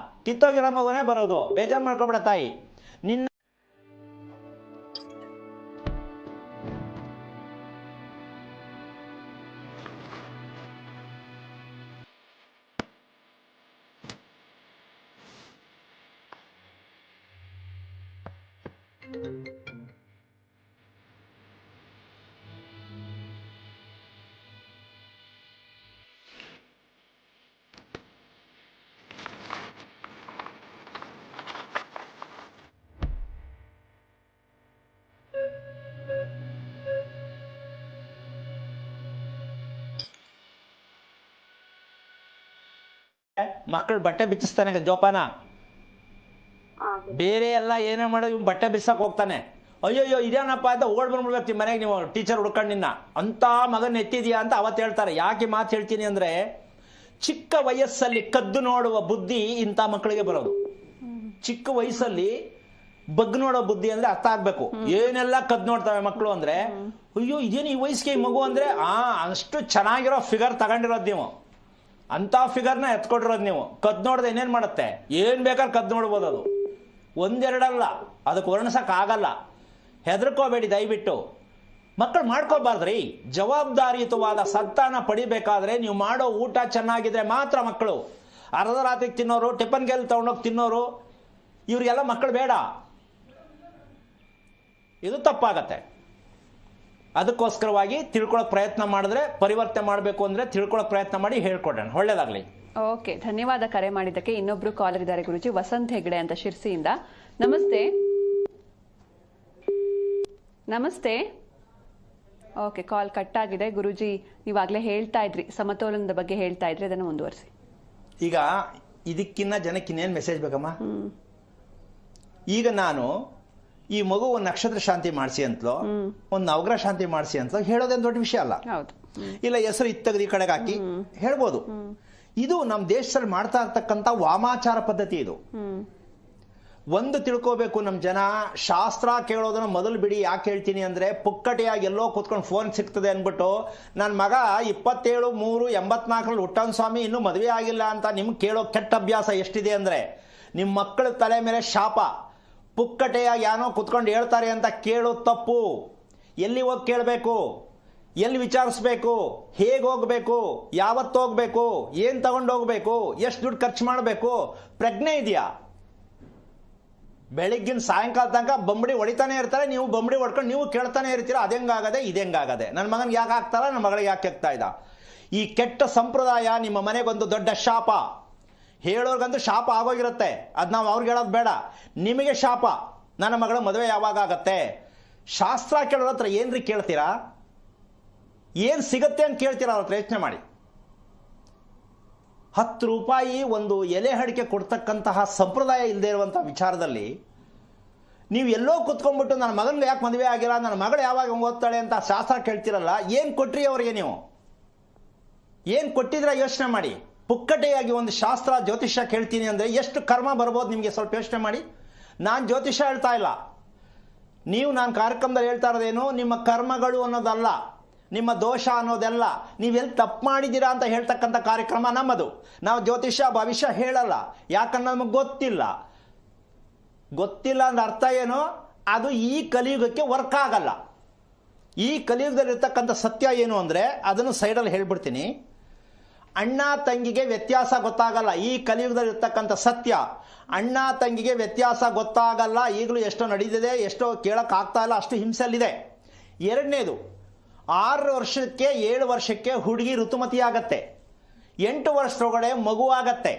ಕಿತ್ತೋಗಿರೋ ಮಗುನೇ ಬರೋದು. ಬೇಜಾರು ಮಾಡ್ಕೊಬೇಡ ತಾಯಿ. ನಿನ್ನ ಮಕ್ಕಳು ಬಟ್ಟೆ ಬಿಚ್ಚಿಸ್ತಾನೆ ಜೋಪಾನ. ಬೇರೆ ಎಲ್ಲ ಏನೇ ಮಾಡೋದು ಇವ್ ಬಟ್ಟೆ ಬಿಚ್ಚಕ್ಕೆ ಹೋಗ್ತಾನೆ. ಅಯ್ಯೋಯ್ಯೋ ಇದೇನಪ್ಪ ಅಂತ ಓಡ್ ಬಂದ್ಬಿಡ್ಬೇಕು ಮನೆಗೆ. ನೀವು ಟೀಚರ್ ಹುಡ್ಕೊಂಡು ನಿನ್ನ ಅಂತ ಮಗನ ಎತ್ತಿದ್ಯಾ ಅಂತ ಅವತ್ತು ಹೇಳ್ತಾರೆ. ಯಾಕೆ ಮಾತು ಹೇಳ್ತೀನಿ ಅಂದರೆ, ಚಿಕ್ಕ ವಯಸ್ಸಲ್ಲಿ ಕದ್ದು ನೋಡುವ ಬುದ್ಧಿ ಇಂಥ ಮಕ್ಕಳಿಗೆ ಬರೋದು. ಚಿಕ್ಕ ವಯಸ್ಸಲ್ಲಿ ಬಗ್ ನೋಡೋ ಬುದ್ಧಿ ಅಂದ್ರೆ ಅರ್ಥ ಆಗ್ಬೇಕು. ಏನೆಲ್ಲ ಕದ್ದು ನೋಡ್ತವೆ ಮಕ್ಕಳು ಅಂದ್ರೆ, ಅಯ್ಯೋ ಇದೇನು ಈ ವಯಸ್ಸಿಗೆ ಮಗು ಅಂದ್ರೆ ಅಷ್ಟು ಚೆನ್ನಾಗಿರೋ ಫಿಗರ್ ತಗೊಂಡಿರೋದು ನೀವು, ಅಂತ ಫಿಗರ್ನ ಎತ್ಕೊಟ್ಟಿರೋದು ನೀವು. ಕದ್ದು ನೋಡ್ದೆ ಏನೇನು ಮಾಡುತ್ತೆ? ಏನು ಬೇಕಾದ್ರೆ ಕದ್ದು ನೋಡ್ಬೋದು. ಅದು ಒಂದೆರಡಲ್ಲ, ಅದಕ್ಕೆ ವರ್ಣಿಸೋಕ್ಕಾಗಲ್ಲ. ಹೆದರ್ಕೋಬೇಡಿ ದಯವಿಟ್ಟು. ಮಕ್ಕಳು ಮಾಡ್ಕೋಬಾರ್ದ್ರಿ. ಜವಾಬ್ದಾರಿಯುತವಾದ ಸಂತಾನ ಪಡಿಬೇಕಾದ್ರೆ ನೀವು ಮಾಡೋ ಊಟ ಚೆನ್ನಾಗಿದ್ರೆ ಮಾತ್ರ ಮಕ್ಕಳು. ಅರ್ಧ ರಾತ್ರಿಗೆ ತಿನ್ನೋರು, ಟಿಫನ್ ಗೆಲ್ ತಗೊಂಡೋಗಿ ತಿನ್ನೋರು, ಇವರಿಗೆಲ್ಲ ಮಕ್ಕಳು ಬೇಡ. ಇದು ತಪ್ಪಾಗತ್ತೆ. ಅದಕ್ಕೋಸ್ಕರವಾಗಿ ತಿಳ್ಕೊಳ್ಳೋಕೆ ಪ್ರಯತ್ನ ಮಾಡಿದ್ರೆ, ಪರಿವರ್ತನೆ ಮಾಡಬೇಕು ಅಂದರೆ ತಿಳ್ಕೊಳ್ಳೋಕೆ ಪ್ರಯತ್ನ ಮಾಡಿ ಹೇಳ್ಕೊಡೋಣ. ಒಳ್ಳೇದಾಗಲಿ. ಓಕೆ, ಧನ್ಯವಾದ ಕರೆ ಮಾಡಿದ್ದಕ್ಕೆ. ಇನ್ನೊಬ್ರು ಕಾಲರ್ ಇದ್ದಾರೆ ಗುರುಜಿ, ವಸಂತ್ ಹೆಗ್ಡೆ ಅಂತ ಶಿರ್ಸಿಯಿಂದ. ನಮಸ್ತೆ. ನಮಸ್ತೆ. ಓಕೆ, ಕಾಲ್ ಕಟ್ ಆಗಿದೆ. ಗುರುಜಿ ನೀವಾಗಲೇ ಹೇಳ್ತಾ ಇದ್ರಿ, ಸಮತೋಲನದ ಬಗ್ಗೆ ಹೇಳ್ತಾ ಇದ್ರಿ, ಅದನ್ನು ಮುಂದುವರಿಸಿ. ಈಗ ಇದಕ್ಕಿನ್ನ ಜನಕ್ಕಿನ್ನೇನು ಮೆಸೇಜ್ ಬೇಕಮ್ಮ? ಈಗ ನಾನು ಈ ಮಗು ಒಂದು ನಕ್ಷತ್ರ ಶಾಂತಿ ಮಾಡಿಸಿ ಅಂತಲೋ, ಒಂದು ನವಗ್ರಹ ಶಾಂತಿ ಮಾಡಿಸಿ ಅಂತಲೋ ಹೇಳೋದೇನು ದೊಡ್ಡ ವಿಷಯ ಅಲ್ಲ. ಇಲ್ಲ ಹೆಸರು ಇತ್ತಗದು ಈ ಕಡೆಗೆ ಹಾಕಿ ಹೇಳ್ಬೋದು. ಇದು ನಮ್ಮ ದೇಶದಲ್ಲಿ ಮಾಡ್ತಾ ಇರ್ತಕ್ಕಂಥ ವಾಮಾಚಾರ ಪದ್ಧತಿ. ಇದು ಒಂದು ತಿಳ್ಕೋಬೇಕು ನಮ್ಮ ಜನ, ಶಾಸ್ತ್ರ ಕೇಳೋದನ್ನ ಮೊದಲು ಬಿಡಿ. ಯಾಕೆ ಹೇಳ್ತೀನಿ ಅಂದರೆ, ಪುಕ್ಕಟೆಯಾಗಿ ಎಲ್ಲೋ ಕೂತ್ಕೊಂಡು ಫೋನ್ ಸಿಗ್ತದೆ ಅಂದ್ಬಿಟ್ಟು ನನ್ನ ಮಗ 27/3/84 ಹುಟ್ಟನ್ ಸ್ವಾಮಿ ಇನ್ನೂ ಮದುವೆ ಆಗಿಲ್ಲ ಅಂತ ನಿಮ್ಗೆ ಕೇಳೋ ಕೆಟ್ಟ ಅಭ್ಯಾಸ ಎಷ್ಟಿದೆ ಅಂದರೆ, ನಿಮ್ಮ ಮಕ್ಕಳ ತಲೆ ಮೇಲೆ ಶಾಪ. ಪುಕ್ಕಟೆಯಾಗಿ ಯಾನೋ ಕೂತ್ಕೊಂಡು ಹೇಳ್ತಾರೆ ಅಂತ ಕೇಳೋದು ತಪ್ಪು. ಎಲ್ಲಿ ಹೋಗಿ ಕೇಳಬೇಕು, ಎಲ್ಲಿ ವಿಚಾರಿಸ್ಬೇಕು, ಹೇಗೆ ಹೋಗಬೇಕು, ಯಾವತ್ತು ಹೋಗಬೇಕು, ಏನು ತಗೊಂಡು ಹೋಗಬೇಕು, ಎಷ್ಟು ದುಡ್ಡು ಖರ್ಚು ಮಾಡಬೇಕು, ಪ್ರಜ್ಞೆ ಇದೆಯಾ? ಬೆಳಿಗ್ಗಿನ ಸಾಯಂಕಾಲ ತನಕ ಬಂಬಡಿ ಹೊಡಿತಾನೆ ಇರ್ತಾರೆ, ನೀವು ಬಂಬಡಿ ಹೊಡ್ಕೊಂಡು ನೀವು ಕೇಳ್ತಾನೆ ಇರ್ತೀರ. ಅದೆಂಗಾಗದೆ ಇದೆಂಗಾಗದೆ, ನನ್ನ ಮಗನಿಗೆ ಯಾಕೆ ಆಗ್ತಾರ, ನನ್ನ ಮಗಳಿಗೆ ಯಾಕೆ ಆಗ್ತಾ ಇದ್ದ. ಈ ಕೆಟ್ಟ ಸಂಪ್ರದಾಯ ನಿಮ್ಮ ಮನೆಗೊಂದು ದೊಡ್ಡ ಶಾಪ. ಹೇಳೋರ್ಗಂತೂ ಶಾಪ ಆಗೋಗಿರುತ್ತೆ, ಅದು ನಾವು ಅವ್ರಿಗೆ ಹೇಳೋದು ಬೇಡ. ನಿಮಗೆ ಶಾಪ, ನನ್ನ ಮಗಳ ಮದುವೆ ಯಾವಾಗ ಆಗತ್ತೆ. ಶಾಸ್ತ್ರ ಕೇಳೋರ ಹತ್ರ ಏನ್ರಿ ಕೇಳ್ತೀರಾ? ಏನು ಸಿಗತ್ತೆ ಅಂತ ಕೇಳ್ತೀರಾ? ಅವ್ರ ಹತ್ರ ಯೋಚನೆ ಮಾಡಿ. 10 ರೂಪಾಯಿ ಒಂದು ಎಲೆ ಅಡಿಕೆ ಕೊಡ್ತಕ್ಕಂತಹ ಸಂಪ್ರದಾಯ ಇಲ್ಲದೆ ಇರುವಂಥ ವಿಚಾರದಲ್ಲಿ ನೀವು ಎಲ್ಲೋ ಕುತ್ಕೊಂಡ್ಬಿಟ್ಟು ನನ್ನ ಮಗನಿಗೆ ಯಾಕೆ ಮದುವೆ ಆಗಿಲ್ಲ, ನನ್ನ ಮಗಳು ಯಾವಾಗ ಓದ್ತಾಳೆ ಅಂತ ಶಾಸ್ತ್ರ ಕೇಳ್ತಿರಲ್ಲ. ಏನು ಕೊಟ್ರಿ ಅವರಿಗೆ ನೀವು? ಏನು ಕೊಟ್ಟಿದ್ರೆ ಯೋಚನೆ ಮಾಡಿ. ಪುಕ್ಕಟೆಯಾಗಿ ಒಂದು ಶಾಸ್ತ್ರ ಜ್ಯೋತಿಷ್ಯ ಕೇಳ್ತೀನಿ ಅಂದರೆ ಎಷ್ಟು ಕರ್ಮ ಬರ್ಬೋದು ನಿಮಗೆ, ಸ್ವಲ್ಪ ಯೋಚನೆ ಮಾಡಿ. ನಾನು ಜ್ಯೋತಿಷ್ಯ ಹೇಳ್ತಾ ಇಲ್ಲ, ನೀವು ನಾನು ಕಾರ್ಯಕ್ರಮದಲ್ಲಿ ಹೇಳ್ತಾ ಇರೋದೇನು, ನಿಮ್ಮ ಕರ್ಮಗಳು ಅನ್ನೋದಲ್ಲ, ನಿಮ್ಮ ದೋಷ ಅನ್ನೋದೆಲ್ಲ, ನೀವೆಲ್ಲಿ ತಪ್ಪು ಮಾಡಿದ್ದೀರಾ ಅಂತ ಹೇಳ್ತಕ್ಕಂಥ ಕಾರ್ಯಕ್ರಮ ನಮ್ಮದು. ನಾವು ಜ್ಯೋತಿಷ್ಯ ಭವಿಷ್ಯ ಹೇಳಲ್ಲ, ಯಾಕಂದ್ರೆ ನಮಗೆ ಗೊತ್ತಿಲ್ಲ. ಗೊತ್ತಿಲ್ಲ ಅಂದ್ರೆ ಅರ್ಥ ಏನು? ಅದು ಈ ಕಲಿಯುಗಕ್ಕೆ ವರ್ಕ್ ಆಗಲ್ಲ. ಈ ಕಲಿಯುಗದಲ್ಲಿರ್ತಕ್ಕಂಥ ಸತ್ಯ ಏನು ಅಂದರೆ, ಅದನ್ನು ಸೈಡಲ್ಲಿ ಹೇಳ್ಬಿಡ್ತೀನಿ. ಅಣ್ಣ ತಂಗಿಗೆ ವ್ಯತ್ಯಾಸ ಗೊತ್ತಾಗಲ್ಲ. ಈ ಕಲಿಯುಗದಲ್ಲಿ ಇರ್ತಕ್ಕಂಥ ಸತ್ಯ, ಅಣ್ಣ ತಂಗಿಗೆ ವ್ಯತ್ಯಾಸ ಗೊತ್ತಾಗಲ್ಲ. ಈಗಲೂ ಎಷ್ಟೋ ನಡೀತಿದೆ, ಎಷ್ಟೋ ಕೇಳೋಕ್ಕಾಗ್ತಾ ಇಲ್ಲ, ಅಷ್ಟು ಹಿಂಸೆಯಲ್ಲಿದೆ. ಎರಡನೇದು, 6 ವರ್ಷಕ್ಕೆ 7 ವರ್ಷಕ್ಕೆ ಹುಡುಗಿ ಋತುಮತಿ ಆಗತ್ತೆ, 8 ವರ್ಷದೊಳಗಡೆ ಮಗು ಆಗತ್ತೆ,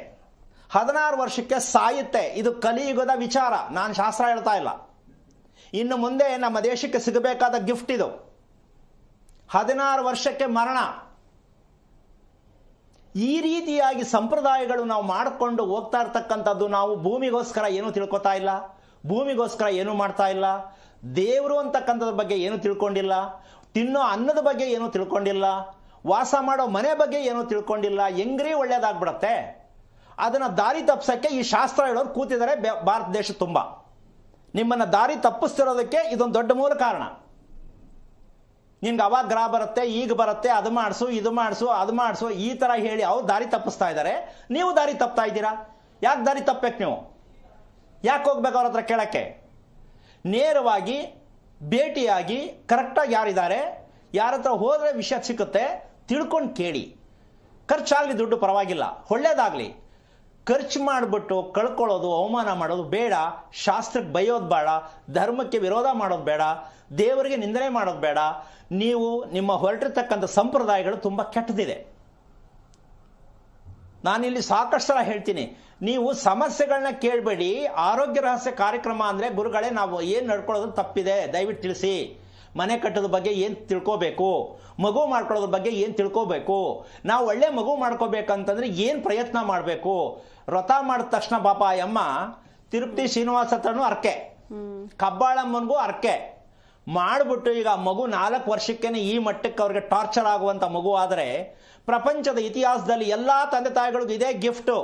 16 ವರ್ಷಕ್ಕೆ ಸಾಯುತ್ತೆ. ಇದು ಕಲಿಯುಗದ ವಿಚಾರ, ನಾನು ಶಾಸ್ತ್ರ ಹೇಳ್ತಾ ಇಲ್ಲ. ಇನ್ನು ಮುಂದೆ ನಮ್ಮ ದೇಶಕ್ಕೆ ಸಿಗಬೇಕಾದ ಗಿಫ್ಟ್ ಇದು. 16 ವರ್ಷಕ್ಕೆ ಮರಣ. ಈ ರೀತಿಯಾಗಿ ಸಂಪ್ರದಾಯಗಳು ನಾವು ಮಾಡಿಕೊಂಡು ಹೋಗ್ತಾ ಇರ್ತಕ್ಕಂಥದ್ದು. ನಾವು ಭೂಮಿಗೋಸ್ಕರ ಏನೂ ತಿಳ್ಕೊತಾ ಇಲ್ಲ, ಭೂಮಿಗೋಸ್ಕರ ಏನೂ ಮಾಡ್ತಾ ಇಲ್ಲ, ದೇವರು ಅಂತಕ್ಕಂಥದ್ರ ಬಗ್ಗೆ ಏನೂ ತಿಳ್ಕೊಂಡಿಲ್ಲ, ತಿನ್ನೋ ಅನ್ನದ ಬಗ್ಗೆ ಏನೂ ತಿಳ್ಕೊಂಡಿಲ್ಲ, ವಾಸ ಮಾಡೋ ಮನೆ ಬಗ್ಗೆ ಏನೂ ತಿಳ್ಕೊಂಡಿಲ್ಲ. ಹೆಂಗ್ರಿ ಒಳ್ಳೇದಾಗ್ಬಿಡತ್ತೆ? ಅದನ್ನು ದಾರಿ ತಪ್ಪಿಸೋಕ್ಕೆ ಈ ಶಾಸ್ತ್ರ ಹೇಳೋರು ಕೂತಿದ್ದಾರೆ ಭಾರತ ದೇಶ ತುಂಬ. ನಿಮ್ಮನ್ನು ದಾರಿ ತಪ್ಪಿಸ್ತಿರೋದಕ್ಕೆ ಇದೊಂದು ದೊಡ್ಡ ಮೂಲ ಕಾರಣ. ನಿನ್ಗೆ ಅವಾಗ ಗ್ರಹ ಬರುತ್ತೆ, ಈಗ ಬರುತ್ತೆ, ಅದು ಮಾಡಿಸು, ಇದು ಮಾಡಿಸು, ಅದು ಮಾಡಿಸು, ಈ ಥರ ಹೇಳಿ ಅವ್ರು ದಾರಿ ತಪ್ಪಿಸ್ತಾ ಇದ್ದಾರೆ. ನೀವು ದಾರಿ ತಪ್ತಾ ಇದ್ದೀರಾ. ಯಾಕೆ ದಾರಿ ತಪ್ಪಬೇಕು ನೀವು? ಯಾಕೆ ಹೋಗ್ಬೇಕು ಅವ್ರ ಹತ್ರ ಕೇಳೋಕ್ಕೆ? ನೇರವಾಗಿ ಭೇಟಿಯಾಗಿ ಕರೆಕ್ಟಾಗಿ ಯಾರಿದ್ದಾರೆ, ಯಾರ ಹತ್ರ ಹೋದರೆ ವಿಷಯ ಸಿಕ್ಕುತ್ತೆ, ತಿಳ್ಕೊಂಡು ಕೇಳಿ. ಖರ್ಚಾಗಲಿ ದುಡ್ಡು ಪರವಾಗಿಲ್ಲ, ಒಳ್ಳೇದಾಗಲಿ. ಖರ್ಚು ಮಾಡಿಬಿಟ್ಟು ಕಳ್ಕೊಳ್ಳೋದು, ಅವಮಾನ ಮಾಡೋದು ಬೇಡ. ಶಾಸ್ತ್ರಕ್ಕೆ ಬೈಯೋದು ಬೇಡ, ಧರ್ಮಕ್ಕೆ ವಿರೋಧ ಮಾಡೋದು ಬೇಡ, ದೇವರಿಗೆ ನಿಂದನೆ ಮಾಡೋದು ಬೇಡ. ನೀವು ನಿಮ್ಮ ಹೊರಟಿರ್ತಕ್ಕಂಥ ಸಂಪ್ರದಾಯಗಳು ತುಂಬ ಕೆಟ್ಟದಿದೆ. ನಾನಿಲ್ಲಿ ಸಾಕಷ್ಟು ಸಲ ಹೇಳ್ತೀನಿ, ನೀವು ಸಮಸ್ಯೆಗಳನ್ನ ಕೇಳಬೇಡಿ. ಆರೋಗ್ಯ ರಹಸ್ಯ ಕಾರ್ಯಕ್ರಮ ಅಂದರೆ, ಗುರುಗಳೇ ನಾವು ಏನು ನಡ್ಕೊಳ್ಳೋದು ತಪ್ಪಿದೆ ದಯವಿಟ್ಟು ತಿಳಿಸಿ. ಮನೆ ಕಟ್ಟೋದ್ರ ಬಗ್ಗೆ ಏನು ತಿಳ್ಕೋಬೇಕು, ಮಗು ಮಾಡ್ಕೊಳ್ಳೋದ್ರ ಬಗ್ಗೆ ಏನು ತಿಳ್ಕೋಬೇಕು, ನಾವು ಒಳ್ಳೆ ಮಗು ಮಾಡ್ಕೋಬೇಕಂತಂದ್ರೆ ಏನು ಪ್ರಯತ್ನ ಮಾಡಬೇಕು. ವ್ರತ ಮಾಡಿದ ತಕ್ಷಣ ಪಾಪ ಅಮ್ಮ ತಿರುಪತಿ ಶ್ರೀನಿವಾಸ ಹತ್ರನೂ ಅರ್ಕೆ, ಕಬ್ಬಾಳಮ್ಮನಿಗೂ ಅರ್ಕೆ ಮಾಡಿಬಿಟ್ಟು, ಈಗ ಮಗು 4 ವರ್ಷಕ್ಕೇನೆ ಈ ಮಟ್ಟಕ್ಕೆ ಅವ್ರಿಗೆ ಟಾರ್ಚರ್ ಆಗುವಂಥ ಮಗು ಆದರೆ, ಪ್ರಪಂಚದ ಇತಿಹಾಸದಲ್ಲಿ ಎಲ್ಲ ತಂದೆ ತಾಯಿಗಳಿಗೂ ಇದೇ ಗಿಫ್ಟು.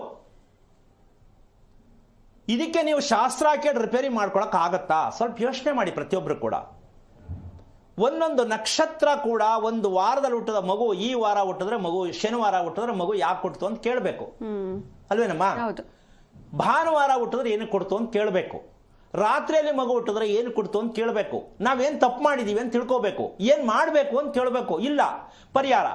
ಇದಕ್ಕೆ ನೀವು ಶಾಸ್ತ್ರ ಕೇಳಿ ರಿಪೇರಿ ಮಾಡ್ಕೊಳಕ್ ಆಗತ್ತಾ? ಸ್ವಲ್ಪ ಯೋಚನೆ ಮಾಡಿ ಪ್ರತಿಯೊಬ್ಬರು ಕೂಡ. ಒಂದೊಂದು ನಕ್ಷತ್ರ ಕೂಡ, ಒಂದು ವಾರದಲ್ಲಿ ಹುಟ್ಟಿದ ಮಗು ಈ ವಾರ ಹುಟ್ಟಿದ್ರೆ ಮಗು, ಶನಿವಾರ ಹುಟ್ಟಿದ್ರೆ ಮಗು ಯಾಕೆ ಹುಟ್ಟಿತು ಅಂತ ಕೇಳಬೇಕು ಅಲ್ವೇನಮ್ಮ? ಭಾನುವಾರ ಹುಟ್ಟಿದ್ರೆ ಏನು ಕೊಡ್ತು ಅಂತ ಕೇಳಬೇಕು. ರಾತ್ರಿಯಲ್ಲಿ ಮಗು ಹುಟ್ಟಿದ್ರೆ ಏನು ಕೊಡ್ತು ಅಂತ ಕೇಳಬೇಕು. ನಾವೇನು ತಪ್ಪು ಮಾಡಿದೀವಿ ಅಂತ ತಿಳ್ಕೋಬೇಕು. ಏನು ಮಾಡಬೇಕು ಅಂತ ಕೇಳಬೇಕು. ಇಲ್ಲ ಪರಿಹಾರ.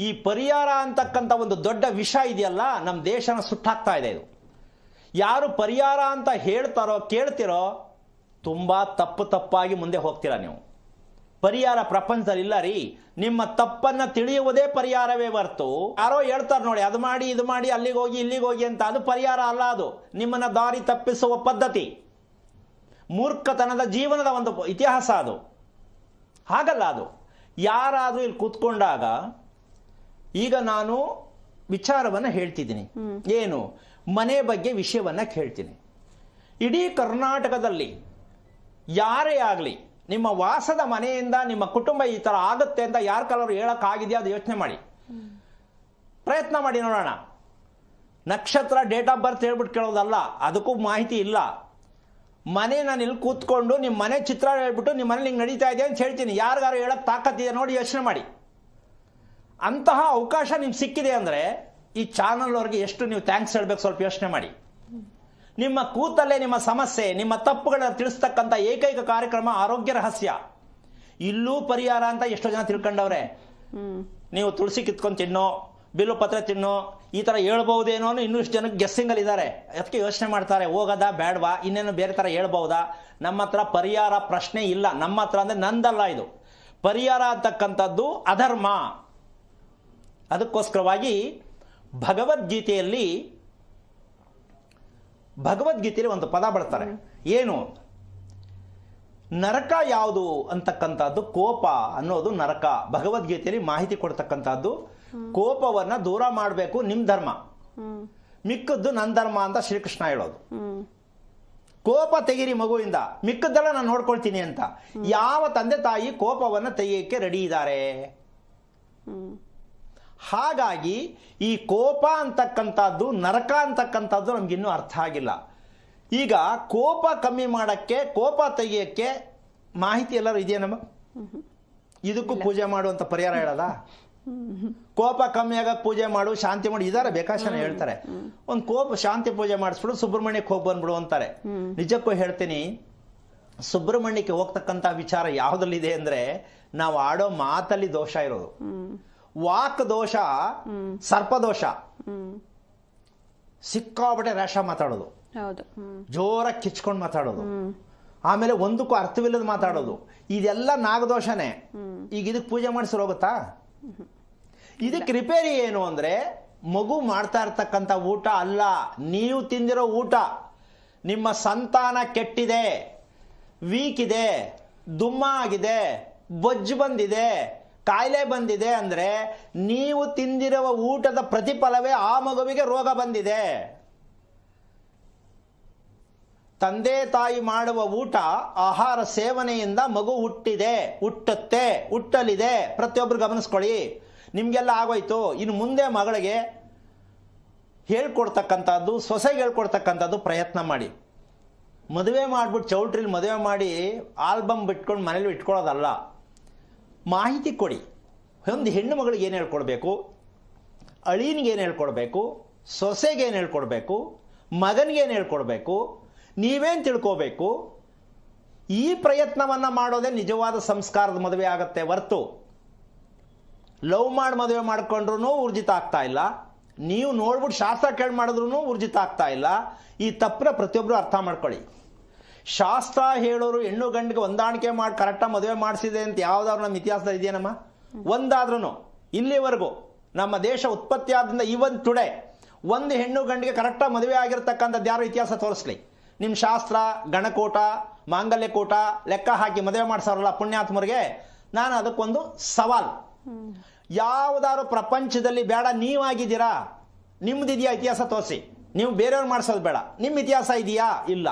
ಈ ಪರಿಹಾರ ಅಂತಕ್ಕಂಥ ಒಂದು ದೊಡ್ಡ ವಿಷ ಇದೆಯಲ್ಲ, ನಮ್ಮ ದೇಶನ ಸುಟ್ಟಾಕ್ತಾ ಇದೆ. ಇದು ಯಾರು ಪರಿಹಾರ ಅಂತ ಹೇಳ್ತಾರೋ ಕೇಳ್ತಿರೋ ತುಂಬಾ ತಪ್ಪಾಗಿ ಮುಂದೆ ಹೋಗ್ತೀರಾ ನೀವು. ಪರಿಹಾರ ಪ್ರಪಂಚದಲ್ಲಿ ಇಲ್ಲ ರೀ. ನಿಮ್ಮ ತಪ್ಪನ್ನ ತಿಳಿಯುವುದೇ ಪರಿಹಾರವೇ ಹೊರತು, ಯಾರೋ ಹೇಳ್ತಾರೆ ನೋಡಿ ಅದು ಮಾಡಿ ಇದು ಮಾಡಿ ಅಲ್ಲಿಗೆ ಹೋಗಿ ಇಲ್ಲಿಗೆ ಹೋಗಿ ಅಂತ, ಅದು ಪರಿಹಾರ ಅಲ್ಲ. ಅದು ನಿಮ್ಮನ್ನ ದಾರಿ ತಪ್ಪಿಸುವ ಪದ್ಧತಿ, ಮೂರ್ಖತನದ ಜೀವನದ ಒಂದು ಇತಿಹಾಸ ಅದು. ಹಾಗಲ್ಲ ಅದು. ಯಾರಾದ್ರೂ ಇಲ್ಲಿ ಕೂತ್ಕೊಂಡಾಗ, ಈಗ ನಾನು ವಿಚಾರವನ್ನ ಹೇಳ್ತಿದ್ದೀನಿ, ಏನು ಮನೆ ಬಗ್ಗೆ ವಿಷಯವನ್ನ ಹೇಳ್ತೀನಿ. ಇಡೀ ಕರ್ನಾಟಕದಲ್ಲಿ ಯಾರೇ ಆಗಲಿ, ನಿಮ್ಮ ವಾಸದ ಮನೆಯಿಂದ ನಿಮ್ಮ ಕುಟುಂಬ ಈ ತರ ಆಗುತ್ತೆ ಅಂತ ಯಾರ ಕಲರು ಹೇಳಕ್ಕಾಗಿದೆಯಾ ಅದು ಯೋಚನೆ ಮಾಡಿ, ಪ್ರಯತ್ನ ಮಾಡಿ ನೋಡೋಣ. ನಕ್ಷತ್ರ, ಡೇಟ್ ಆಫ್ ಬರ್ತ್ ಹೇಳ್ಬಿಟ್ಟು ಕೇಳೋದಲ್ಲ, ಅದಕ್ಕೂ ಮಾಹಿತಿ ಇಲ್ಲ. ಮನೆ ನಾನು ಇಲ್ಲಿ ಕೂತ್ಕೊಂಡು ನಿಮ್ಮ ಮನೆ ಚಿತ್ರ ಹೇಳ್ಬಿಟ್ಟು ನಿಮ್ಮ ಮನೇಲಿ ಹಿಂಗೆ ನಡೀತಾ ಇದೆ ಅಂತ ಹೇಳ್ತೀನಿ. ಯಾರಿಗಾರು ಹೇಳಕ್ಕೆ ತಾಕತ್ತಿದೆ ನೋಡಿ, ಯೋಚನೆ ಮಾಡಿ. ಅಂತಹ ಅವಕಾಶ ನಿಮ್ಗೆ ಸಿಕ್ಕಿದೆ ಅಂದರೆ ಈ ಚಾನಲ್ ಅವ್ರಿಗೆ ಎಷ್ಟು ನೀವು ಥ್ಯಾಂಕ್ಸ್ ಹೇಳ್ಬೇಕು, ಸ್ವಲ್ಪ ಯೋಚನೆ ಮಾಡಿ. ನಿಮ್ಮ ಕೂತಲ್ಲೇ ನಿಮ್ಮ ಸಮಸ್ಯೆ, ನಿಮ್ಮ ತಪ್ಪುಗಳನ್ನ ತಿಳಿಸ್ತಕ್ಕಂಥ ಏಕೈಕ ಕಾರ್ಯಕ್ರಮ ಆರೋಗ್ಯ ರಹಸ್ಯ. ಇಲ್ಲೂ ಪರಿಹಾರ ಅಂತ ಎಷ್ಟೋ ಜನ ತಿಳ್ಕೊಂಡವ್ರೆ. ನೀವು ತುಳಸಿ ಕಿತ್ಕೊಂಡು ತಿನ್ನೋ, ಬಿಲ್ಲು ಪತ್ರ ತಿನ್ನೋ, ಈ ಥರ ಹೇಳ್ಬಹುದೇನೋ ಇನ್ನೂಷ್ಟು ಜನಕ್ಕೆ ಗೆಸ್ಸಿಂಗಲ್ಲಿ ಇದ್ದಾರೆ. ಅದಕ್ಕೆ ಯೋಚನೆ ಮಾಡ್ತಾರೆ, ಹೋಗೋದಾ ಬೇಡವಾ, ಇನ್ನೇನು ಬೇರೆ ಥರ ಹೇಳ್ಬಹುದಾ. ನಮ್ಮ ಹತ್ರ ಪರಿಹಾರ ಪ್ರಶ್ನೆ ಇಲ್ಲ. ನಮ್ಮ ಹತ್ರ ಅಂದರೆ ನಂದಲ್ಲ ಇದು. ಪರಿಹಾರ ಅಂತಕ್ಕಂಥದ್ದು ಅಧರ್ಮ. ಅದಕ್ಕೋಸ್ಕರವಾಗಿ ಭಗವದ್ಗೀತೆಯಲ್ಲಿ ಒಂದು ಪದ ಬರ್ತಾರೆ. ಏನು? ನರಕ ಯಾವುದು ಅಂತಕ್ಕಂಥದ್ದು ಕೋಪ ಅನ್ನೋದು ನರಕ. ಭಗವದ್ಗೀತೆಯಲ್ಲಿ ಮಾಹಿತಿ ಕೊಡ್ತಕ್ಕಂಥದ್ದು ಕೋಪವನ್ನ ದೂರ ಮಾಡಬೇಕು, ನಿಮ್ ಧರ್ಮ, ಮಿಕ್ಕದ್ದು ನನ್ನ ಧರ್ಮ ಅಂತ ಶ್ರೀಕೃಷ್ಣ ಹೇಳೋದು. ಕೋಪ ತೆಗೀರಿ ಮಗುವಿಂದ, ಮಿಕ್ಕದ್ದೆಲ್ಲ ನಾನು ನೋಡ್ಕೊಳ್ತೀನಿ ಅಂತ. ಯಾವ ತಂದೆ ತಾಯಿ ಕೋಪವನ್ನ ತೆಗೆಯಕ್ಕೆ ರೆಡಿ ಇದ್ದಾರೆ? ಹಾಗಾಗಿ ಈ ಕೋಪ ಅಂತಕ್ಕಂಥದ್ದು ನರಕ ಅಂತಕ್ಕಂಥದ್ದು ನಮ್ಗಿನ್ನೂ ಅರ್ಥ ಆಗಿಲ್ಲ. ಈಗ ಕೋಪ ಕಮ್ಮಿ ಮಾಡಕ್ಕೆ, ಕೋಪ ತೆಗಿಯಕ್ಕೆ ಮಾಹಿತಿ ಎಲ್ಲರೂ ಇದೆಯೇನಮ್ಮ? ಇದಕ್ಕೂ ಪೂಜೆ ಮಾಡುವಂತ ಪರಿಹಾರ ಹೇಳಲ್ಲ. ಕೋಪ ಕಮ್ಮಿ ಆಗಕ್ಕೆ ಪೂಜೆ ಮಾಡು, ಶಾಂತಿ ಮಾಡು, ಇದಾರೆ ಬೇಕಾಶನ ಹೇಳ್ತಾರೆ. ಒಂದು ಕೋಪ ಶಾಂತಿ ಪೂಜೆ ಮಾಡಿಸ್ಬಿಡು, ಸುಬ್ರಹ್ಮಣ್ಯಕ್ಕೆ ಹೋಗಿ ಬಂದ್ಬಿಡು ಅಂತಾರೆ. ನಿಜಕ್ಕೂ ಹೇಳ್ತೀನಿ, ಸುಬ್ರಹ್ಮಣ್ಯಕ್ಕೆ ಹೋಗ್ತಕ್ಕಂಥ ವಿಚಾರ ಯಾವುದಲ್ಲಿದೆ ಅಂದ್ರೆ ನಾವು ಆಡೋ ಮಾತಲ್ಲಿ ದೋಷ ಇರೋದು. ವಾಕ್ ದೋಷ, ಸರ್ಪದೋಷ. ಸಿಕ್ಕಾಬಟ್ಟೆ ರ್ಯಾಷ ಮಾತಾಡೋದು, ಜೋರಾಗಿ ಕಿಚ್ಕೊಂಡು ಮಾತಾಡೋದು, ಆಮೇಲೆ ಒಂದಕ್ಕೂ ಅರ್ಥವಿಲ್ಲದ ಮಾತಾಡೋದು, ಇದೆಲ್ಲ ನಾಗದೋಷನೇ. ಈಗ ಇದಕ್ಕೆ ಪೂಜೆ ಮಾಡಿಸಿರೋ ಹೋಗುತ್ತಾ? ಇದಕ್ಕೆ ರಿಪೇರಿ ಏನು ಅಂದ್ರೆ ಮಗು ಮಾಡ್ತಾ ಇರ್ತಕ್ಕಂಥ ಊಟ ಅಲ್ಲ, ನೀವು ತಿಂದಿರೋ ಊಟ. ನಿಮ್ಮ ಸಂತಾನ ಕೆಟ್ಟಿದೆ, ವೀಕ್ ಇದೆ, ದುಮ್ಮ ಆಗಿದೆ, ಬೊಜ್ಜು ಬಂದಿದೆ, ಕಾಯಿಲೆ ಬಂದಿದೆ ಅಂದ್ರೆ ನೀವು ತಿಂದಿರುವ ಊಟದ ಪ್ರತಿಫಲವೇ ಆ ಮಗುವಿಗೆ ರೋಗ ಬಂದಿದೆ. ತಂದೆ ತಾಯಿ ಮಾಡುವ ಊಟ, ಆಹಾರ ಸೇವನೆಯಿಂದ ಮಗು ಹುಟ್ಟುತ್ತೆ, ಹುಟ್ಟಲಿದೆ. ಪ್ರತಿಯೊಬ್ಬರು ಗಮನಿಸ್ಕೊಳ್ಳಿ. ನಿಮ್ಗೆಲ್ಲ ಆಗೋಯ್ತು. ಇನ್ನು ಮುಂದೆ ಮಗಳಿಗೆ ಹೇಳ್ಕೊಡ್ತಕ್ಕಂಥದ್ದು, ಸೊಸೆಗೆ ಹೇಳ್ಕೊಡ್ತಕ್ಕಂಥದ್ದು ಪ್ರಯತ್ನ ಮಾಡಿ. ಮದುವೆ ಮಾಡ್ಬಿಟ್ಟು ಚೌಲ್ಟ್ರಿಲಿ ಮದುವೆ ಮಾಡಿ ಆಲ್ಬಮ್ ಬಿಟ್ಕೊಂಡು ಮನೇಲಿ ಇಟ್ಕೊಳ್ಳೋದಲ್ಲ. ಮಾಹಿತಿ ಕೊಡಿ. ಒಂದು ಹೆಣ್ಣು ಮಗಳಿಗೆ ಏನು ಹೇಳ್ಕೊಡ್ಬೇಕು, ಅಳಿನಿಗೆ ಏನು ಹೇಳ್ಕೊಡ್ಬೇಕು, ಸೊಸೆಗೆ ಏನು ಹೇಳ್ಕೊಡ್ಬೇಕು, ಮಗನಿಗೆ ಏನು ಹೇಳ್ಕೊಡ್ಬೇಕು, ನೀವೇನು ತಿಳ್ಕೋಬೇಕು. ಈ ಪ್ರಯತ್ನವನ್ನ ಮಾಡೋದೇ ನಿಜವಾದ ಸಂಸ್ಕಾರದ ಮದುವೆ ಆಗತ್ತೆ ಹೊರತು ಲವ್ ಮಾಡಿ ಮದುವೆ ಮಾಡ್ಕೊಂಡ್ರು ಊರ್ಜಿತ ಆಗ್ತಾ ಇಲ್ಲ, ನೀವು ನೋಡ್ಬಿಟ್ಟು ಶಾಸ್ತ್ರ ಕೇಳಿ ಮಾಡಿದ್ರು ಊರ್ಜಿತ ಆಗ್ತಾ ಇಲ್ಲ. ಈ ತಪ್ಪನ್ನ ಪ್ರತಿಯೊಬ್ಬರು ಅರ್ಥ ಮಾಡ್ಕೊಳ್ಳಿ. ಶಾಸ್ತ್ರ ಹೇಳೋರು ಹೆಣ್ಣು ಗಂಡಿಗೆ ಹೊಂದಾಣಿಕೆ ಮಾಡಿ ಕರೆಕ್ಟಾಗಿ ಮದುವೆ ಮಾಡಿಸಿದೆ ಅಂತ ಯಾವ್ದಾದ್ರು ನಮ್ಮ ಇತಿಹಾಸದಲ್ಲಿ ಇದೆಯೇನಮ್ಮ? ಒಂದಾದ್ರೂ ಇಲ್ಲಿವರೆಗೂ ನಮ್ಮ ದೇಶ ಉತ್ಪತ್ತಿ ಆದ್ರಿಂದ ಈವನ್ ಟುಡೇ ಒಂದು ಹೆಣ್ಣು ಗಂಡಿಗೆ ಕರೆಕ್ಟಾಗಿ ಮದುವೆ ಆಗಿರ್ತಕ್ಕಂಥದ್ದು ಯಾರು ಇತಿಹಾಸ ತೋರಿಸ್ಲಿ. ನಿಮ್ಮ ಶಾಸ್ತ್ರ, ಗಣಕೂಟ, ಮಾಂಗಲ್ಯಕೂಟ ಲೆಕ್ಕ ಹಾಕಿ ಮದುವೆ ಮಾಡಿಸೋರಲ್ಲ ಪುಣ್ಯಾತ್ಮರಿಗೆ. ನಾನು ಅದಕ್ಕೊಂದು ಸವಾಲ್, ಯಾವುದಾದ್ರು ಪ್ರಪಂಚದಲ್ಲಿ ಬೇಡ, ನೀವಾಗಿದ್ದೀರಾ, ನಿಮ್ದಿದೆಯಾ ಇತಿಹಾಸ ತೋರಿಸಿ. ನೀವು ಬೇರೆಯವ್ರು ಮಾಡಿಸೋದು ಬೇಡ, ನಿಮ್ಮ ಇತಿಹಾಸ ಇದೆಯಾ? ಇಲ್ಲ.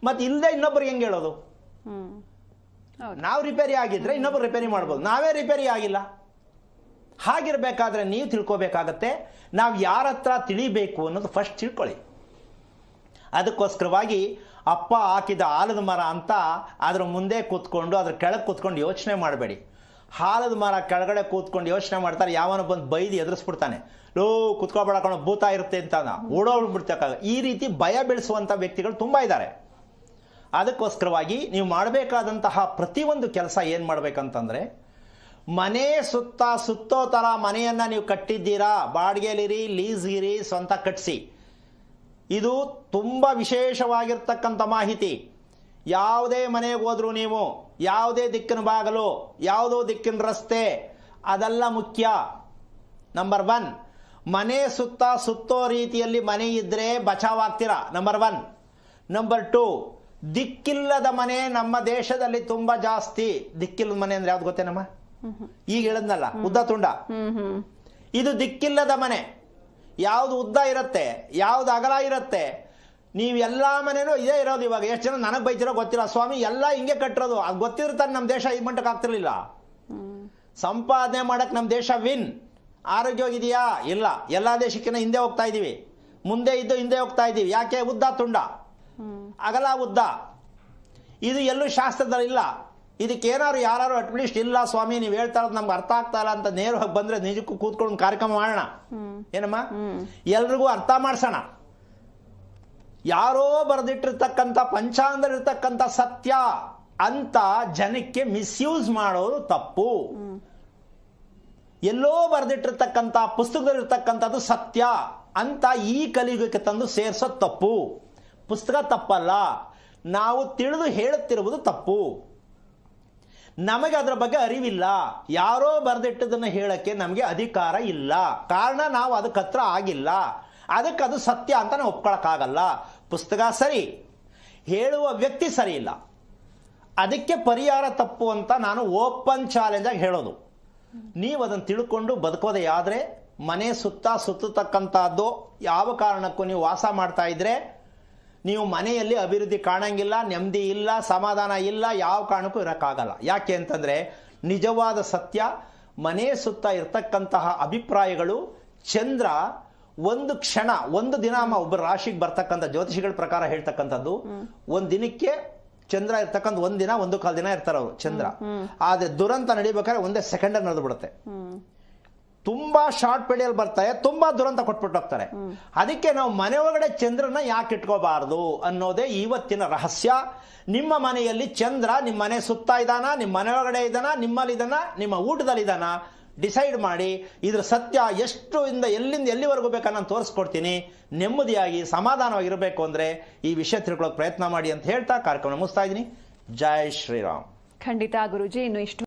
ಮತ್ತೆ ಇಲ್ಲದೆ ಇನ್ನೊಬ್ರಿಗೆ ಹೆಂಗೆ ಹೇಳೋದು? ನಾವು ರಿಪೇರಿ ಆಗಿದ್ರೆ ಇನ್ನೊಬ್ರು ರಿಪೇರಿ ಮಾಡ್ಬೋದು, ನಾವೇ ರಿಪೇರಿ ಆಗಿಲ್ಲ. ಹಾಗಿರ್ಬೇಕಾದ್ರೆ ನೀವು ತಿಳ್ಕೋಬೇಕಾಗತ್ತೆ, ನಾವು ಯಾರ ಹತ್ರ ತಿಳಿಬೇಕು ಅನ್ನೋದು ಫಸ್ಟ್ ತಿಳ್ಕೊಳ್ಳಿ. ಅದಕ್ಕೋಸ್ಕರವಾಗಿ ಅಪ್ಪ ಹಾಕಿದ ಆಲದ ಮರ ಅಂತ ಅದ್ರ ಮುಂದೆ ಕೂತ್ಕೊಂಡು ಅದ್ರ ಕೆಳಗೆ ಕೂತ್ಕೊಂಡು ಯೋಚನೆ ಮಾಡಬೇಡಿ. ಆಲದ ಮರ ಕೆಳಗಡೆ ಕೂತ್ಕೊಂಡು ಯೋಚನೆ ಮಾಡ್ತಾರೆ, ಯಾವನ ಬಂದು ಬೈದು ಎದುರಿಸ್ಬಿಡ್ತಾನೆ, ಲೋ ಕುತ್ಕೋಬೇಡ ಕಣೋ ಭೂತ ಇರುತ್ತೆ ಅಂತ ಓಡೋಗ್ಬಿಡ್ತಕ್ಕ. ಈ ರೀತಿ ಭಯ ಬೆಳೆಸುವಂಥ ವ್ಯಕ್ತಿಗಳು ತುಂಬ ಇದ್ದಾರೆ. ಅದಕ್ಕೋಸ್ಕರವಾಗಿ ನೀವು ಮಾಡಬೇಕಾದಂತಹ ಪ್ರತಿಯೊಂದು ಕೆಲಸ ಏನು ಮಾಡಬೇಕಂತಂದ್ರೆ, ಮನೆ ಸುತ್ತೋ ಥರ ಮನೆಯನ್ನು ನೀವು ಕಟ್ಟಿದ್ದೀರಾ, ಬಾಡಿಗೆಲಿರಿ, ಲೀಸ್ಗಿರಿ, ಸ್ವಂತ ಕಟ್ಟಿಸಿ. ಇದು ತುಂಬ ವಿಶೇಷವಾಗಿರ್ತಕ್ಕಂಥ ಮಾಹಿತಿ. ಯಾವುದೇ ಮನೆಗೆ ಹೋದ್ರು ನೀವು, ಯಾವುದೇ ದಿಕ್ಕಿನ ಬಾಗಲು, ಯಾವುದೋ ದಿಕ್ಕಿನ ರಸ್ತೆ, ಅದೆಲ್ಲ ಮುಖ್ಯ. ನಂಬರ್ 1, ಮನೆ ಸುತ್ತೋ ರೀತಿಯಲ್ಲಿ ಮನೆ ಇದ್ರೆ ಬಚಾವಾಗ್ತೀರಾ, ನಂಬರ್ 1. ನಂಬರ್ 2, ದಿಕ್ಕಿಲ್ಲದ ಮನೆ ನಮ್ಮ ದೇಶದಲ್ಲಿ ತುಂಬಾ ಜಾಸ್ತಿ. ದಿಕ್ಕಿಲ್ಲದ ಮನೆ ಅಂದ್ರೆ ಯಾವ್ದು ಗೊತ್ತೇನಮ್ಮ? ಈಗ ಹೇಳದ್ನಲ್ಲ, ಉದ್ದ ತುಂಡ. ಇದು ದಿಕ್ಕಿಲ್ಲದ ಮನೆ. ಯಾವ್ದು ಉದ್ದ ಇರುತ್ತೆ, ಯಾವ್ದು ಅಗಲ ಇರುತ್ತೆ. ನೀವು ಎಲ್ಲಾ ಮನೆನೂ ಇದೇ ಇರೋದು. ಇವಾಗ ಎಷ್ಟು ಜನ ನನಗೆ ಬೈತಿರೋ ಗೊತ್ತಿಲ್ಲ, ಸ್ವಾಮಿ ಎಲ್ಲ ಹಿಂಗೆ ಕಟ್ಟಿರೋದು. ಅದು ಗೊತ್ತಿರ್ತಾನೆ ನಮ್ಮ ದೇಶ ಈ ಮಟ್ಟಕ್ಕೆ ಆಗ್ತಿರ್ಲಿಲ್ಲ. ಸಂಪಾದನೆ ಮಾಡಕ್ ನಮ್ಮ ದೇಶ ವಿನ್. ಆರೋಗ್ಯವಾಗಿದೆಯಾ? ಇಲ್ಲ. ಎಲ್ಲಾ ದೇಶಕ್ಕಿಂತ ಹಿಂದೆ ಹೋಗ್ತಾ ಇದೀವಿ. ಮುಂದೆ ಇದ್ದು ಹಿಂದೆ ಹೋಗ್ತಾ ಇದ್ದೀವಿ. ಯಾಕೆ? ಉದ್ದ ತುಂಡ, ಅಗಲ ಉದ್ದ, ಇದು ಎಲ್ಲೂ ಶಾಸ್ತ್ರದಲ್ಲಿ ಇಲ್ಲ. ಇದಕ್ಕೇನಾದ್ರು ಯಾರು ಅಟ್ಲೀಸ್ಟ್ ಇಲ್ಲ ಸ್ವಾಮಿ ನೀವು ಹೇಳ್ತಾ ಇರೋದು ನಮ್ಗೆ ಅರ್ಥ ಆಗ್ತಾ ಇಲ್ಲ ಅಂತ ನೇರವಾಗಿ ಬಂದ್ರೆ ನಿಜಕ್ಕೂ ಕೂತ್ಕೊಂಡು ಕಾರ್ಯಕ್ರಮ ಮಾಡೋಣ. ಏನಮ್ಮ, ಎಲ್ರಿಗೂ ಅರ್ಥ ಮಾಡ್ಸೋಣ. ಯಾರೋ ಬರೆದಿಟ್ಟಿರ್ತಕ್ಕಂಥ ಪಂಚಾಂಗದಲ್ಲಿರ್ತಕ್ಕಂಥ ಸತ್ಯ ಅಂತ ಜನಕ್ಕೆ ಮಿಸ್ಯೂಸ್ ಮಾಡೋದು ತಪ್ಪು. ಎಲ್ಲೋ ಬರೆದಿಟ್ಟಿರ್ತಕ್ಕಂಥ ಪುಸ್ತಕದಲ್ಲಿರ್ತಕ್ಕಂಥದ್ದು ಸತ್ಯ ಅಂತ ಈ ಕಲಿಯುಗಕ್ಕೆ ತಂದು ಸೇರಿಸೋದು ತಪ್ಪು. ಪುಸ್ತಕ ತಪ್ಪಲ್ಲ, ನಾವು ತಿಳಿದು ಹೇಳುತ್ತಿರುವುದು ತಪ್ಪು. ನಮಗೆ ಅದರ ಬಗ್ಗೆ ಅರಿವಿಲ್ಲ. ಯಾರೋ ಬರೆದಿಟ್ಟದನ್ನು ಹೇಳಕ್ಕೆ ನಮಗೆ ಅಧಿಕಾರ ಇಲ್ಲ. ಕಾರಣ ನಾವು ಅದಕ್ಕೆ ಹತ್ರ ಆಗಿಲ್ಲ. ಅದಕ್ಕೆ ಅದು ಸತ್ಯ ಅಂತ ನಾವು ಒಪ್ಕೊಳಕ್ಕಾಗಲ್ಲ. ಪುಸ್ತಕ ಸರಿ, ಹೇಳುವ ವ್ಯಕ್ತಿ ಸರಿ ಇಲ್ಲ. ಅದಕ್ಕೆ ಪರಿಹಾರ ತಪ್ಪು ಅಂತ ನಾನು ಓಪನ್ ಚಾಲೆಂಜ್ ಆಗಿ ಹೇಳೋದು. ನೀವು ಅದನ್ನು ತಿಳ್ಕೊಂಡು ಬದುಕೋದೇ ಆದ್ರೆ ಮನೆ ಸುತ್ತತಕ್ಕಂಥದ್ದು ಯಾವ ಕಾರಣಕ್ಕೂ ನೀವು ವಾಸ ಮಾಡ್ತಾ ಇದ್ರೆ ನೀವು ಮನೆಯಲ್ಲಿ ಅಭಿವೃದ್ಧಿ ಕಾಣಂಗಿಲ್ಲ, ನೆಮ್ಮದಿ ಇಲ್ಲ, ಸಮಾಧಾನ ಇಲ್ಲ, ಯಾವ ಕಾರಣಕ್ಕೂ ಇರೋಕ್ಕಾಗಲ್ಲ. ಯಾಕೆ ಅಂತಂದ್ರೆ ನಿಜವಾದ ಸತ್ಯ ಮನೆ ಸುತ್ತ ಇರ್ತಕ್ಕಂತಹ ಅಭಿಪ್ರಾಯಗಳು ಚಂದ್ರ ಒಂದು ಕ್ಷಣ ಒಂದು ದಿನ ಒಬ್ಬರ ರಾಶಿಗೆ ಬರ್ತಕ್ಕಂಥ ಜ್ಯೋತಿಷಿಗಳ ಪ್ರಕಾರ ಹೇಳ್ತಕ್ಕಂಥದ್ದು ಒಂದು ದಿನಕ್ಕೆ ಚಂದ್ರ ಇರ್ತಕ್ಕಂಥ ಒಂದ್ ದಿನ 1.25 ದಿನ ಇರ್ತಾರ ಅವರು ಚಂದ್ರ. ಆದ್ರೆ ದುರಂತ ನಡಿಬೇಕಾದ್ರೆ ಒಂದೇ ಸೆಕೆಂಡ್ ನಡೆದು ಬಿಡುತ್ತೆ. ತುಂಬಾ ಶಾರ್ಟ್ ಪೀರಿಯಡ್ ಬರ್ತಾರೆ, ತುಂಬಾ ದುರಂತ ಕೊಟ್ಬಿಟ್ಟು ಹೋಗ್ತಾರೆ. ಅದಕ್ಕೆ ನಾವು ಮನೆ ಒಳಗಡೆ ಚಂದ್ರನ ಯಾಕೆ ಇಟ್ಕೋಬಾರದು ಅನ್ನೋದೇ ಇವತ್ತಿನ ರಹಸ್ಯ. ನಿಮ್ಮ ಮನೆಯಲ್ಲಿ ಚಂದ್ರ ನಿಮ್ಮ ಮನೆ ಸುತ್ತ ಇದಾನ, ನಿಮ್ಮ ಮನೆ ಒಳಗಡೆ ಇದಾನ, ನಿಮ್ಮಲ್ಲಿ ಇದಾನ, ನಿಮ್ಮ ಊಟದಲ್ಲಿ ಇದಾನ, ಡಿಸೈಡ್ ಮಾಡಿ. ಇದ್ರ ಸತ್ಯ ಎಷ್ಟು ಇಂದ ಎಲ್ಲಿಂದ ಎಲ್ಲಿವರೆಗೂ ಬೇಕನ್ನ ನಾನು ತೋರಿಸ್ಕೊಡ್ತೀನಿ. ನೆಮ್ಮದಿಯಾಗಿ ಸಮಾಧಾನವಾಗಿರಬೇಕು ಅಂದ್ರೆ ಈ ವಿಷಯ ತಿಳ್ಕೊಳ್ಳೋಕೆ ಪ್ರಯತ್ನ ಮಾಡಿ ಅಂತ ಹೇಳ್ತಾ ಕಾರ್ಯಕ್ರಮ ಮುಗಿಸ್ತಾ ಇದ್ದೀನಿ. ಜೈ ಶ್ರೀರಾಮ್. ಖಂಡಿತ ಗುರುಜಿ. ಇನ್ನು ಇಷ್ಟು